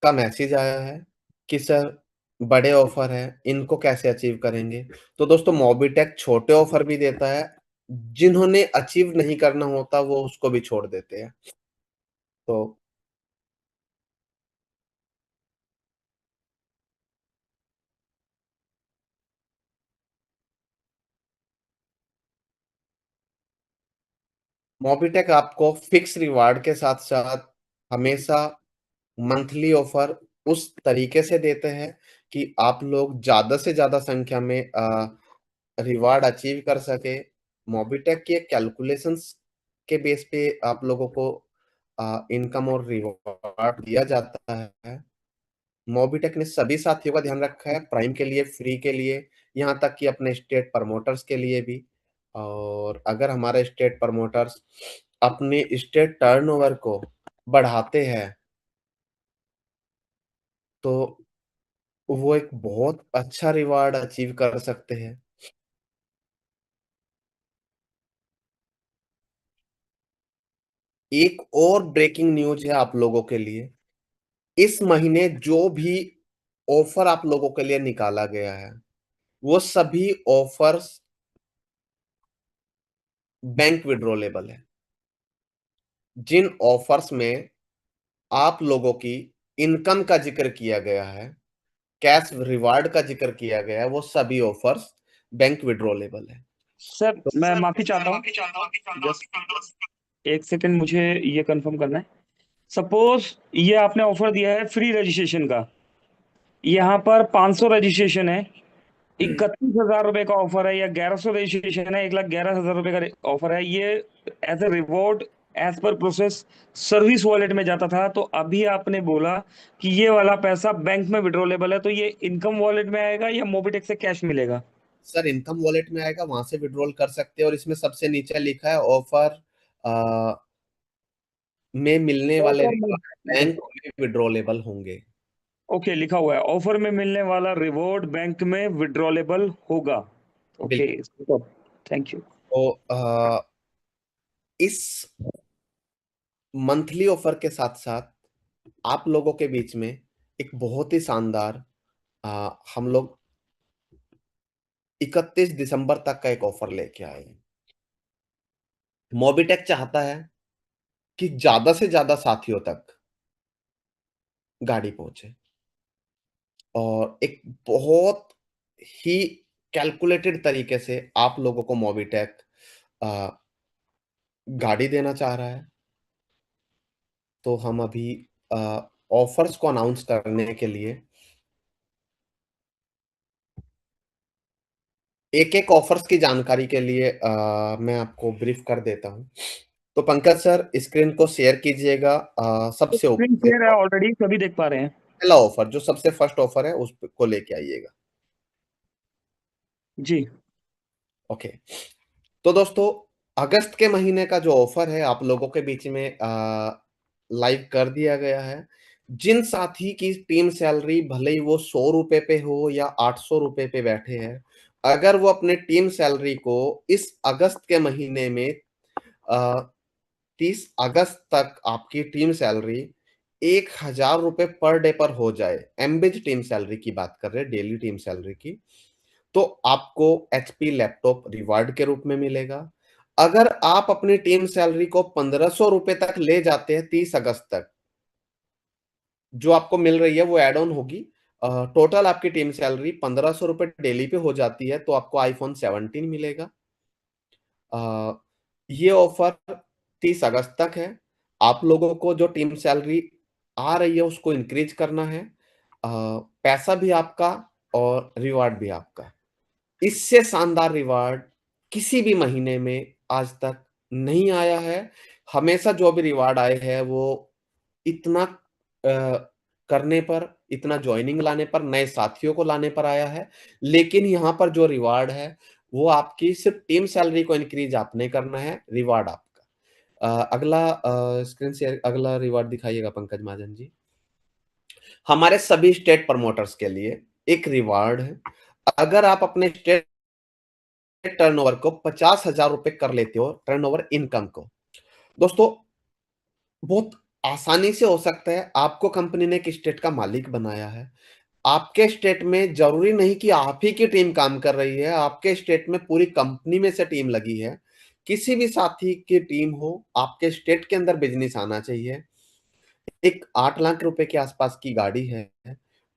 का मैसेज आया है कि सर बड़े ऑफर है, इनको कैसे अचीव करेंगे? तो दोस्तों, मोबिटेक छोटे ऑफर भी देता है, जिन्होंने अचीव नहीं करना होता वो उसको भी छोड़ देते हैं। तो मोबिटेक आपको फिक्स रिवार्ड के साथ साथ हमेशा मंथली ऑफर उस तरीके से देते हैं कि आप लोग ज्यादा से ज्यादा संख्या में रिवार्ड अचीव कर सके। मोबिटेक के कैलकुलेशंस के बेस पे आप लोगों को इनकम और रिवार्ड दिया जाता है। मोबिटेक ने सभी साथियों का ध्यान रखा है, प्राइम के लिए, फ्री के लिए, यहाँ तक कि अपने स्टेट प्रमोटर्स के लिए भी। और अगर हमारे स्टेट प्रमोटर्स अपने स्टेट टर्नओवर को बढ़ाते हैं तो वो एक बहुत अच्छा रिवार्ड अचीव कर सकते हैं। एक और ब्रेकिंग न्यूज है आप लोगों के लिए। इस महीने जो भी ऑफर आप लोगों के लिए निकाला गया है वो सभी ऑफर्स बैंक विड्रॉलेबल है। जिन ऑफर्स में आप लोगों की इनकम का जिक्र किया गया है, कैश रिवार्ड का जिक्र किया गया है, वो सभी ऑफर्स बैंक विड्रॉलेबल है। सर मैं माफी चाहता हूँ, जस्ट एक सेकंड, मुझे ये कंफर्म करना है। सपोज ये आपने ऑफर दिया है फ्री रजिस्ट्रेशन का, यहाँ पर 500 रजिस्ट्रेशन है, 31,000 रुपए का ऑफर है, या 1100 रजिस्ट्रेशन है, 1,11,000 रुपए का ऑफर है। ये as a reward as per process service wallet में जाता था, तो अभी आपने बोला कि ये वाला पैसा बैंक में विड्रॉलेबल है, तो ये इनकम वॉलेट में आएगा या मोबिटेक से कैश मिलेगा? सर इनकम वॉलेट में आएगा, वहां से विड्रॉल कर सकते हैं। और इसमें सबसे नीचे लिखा है ऑफर में मिलने वाले ऑफर में, बैंक में विड्रॉलेबल होंगे। ओके, लिखा हुआ है ऑफर में मिलने वाला रिवॉर्ड बैंक में विड्रॉलेबल होगा। Okay, thank you. तो इस मंथली ऑफर के साथ साथ आप लोगों के बीच में एक बहुत ही शानदार हम लोग 31 दिसंबर तक का एक ऑफर लेके आए हैं। मोबिटेक चाहता है कि ज्यादा से ज्यादा साथियों तक गाड़ी पहुंचे और एक बहुत ही कैलकुलेटेड तरीके से आप लोगों को मोबिटेक गाड़ी देना चाह रहा है। तो हम अभी ऑफर्स को अनाउंस करने के लिए एक एक ऑफर्स की जानकारी के लिए मैं आपको ब्रीफ कर देता हूं। तो पंकज सर स्क्रीन को शेयर कीजिएगा। सबसे स्क्रीन शेयर है ऑलरेडी, सभी देख पा रहे हैं। पहला ऑफर जो सबसे फर्स्ट ऑफर है उसको लेके आइएगा जी। ओके। तो दोस्तों अगस्त के महीने का जो ऑफर है आप लोगों के बीच में लाइव कर दिया गया है। जिन साथी की टीम सैलरी भले ही वो 100 रुपए पे हो या 800 रुपए पे बैठे हैं, अगर वो अपने टीम सैलरी को इस अगस्त के महीने में 30 अगस्त तक आपकी टीम सैलरी 1,000 रुपए पर डे पर हो जाए, एमबेज टीम सैलरी की बात कर रहे हैं, डेली टीम सैलरी की, तो आपको एचपी लैपटॉप रिवार्ड के रूप में मिलेगा। अगर आप अपनी टीम सैलरी को 1,500 रुपए तक ले जाते हैं 30 अगस्त तक, जो आपको मिल रही है वो एड ऑन होगी। टोटल आपकी टीम सैलरी 1,500 रुपए डेली पे हो जाती है तो आपको आईफोन 17 मिलेगा। ये ऑफर 30 अगस्त तक है। आप लोगों को जो टीम सैलरी आ रही है उसको इंक्रीज करना है। पैसा भी आपका और रिवार्ड भी आपका। इससे शानदार रिवार्ड किसी भी महीने में आज तक नहीं आया है। हमेशा जो भी रिवार्ड आए हैं वो इतना करने पर, इतना ज्वाइनिंग लाने पर, नए साथियों को लाने पर आया है। लेकिन यहाँ पर जो रिवार्ड है वो आपकी सिर्फ टीम सैलरी को इंक्रीज आपने करना है, रिवार्ड आपका। अगला स्क्रीन शेयर, अगला रिवार्ड दिखाइएगा पंकज महाजन जी। हमारे सभी स्टेट प्रमोटर्स के लिए एक रिवार्ड है। अगर आप अपने स्टेट टर्नओवर को 50,000 रुपए कर लेते हो, टर्नओवर इनकम को, दोस्तों बहुत आसानी से हो सकता है। आपको कंपनी ने एक स्टेट का मालिक बनाया है। आपके स्टेट में जरूरी नहीं कि आप ही की टीम काम कर रही है, आपके स्टेट में पूरी कंपनी में से टीम लगी है। किसी भी साथी की टीम हो, आपके स्टेट के अंदर बिजनेस आना चाहिए। एक 8 लाख रुपए के आसपास की गाड़ी है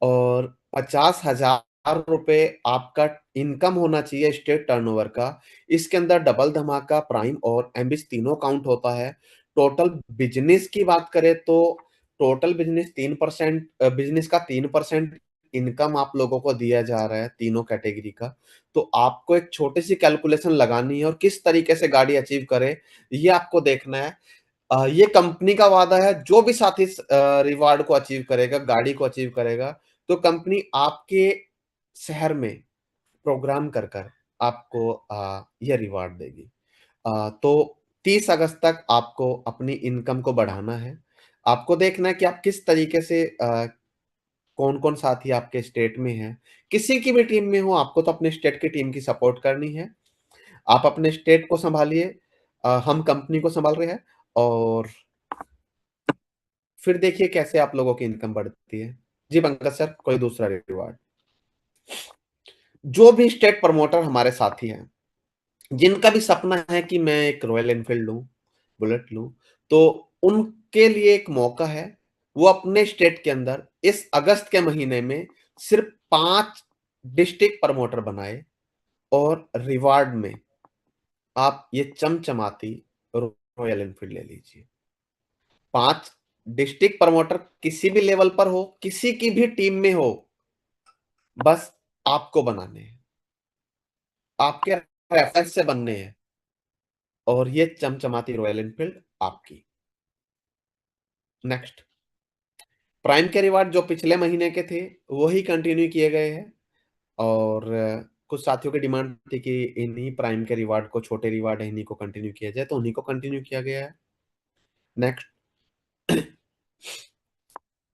और 50,000 रुपए आपका इनकम होना चाहिए स्टेट टर्नओवर का। इसके अंदर डबल धमाका, प्राइम और एमबीज तीनों काउंट होता है। टोटल बिजनेस की बात करें तो टोटल बिजनेस 3%, बिजनेस का 3% इनकम आप लोगों को दिया जा रहा है तीनों कैटेगरी का। तो आपको एक छोटी सी कैलकुलेशन लगानी है और किस तरीके से गाड़ी अचीव करे ये आपको देखना है। ये कंपनी का वादा है, जो भी साथी रिवार्ड को अचीव करेगा, गाड़ी को अचीव करेगा, तो कंपनी आपके शहर में प्रोग्राम कर कर आपको यह रिवार्ड देगी। तो 30 अगस्त तक आपको अपनी इनकम को बढ़ाना है। आपको देखना है कि आप किस तरीके से कौन कौन साथी आपके स्टेट में है। किसी की भी टीम में हो, आपको तो अपने स्टेट की टीम की सपोर्ट करनी है। आप अपने स्टेट को संभालिए, हम कंपनी को संभाल रहे हैं, और फिर देखिए कैसे आप लोगों की इनकम बढ़ती है। जी पंकज सर, कोई दूसरा रिवार्ड? जो भी स्टेट प्रमोटर हमारे साथी हैं, जिनका भी सपना है कि मैं एक रॉयल एनफील्ड लूं, बुलेट लूं, तो उनके लिए एक मौका है। वो अपने स्टेट के अंदर इस अगस्त के महीने में सिर्फ 5 डिस्ट्रिक्ट प्रमोटर बनाए और रिवार्ड में आप ये चमचमाती रॉयल एनफील्ड ले लीजिए। 5 डिस्ट्रिक्ट प्रमोटर किसी भी लेवल पर हो, किसी की भी टीम में हो, बस आपको बनाने हैं, आपके रेफरेंस से बनने हैं, और ये चमचमाती रॉयल एनफील्ड आपकी। नेक्स्ट, प्राइम के रिवार्ड जो पिछले महीने के थे वही कंटिन्यू किए गए हैं, और कुछ साथियों की डिमांड थी कि इन्हीं प्राइम के रिवार्ड को, छोटे रिवार्ड है, इन्हीं को कंटिन्यू किया जाए, तो उन्हीं को कंटिन्यू किया गया है। नेक्स्ट,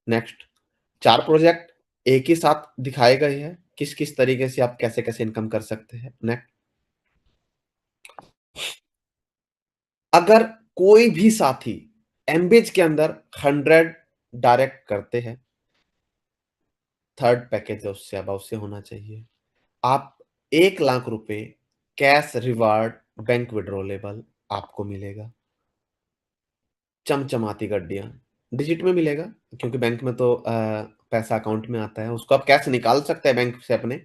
नेक्स्ट 4 प्रोजेक्ट एक ही साथ दिखाए गए हैं, किस किस तरीके से आप कैसे कैसे इनकम कर सकते हैं। नेक्स्ट, अगर कोई भी साथी एमबीज के अंदर 100 डायरेक्ट करते हैं, थर्ड पैकेज है उससे अब उससे होना चाहिए, आप 1 लाख रुपए कैश रिवार्ड बैंक विड्रॉलेबल आपको मिलेगा। चमचमाती गड्डियां डिजिट में मिलेगा, क्योंकि बैंक में तो पैसा अकाउंट में आता है, उसको आप कैश निकाल सकते हैं बैंक से अपने,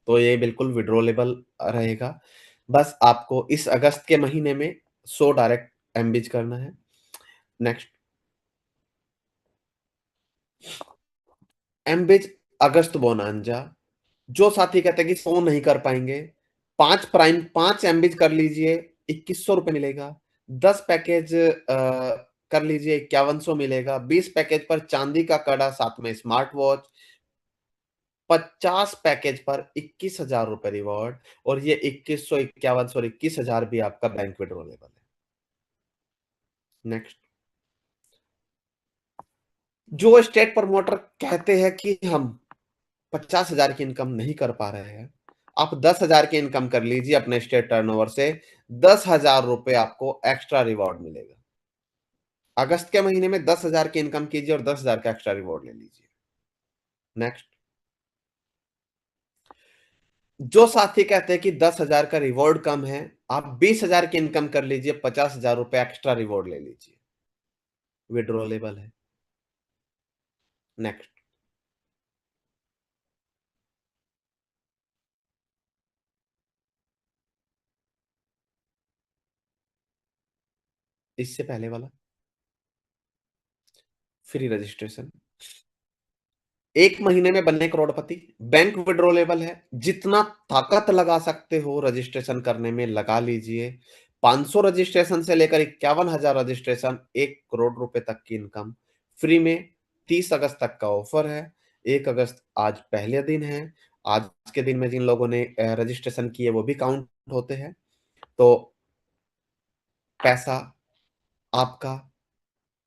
तो ये बिल्कुल विड्रॉलेबल रहेगा। बस आपको इस अगस्त के महीने में 100 डायरेक्ट एमबीज करना है। नेक्स्ट, एमबीज अगस्त बोनांजा, जो साथी कहते हैं कि 100 नहीं कर पाएंगे, 5 प्राइम 5 एमबीज कर लीजिए, 2100 रुपए मिलेगा। 10 पैकेज कर लीजिए, 5100 मिलेगा। 20 पैकेज पर चांदी का कड़ा, साथ में स्मार्ट वॉच। 50 पैकेज पर 21,000 रुपए रिवॉर्ड, और ये 2100, 5100 और 21,000 भी आपका बैंक विड्रॉलेबल है। नेक्स्ट, जो स्टेट प्रमोटर कहते हैं कि हम 50,000 की इनकम नहीं कर पा रहे हैं, आप 10,000 की इनकम कर लीजिए अपने स्टेट टर्नओवर से, 10,000 रुपए आपको एक्स्ट्रा रिवॉर्ड मिलेगा। अगस्त के महीने में 10,000 की इनकम कीजिए और 10,000 का एक्स्ट्रा रिवॉर्ड ले लीजिए। नेक्स्ट, जो साथी कहते हैं कि 10,000 का रिवॉर्ड कम है, आप 20,000 की इनकम कर लीजिए, 50,000 रुपए एक्स्ट्रा रिवॉर्ड ले लीजिए, विड्रॉलेबल है। नेक्स्ट, इससे पहले वाला फ्री रजिस्ट्रेशन, 1 महीने में बनने करोड़पति, बैंक विड्रॉलेबल है, जितना ताकत लगा सकते हो रजिस्ट्रेशन करने में लगा लीजिए। 500 रजिस्ट्रेशन से लेकर 51,000 रजिस्ट्रेशन, 1 करोड़ रुपए तक की इनकम फ्री में। 30 अगस्त तक का ऑफर है। 1 अगस्त आज पहले दिन है। आज के दिन में जिन लोगों ने रजिस्ट्रेशन किए वो भी काउंट होते हैं। तो पैसा आपका,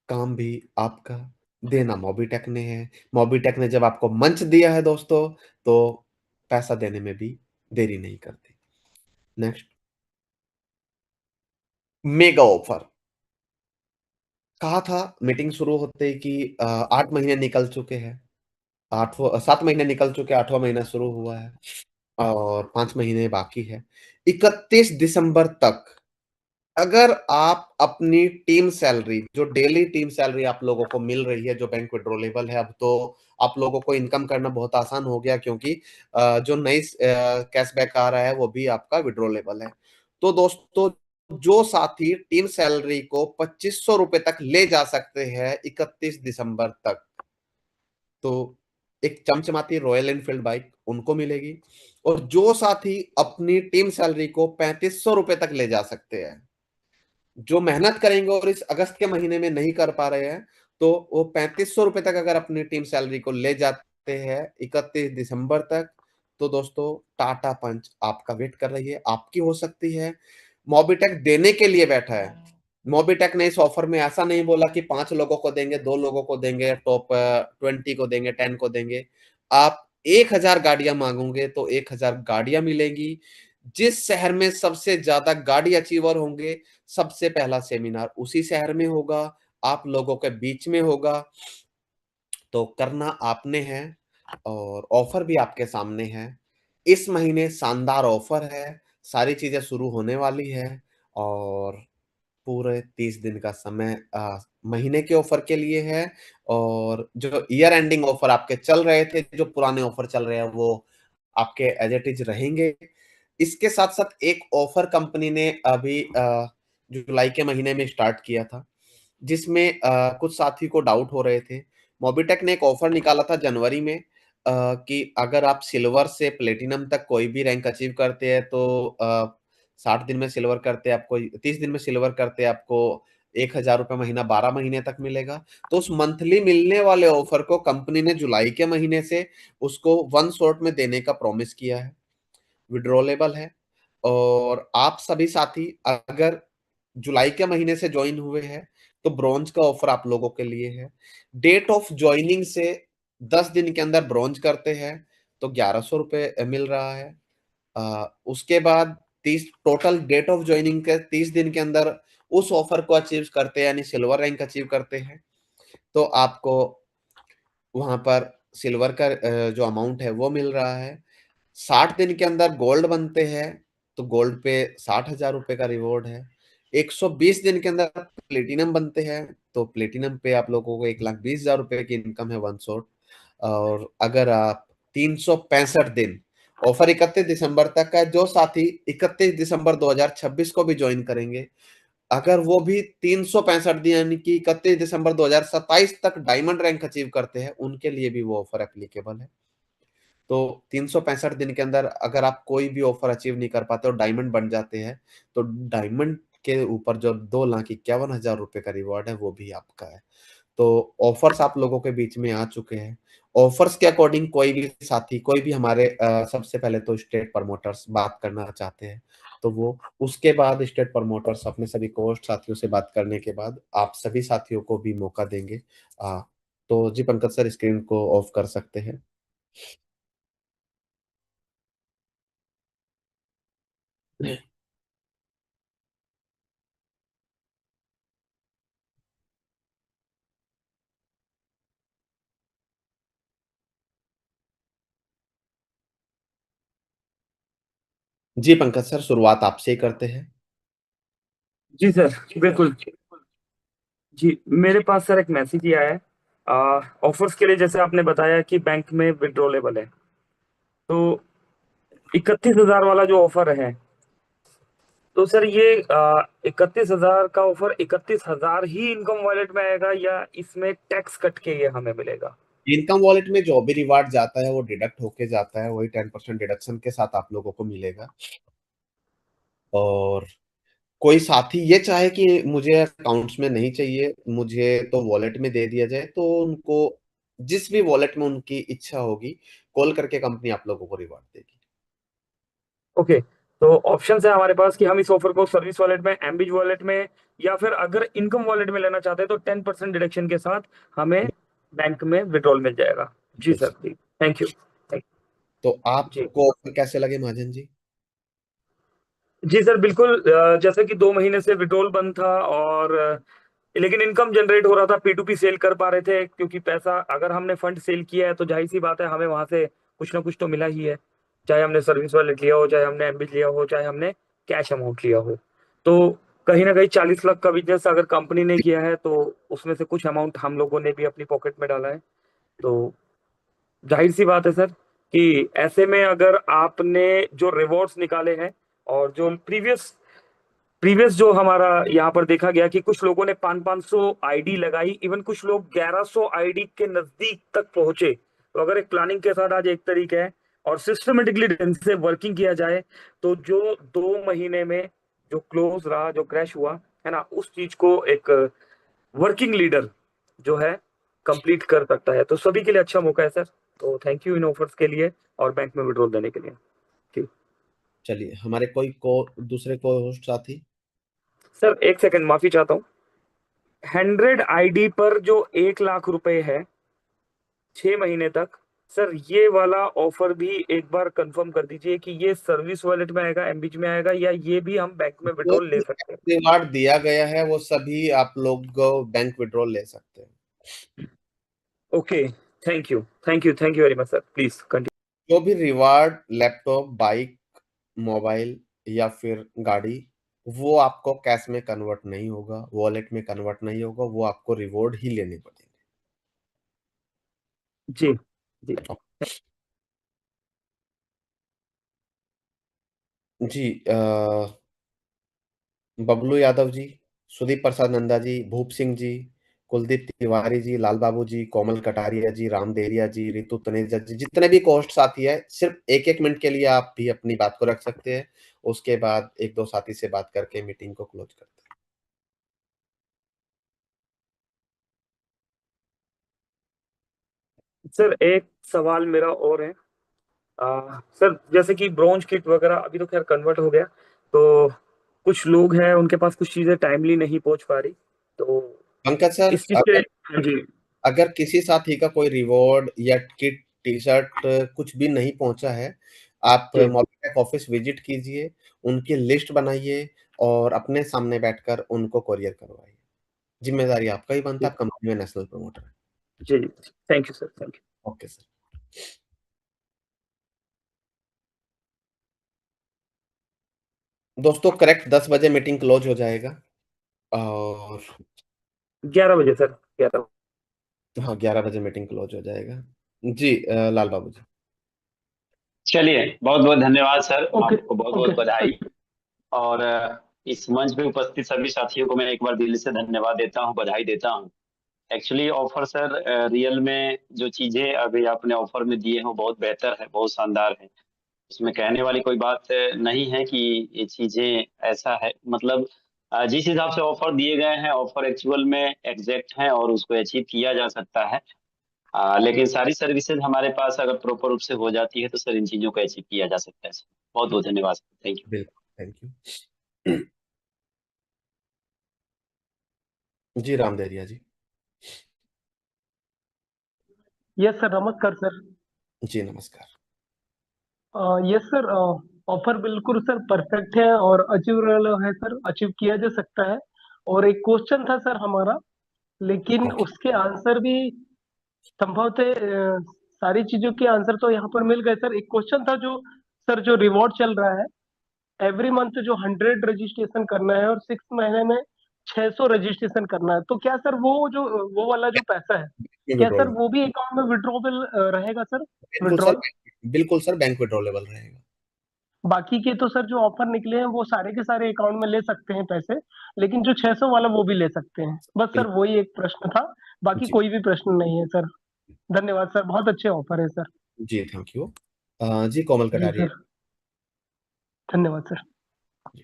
काम भी आपका, देना मोबीटेक ने है। मोबीटेक ने जब आपको मंच दिया है दोस्तों, तो पैसा देने में भी देरी नहीं करती। नेक्स्ट, मेगा ऑफर, कहा था मीटिंग शुरू होते ही कि 8 महीने निकल चुके हैं, 7 महीने निकल चुके, 8वां महीना शुरू हुआ है और 5 महीने बाकी है। 31 दिसंबर तक अगर आप अपनी टीम सैलरी, जो डेली टीम सैलरी आप लोगों को मिल रही है, जो बैंक विड्रॉलेबल है, अब तो आप लोगों को इनकम करना बहुत आसान हो गया, क्योंकि जो नई कैशबैक आ रहा है वो भी आपका विड्रॉलेबल है। तो दोस्तों, जो साथी टीम सैलरी को 2500 रुपए तक ले जा सकते हैं 31 दिसंबर तक, तो एक चमचमाती रॉयल एनफील्ड बाइक उनको मिलेगी। और जो साथी अपनी टीम सैलरी को 3500 रुपए तक ले जा सकते हैं, जो मेहनत करेंगे और इस अगस्त के महीने में नहीं कर पा रहे हैं, तो वो 3500 रुपए तक अगर अपनी टीम सैलरी को ले जाते हैं 31 दिसंबर तक, तो दोस्तों टाटा पंच आपका वेट कर रही है, आपकी हो सकती है। मोबिटेक देने के लिए बैठा है। मोबिटेक ने इस ऑफर में ऐसा नहीं बोला कि 5 लोगों को देंगे, 2 लोगों को देंगे, टॉप 20 को देंगे, 10 को देंगे। आप 1000 गाड़ियां मांगोगे तो 1000 गाड़ियां मिलेंगी। जिस शहर में सबसे ज्यादा गाड़ी अचीवर होंगे, सबसे पहला सेमिनार उसी शहर में होगा, आप लोगों के बीच में होगा। तो करना आपने है, और ऑफर भी आपके सामने है। इस महीने शानदार ऑफर है, सारी चीजें शुरू होने वाली है, और पूरे 30 दिन का समय महीने के ऑफर के लिए है। और जो ईयर एंडिंग ऑफर आपके चल रहे थे, जो पुराने ऑफर चल रहे हैं, वो आपके एज इट इज रहेंगे। इसके साथ साथ एक ऑफर कंपनी ने अभी जुलाई के महीने में स्टार्ट किया था, जिसमें कुछ साथी को डाउट हो रहे थे। मोबिटेक ने एक ऑफर निकाला था जनवरी में, कि अगर आप सिल्वर से प्लेटिनम तक कोई भी रैंक अचीव करते हैं, तो 60 दिन में सिल्वर करते हैं आपको, 30 दिन में सिल्वर करते हैं आपको 1000 रुपये महीना 12 महीने तक मिलेगा। तो उस मंथली मिलने वाले ऑफर को कंपनी ने जुलाई के महीने से उसको वन शॉट में देने का प्रॉमिस किया है। विड्रॉलेबल है, और आप सभी साथी अगर जुलाई के महीने से ज्वाइन हुए हैं, तो ब्रॉन्ज का ऑफर आप लोगों के लिए है। डेट ऑफ ज्वाइनिंग से 10 दिन के अंदर ब्रॉन्ज करते हैं तो 1100 रुपये मिल रहा है। उसके बाद 30 टोटल डेट ऑफ ज्वाइनिंग के 30 दिन के अंदर उस ऑफर को अचीव करते हैं, यानी सिल्वर रैंक अचीव करते हैं, तो आपको वहां पर सिल्वर का जो अमाउंट है वो मिल रहा है। 60 दिन के अंदर गोल्ड बनते हैं, तो गोल्ड पे 60,000 रुपए का रिवॉर्ड है। 120 दिन के अंदर प्लेटिनम बनते हैं, तो प्लेटिनम पे आप लोगों को 1,20,000 रुपए की इनकम है वन शॉट। और अगर आप 365 दिन, ऑफर 31 दिसंबर तक का है, जो साथी 31 दिसंबर 2026 को भी ज्वाइन करेंगे, अगर वो भी 365 दिन यानी कि 31 दिसंबर 2027 तक डायमंड रैंक अचीव करते हैं, उनके लिए भी वो ऑफर एप्लीकेबल है। तो 365 दिन के अंदर अगर आप कोई भी ऑफर अचीव नहीं कर पाते और डायमंड बन जाते हैं, तो डायमंड के ऊपर जो 2,51,000 रुपए का रिवॉर्ड है वो भी आपका है। तो ऑफर्स आप लोगों के बीच में आ चुके हैं। ऑफर्स के अकॉर्डिंग कोई भी साथी, कोई भी हमारे सबसे पहले तो स्टेट प्रमोटर्स बात करना चाहते हैं, तो वो उसके बाद स्टेट प्रमोटर्स अपने सभी कोस्ट साथियों से बात करने के बाद आप सभी साथियों को भी मौका देंगे। तो जी पंकज सर, स्क्रीन को ऑफ कर सकते हैं। जी पंकज सर, शुरुआत आपसे ही करते हैं। जी सर, बिल्कुल। जी, मेरे पास सर एक मैसेज ही आया है ऑफर्स के लिए। जैसे आपने बताया कि बैंक में विड्रॉलेबल है, तो 31,000 वाला जो ऑफर है, तो सर ये 31,000 का ऑफर 31,000 ही इनकम वॉलेट में आएगा, या इसमें टैक्स कट के ये हमें मिलेगा? इनकम वॉलेट में जो भी रिवार्ड जाता है वो डिडक्ट होके जाता है, वही 10% डिडक्शन के साथ आप लोगों को मिलेगा। और कोई साथी ये चाहे कि मुझे अकाउंट्स में नहीं चाहिए, मुझे तो वॉलेट में दे दिया जाए, तो उनको जिस भी वॉलेट में उनकी इच्छा होगी, कॉल करके कंपनी आप लोगों को रिवार्ड देगी। ओके, तो ऑप्शन है हमारे पास कि हम इस ऑफर को सर्विस वॉलेट में, एमबीज वॉलेट में, या फिर अगर इनकम वॉलेट में लेना चाहते हैं तो 10% डिडक्शन के साथ हमें बैंक में विड्रॉल मिल जाएगा। जी सर, थैंक यू। तो जी आपको ऑफर कैसे लगे महाजन जी? जी सर, बिल्कुल। जैसे कि 2 महीने से विड्रॉल बंद था, और लेकिन इनकम जनरेट हो रहा था, P2P सेल कर पा रहे थे, क्योंकि पैसा अगर हमने फंड सेल किया है तो जाहिर सी बात है हमें वहां से कुछ ना कुछ तो मिला ही है, चाहे हमने सर्विस वॉलेट लिया हो, चाहे हमने एमबीज लिया हो, चाहे हमने कैश अमाउंट लिया हो। तो कहीं ना कहीं 40 लाख का बिजनेस अगर कंपनी ने किया है तो उसमें से कुछ अमाउंट हम लोगों ने भी अपनी पॉकेट में डाला है। तो जाहिर सी बात है सर कि ऐसे में अगर आपने जो रिवॉर्ड्स निकाले हैं और जो प्रीवियस प्रीवियस जो हमारा यहाँ पर देखा गया कि कुछ लोगों ने 500 आईडी लगाई, इवन कुछ लोग 1100 आईडी के नजदीक तक पहुंचे। तो अगर एक प्लानिंग के साथ आज 1 तारीख है और सिस्टमेटिकली ढंग से वर्किंग किया जाए तो जो 2 महीने में जो क्लोज रहा, जो क्रैश हुआ है ना, उस चीज को एक वर्किंग लीडर जो है कंप्लीट कर सकता है। तो सभी के लिए अच्छा मौका है सर। तो थैंक यू इन ऑफर्स के लिए और बैंक में विड्रॉल देने के लिए। ठीक। चलिए, हमारे दूसरे को होस्ट साथी। सर 1 सेकंड माफी चाहता हूँ। 100 आईडी पर जो 1 लाख रुपए है 6 महीने तक, सर ये वाला ऑफर भी एक बार कंफर्म कर दीजिए कि ये सर्विस वॉलेट में आएगा, एमबीच में आएगा, या ये भी हम बैंक में जो विड्रॉल ले सकते हैं। रिवार्ड दिया गया है वो सभी आप लोग बैंक विड्रॉल ले सकते हैं। Okay, thank you very much sir. Please continue. जो भी रिवार्ड लैपटॉप, बाइक, मोबाइल या फिर गाड़ी, वो आपको कैश में कन्वर्ट नहीं होगा, वॉलेट में कन्वर्ट नहीं होगा, वो आपको रिवॉर्ड ही लेने पड़ेंगे। जी जी जी बबलू यादव जी, सुदीप प्रसाद नंदा जी, भूप सिंह जी, कुलदीप तिवारी जी, लाल बाबू जी, कोमल कटारिया जी, राम देरिया जी, रितु तनेजा जी, जितने भी कोस्ट साथी है, सिर्फ 1-1 मिनट के लिए आप भी अपनी बात को रख सकते हैं। उसके बाद 1-2 साथी से बात करके मीटिंग को क्लोज करते हैं। सर एक सवाल मेरा और है। सर जैसे कि ब्रोंज किट वगैरह अभी तो खैर कन्वर्ट हो गया, तो कुछ लोग हैं उनके पास कुछ चीजें टाइमली नहीं पहुंच पा रही, तो पंकज सर, इस चीज के। हाँ जी। अगर किसी साथी का कोई रिवॉर्ड या किट, टी शर्ट कुछ भी नहीं पहुंचा है, आप जी मोबिटेक ऑफिस विजिट कीजिए, उनकी लिस्ट बनाइए और अपने सामने बैठकर उनको कोरियर करवाइए। जिम्मेदारी आपका ही बनता है, आप कंपनी में नेशनल प्रमोटर है। जी thank you sir, thank you. Okay sir. दोस्तों, करेक्ट 10 बजे मीटिंग क्लोज हो जाएगा और 11 बजे सर, 11। हाँ, 11 बजे मीटिंग क्लोज हो जाएगा। जी लाल बाबू जी। चलिए, बहुत बहुत धन्यवाद सर, ओके आपको बहुत ओके बहुत बधाई। और इस मंच पे उपस्थित सभी साथियों को मैं एक बार दिल से धन्यवाद देता हूँ, बधाई देता हूँ। एक्चुअली ऑफर सर, रियल में जो चीजें अभी आपने ऑफर में दिए हैं वो बहुत बेहतर है, बहुत शानदार है। इसमें कहने वाली कोई बात नहीं है कि ये चीजें ऐसा है, मतलब जिस हिसाब से ऑफर दिए गए हैं, ऑफर एक्चुअल में एग्जैक्ट है और उसको अचीव किया जा सकता है। लेकिन सारी सर्विसेज हमारे पास अगर प्रॉपर रूप से हो जाती है तो सर इन चीजों को अचीव किया जा सकता है। बहुत बहुत धन्यवाद सर, थैंक यू। बिल्कुल, thank you. Ji Ram Dareya ji. Yes sir, नमस्कार सर। जी नमस्कार। यस सर, ऑफर बिल्कुल सर परफेक्ट है और अचीवेबल है सर, अचीव किया जा सकता है। और एक क्वेश्चन था सर हमारा, लेकिन ओके। उसके आंसर भी संभवतः सारी चीजों के आंसर तो यहाँ पर मिल गए सर। एक क्वेश्चन था जो सर, जो रिवॉर्ड चल रहा है एवरी मंथ, जो 100 रजिस्ट्रेशन करना है और 6 महीने में 600 रजिस्ट्रेशन करना है, तो क्या सर वो वाला जो पैसा है, क्या सर विड्रॉल। वो भी अकाउंट में विड्रॉबल रहेगा सर? बिल्कुल सर, विड्रॉल बिल्कुल सर, बैंक विड्रॉलेबल रहेगा। बाकी के तो सर जो ऑफर निकले हैं वो सारे के सारे अकाउंट में ले सकते हैं पैसे, लेकिन जो 600 वाला वो भी ले सकते हैं। बस सर बिल्कुल। वही एक प्रश्न था, बाकी जी कोई भी प्रश्न नहीं है सर। धन्यवाद सर, बहुत अच्छे ऑफर है सर। जी, थैंक यू। जी कोमल जी कटारिया। सर, धन्यवाद सर। जी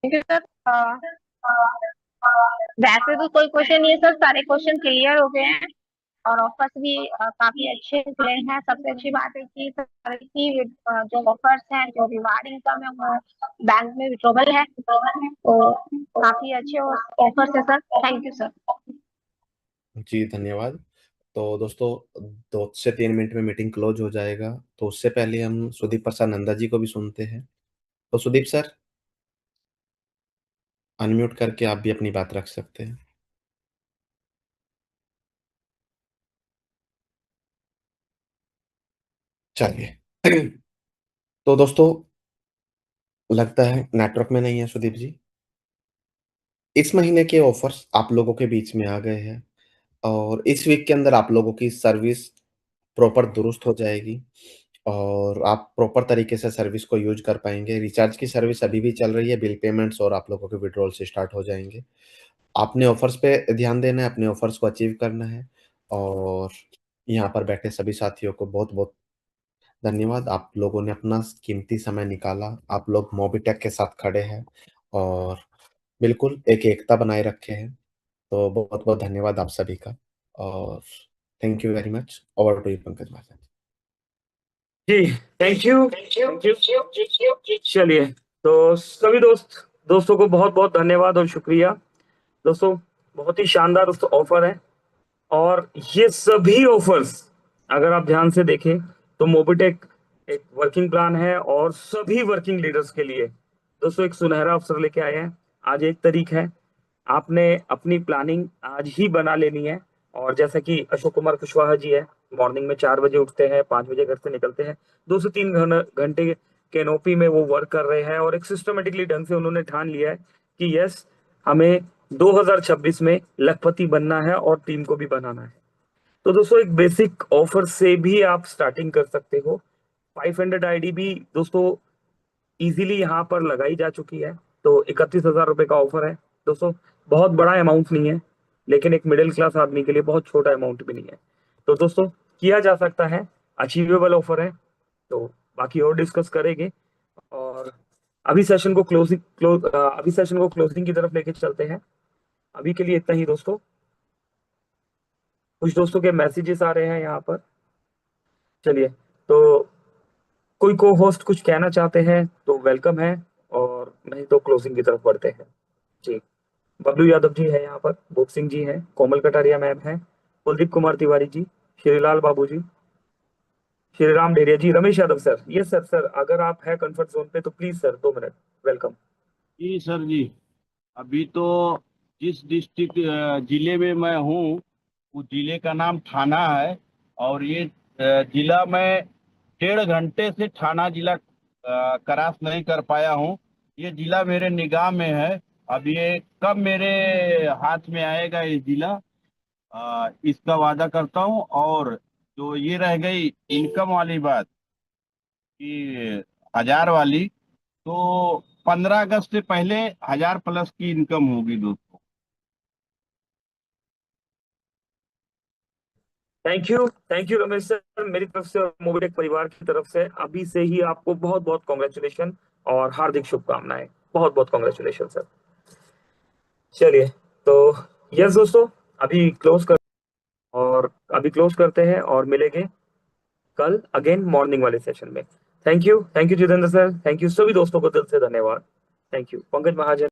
थैंक यू सर। वैसे तो कोई क्वेश्चन नहीं है सर, सारे क्वेश्चन क्लियर हो गए हैं और ऑफर्स भी काफी अच्छे निकले हैं। सबसे अच्छी बात है कि सर की जो ऑफर्स हैं, जो रिवार्ड इनकम है, वो बैंक में विड्रॉबल है, तो काफी अच्छे ऑफर्स है सर। Thank you sir. जी धन्यवाद। तो दोस्तों, 2 से 3 मिनट में मीटिंग क्लोज हो जाएगा, तो उससे पहले हम सुदीप प्रसाद नंदा जी को भी सुनते हैं। तो सुदीप सर, अनम्यूट करके आप भी अपनी बात रख सकते हैं। चलिए। तो दोस्तों, लगता है नेटवर्क में नहीं है सुदीप जी। इस महीने के ऑफर्स आप लोगों के बीच में आ गए हैं और इस वीक के अंदर आप लोगों की सर्विस प्रॉपर दुरुस्त हो जाएगी और आप प्रॉपर तरीके से सर्विस को यूज़ कर पाएँगे। रिचार्ज की सर्विस अभी भी चल रही है, बिल पेमेंट्स और आप लोगों के विथड्रॉल से स्टार्ट हो जाएँगे। आपने ऑफर्स पे ध्यान देना है, अपने ऑफर्स को अचीव करना है और यहाँ पर बैठे सभी साथियों को बहुत-बहुत धन्यवाद। आप लोगों ने अपना कीमती समय निकाला। आप लोग मोबिटेक के साथ खड़े हैं और बिल्कुल एक एकता बनाए रखे हैं। तो बहुत-बहुत धन्यवाद आप सभी का और thank you very much. Over to you Pankaj Maharaj. जी, थैंक यू। चलिए, तो सभी दोस्तों को बहुत बहुत धन्यवाद और शुक्रिया। दोस्तों, बहुत ही शानदार ऑफर है और ये सभी ऑफर्स अगर आप ध्यान से देखें तो मोबिटेक एक वर्किंग प्लान है और सभी वर्किंग लीडर्स के लिए दोस्तों एक सुनहरा अवसर लेके आए हैं। आज 1 तारीख है, आपने अपनी प्लानिंग आज ही बना लेनी है। और जैसा कि अशोक कुमार कुशवाहा जी है, मॉर्निंग में 4 बजे उठते हैं, 5 बजे घर से निकलते हैं, 2 से 3 घंटे कैनोपी में वो वर्क कर रहे हैं और एक सिस्टमेटिकली ढंग से उन्होंने ठान लिया है कि यस, हमें 2026 में लखपति बनना है और टीम को भी बनाना है। तो दोस्तों एक बेसिक ऑफर से भी आप स्टार्टिंग कर सकते हो। 500 आईडी भी दोस्तों इजीली यहाँ पर लगाई जा चुकी है। तो 31,000 रुपए का ऑफर है दोस्तों। बहुत बड़ा अमाउंट नहीं है, लेकिन एक मिडिल क्लास आदमी के लिए बहुत छोटा अमाउंट भी नहीं है। तो दोस्तों किया जा सकता है, अचीवेबल ऑफर है। तो बाकी और डिस्कस करेंगे और अभी सेशन को क्लोजिंग की तरफ लेके चलते हैं। अभी के लिए इतना ही दोस्तों। कुछ दोस्तों के मैसेजेस आ रहे हैं यहाँ पर। चलिए, तो कोई को होस्ट कुछ कहना चाहते हैं तो वेलकम है और नहीं तो क्लोजिंग की तरफ बढ़ते हैं। जी, बबलू यादव जी है यहाँ पर, भूप सिंह जी हैं, कोमल कटारिया मैम है, Kuldeep Kumar Tiwari ji, Shrilal Babu ji, Shriram Deria ji, Ramesh Yadav sir. Yes sir, अगर आप है कंफर्ट जोन पे तो प्लीज सर 2 मिनट। वेलकम। जी सर जी, अभी तो जिस डिस्ट्रिक्ट जिले में मैं हूँ उस जिले का नाम थाना है और ये जिला में 1.5 घंटे से थाना जिला क्रॉस नहीं कर पाया हूँ। ये जिला मेरे निगाह में है। अब ये कब मेरे हाथ में आएगा ये जिला, इसका वादा करता हूँ। और जो ये रह गई इनकम वाली बात कि 1000 वाली, तो 15 अगस्त से पहले 1000 प्लस की इनकम होगी दोस्तों। Thank you Ramesh sir. मेरी तरफ से और मोबिटेक परिवार की तरफ से अभी से ही आपको बहुत बहुत कॉन्ग्रेचुलेशन और हार्दिक शुभकामनाएं। बहुत बहुत कॉन्ग्रेचुलेशन सर। चलिए, तो यस दोस्तों, अभी क्लोज करते हैं और मिलेंगे कल अगेन मॉर्निंग वाले सेशन में। Thank you Jitendra sir. Thank you सभी दोस्तों को दिल से धन्यवाद। Thank you Pankaj Mahajan.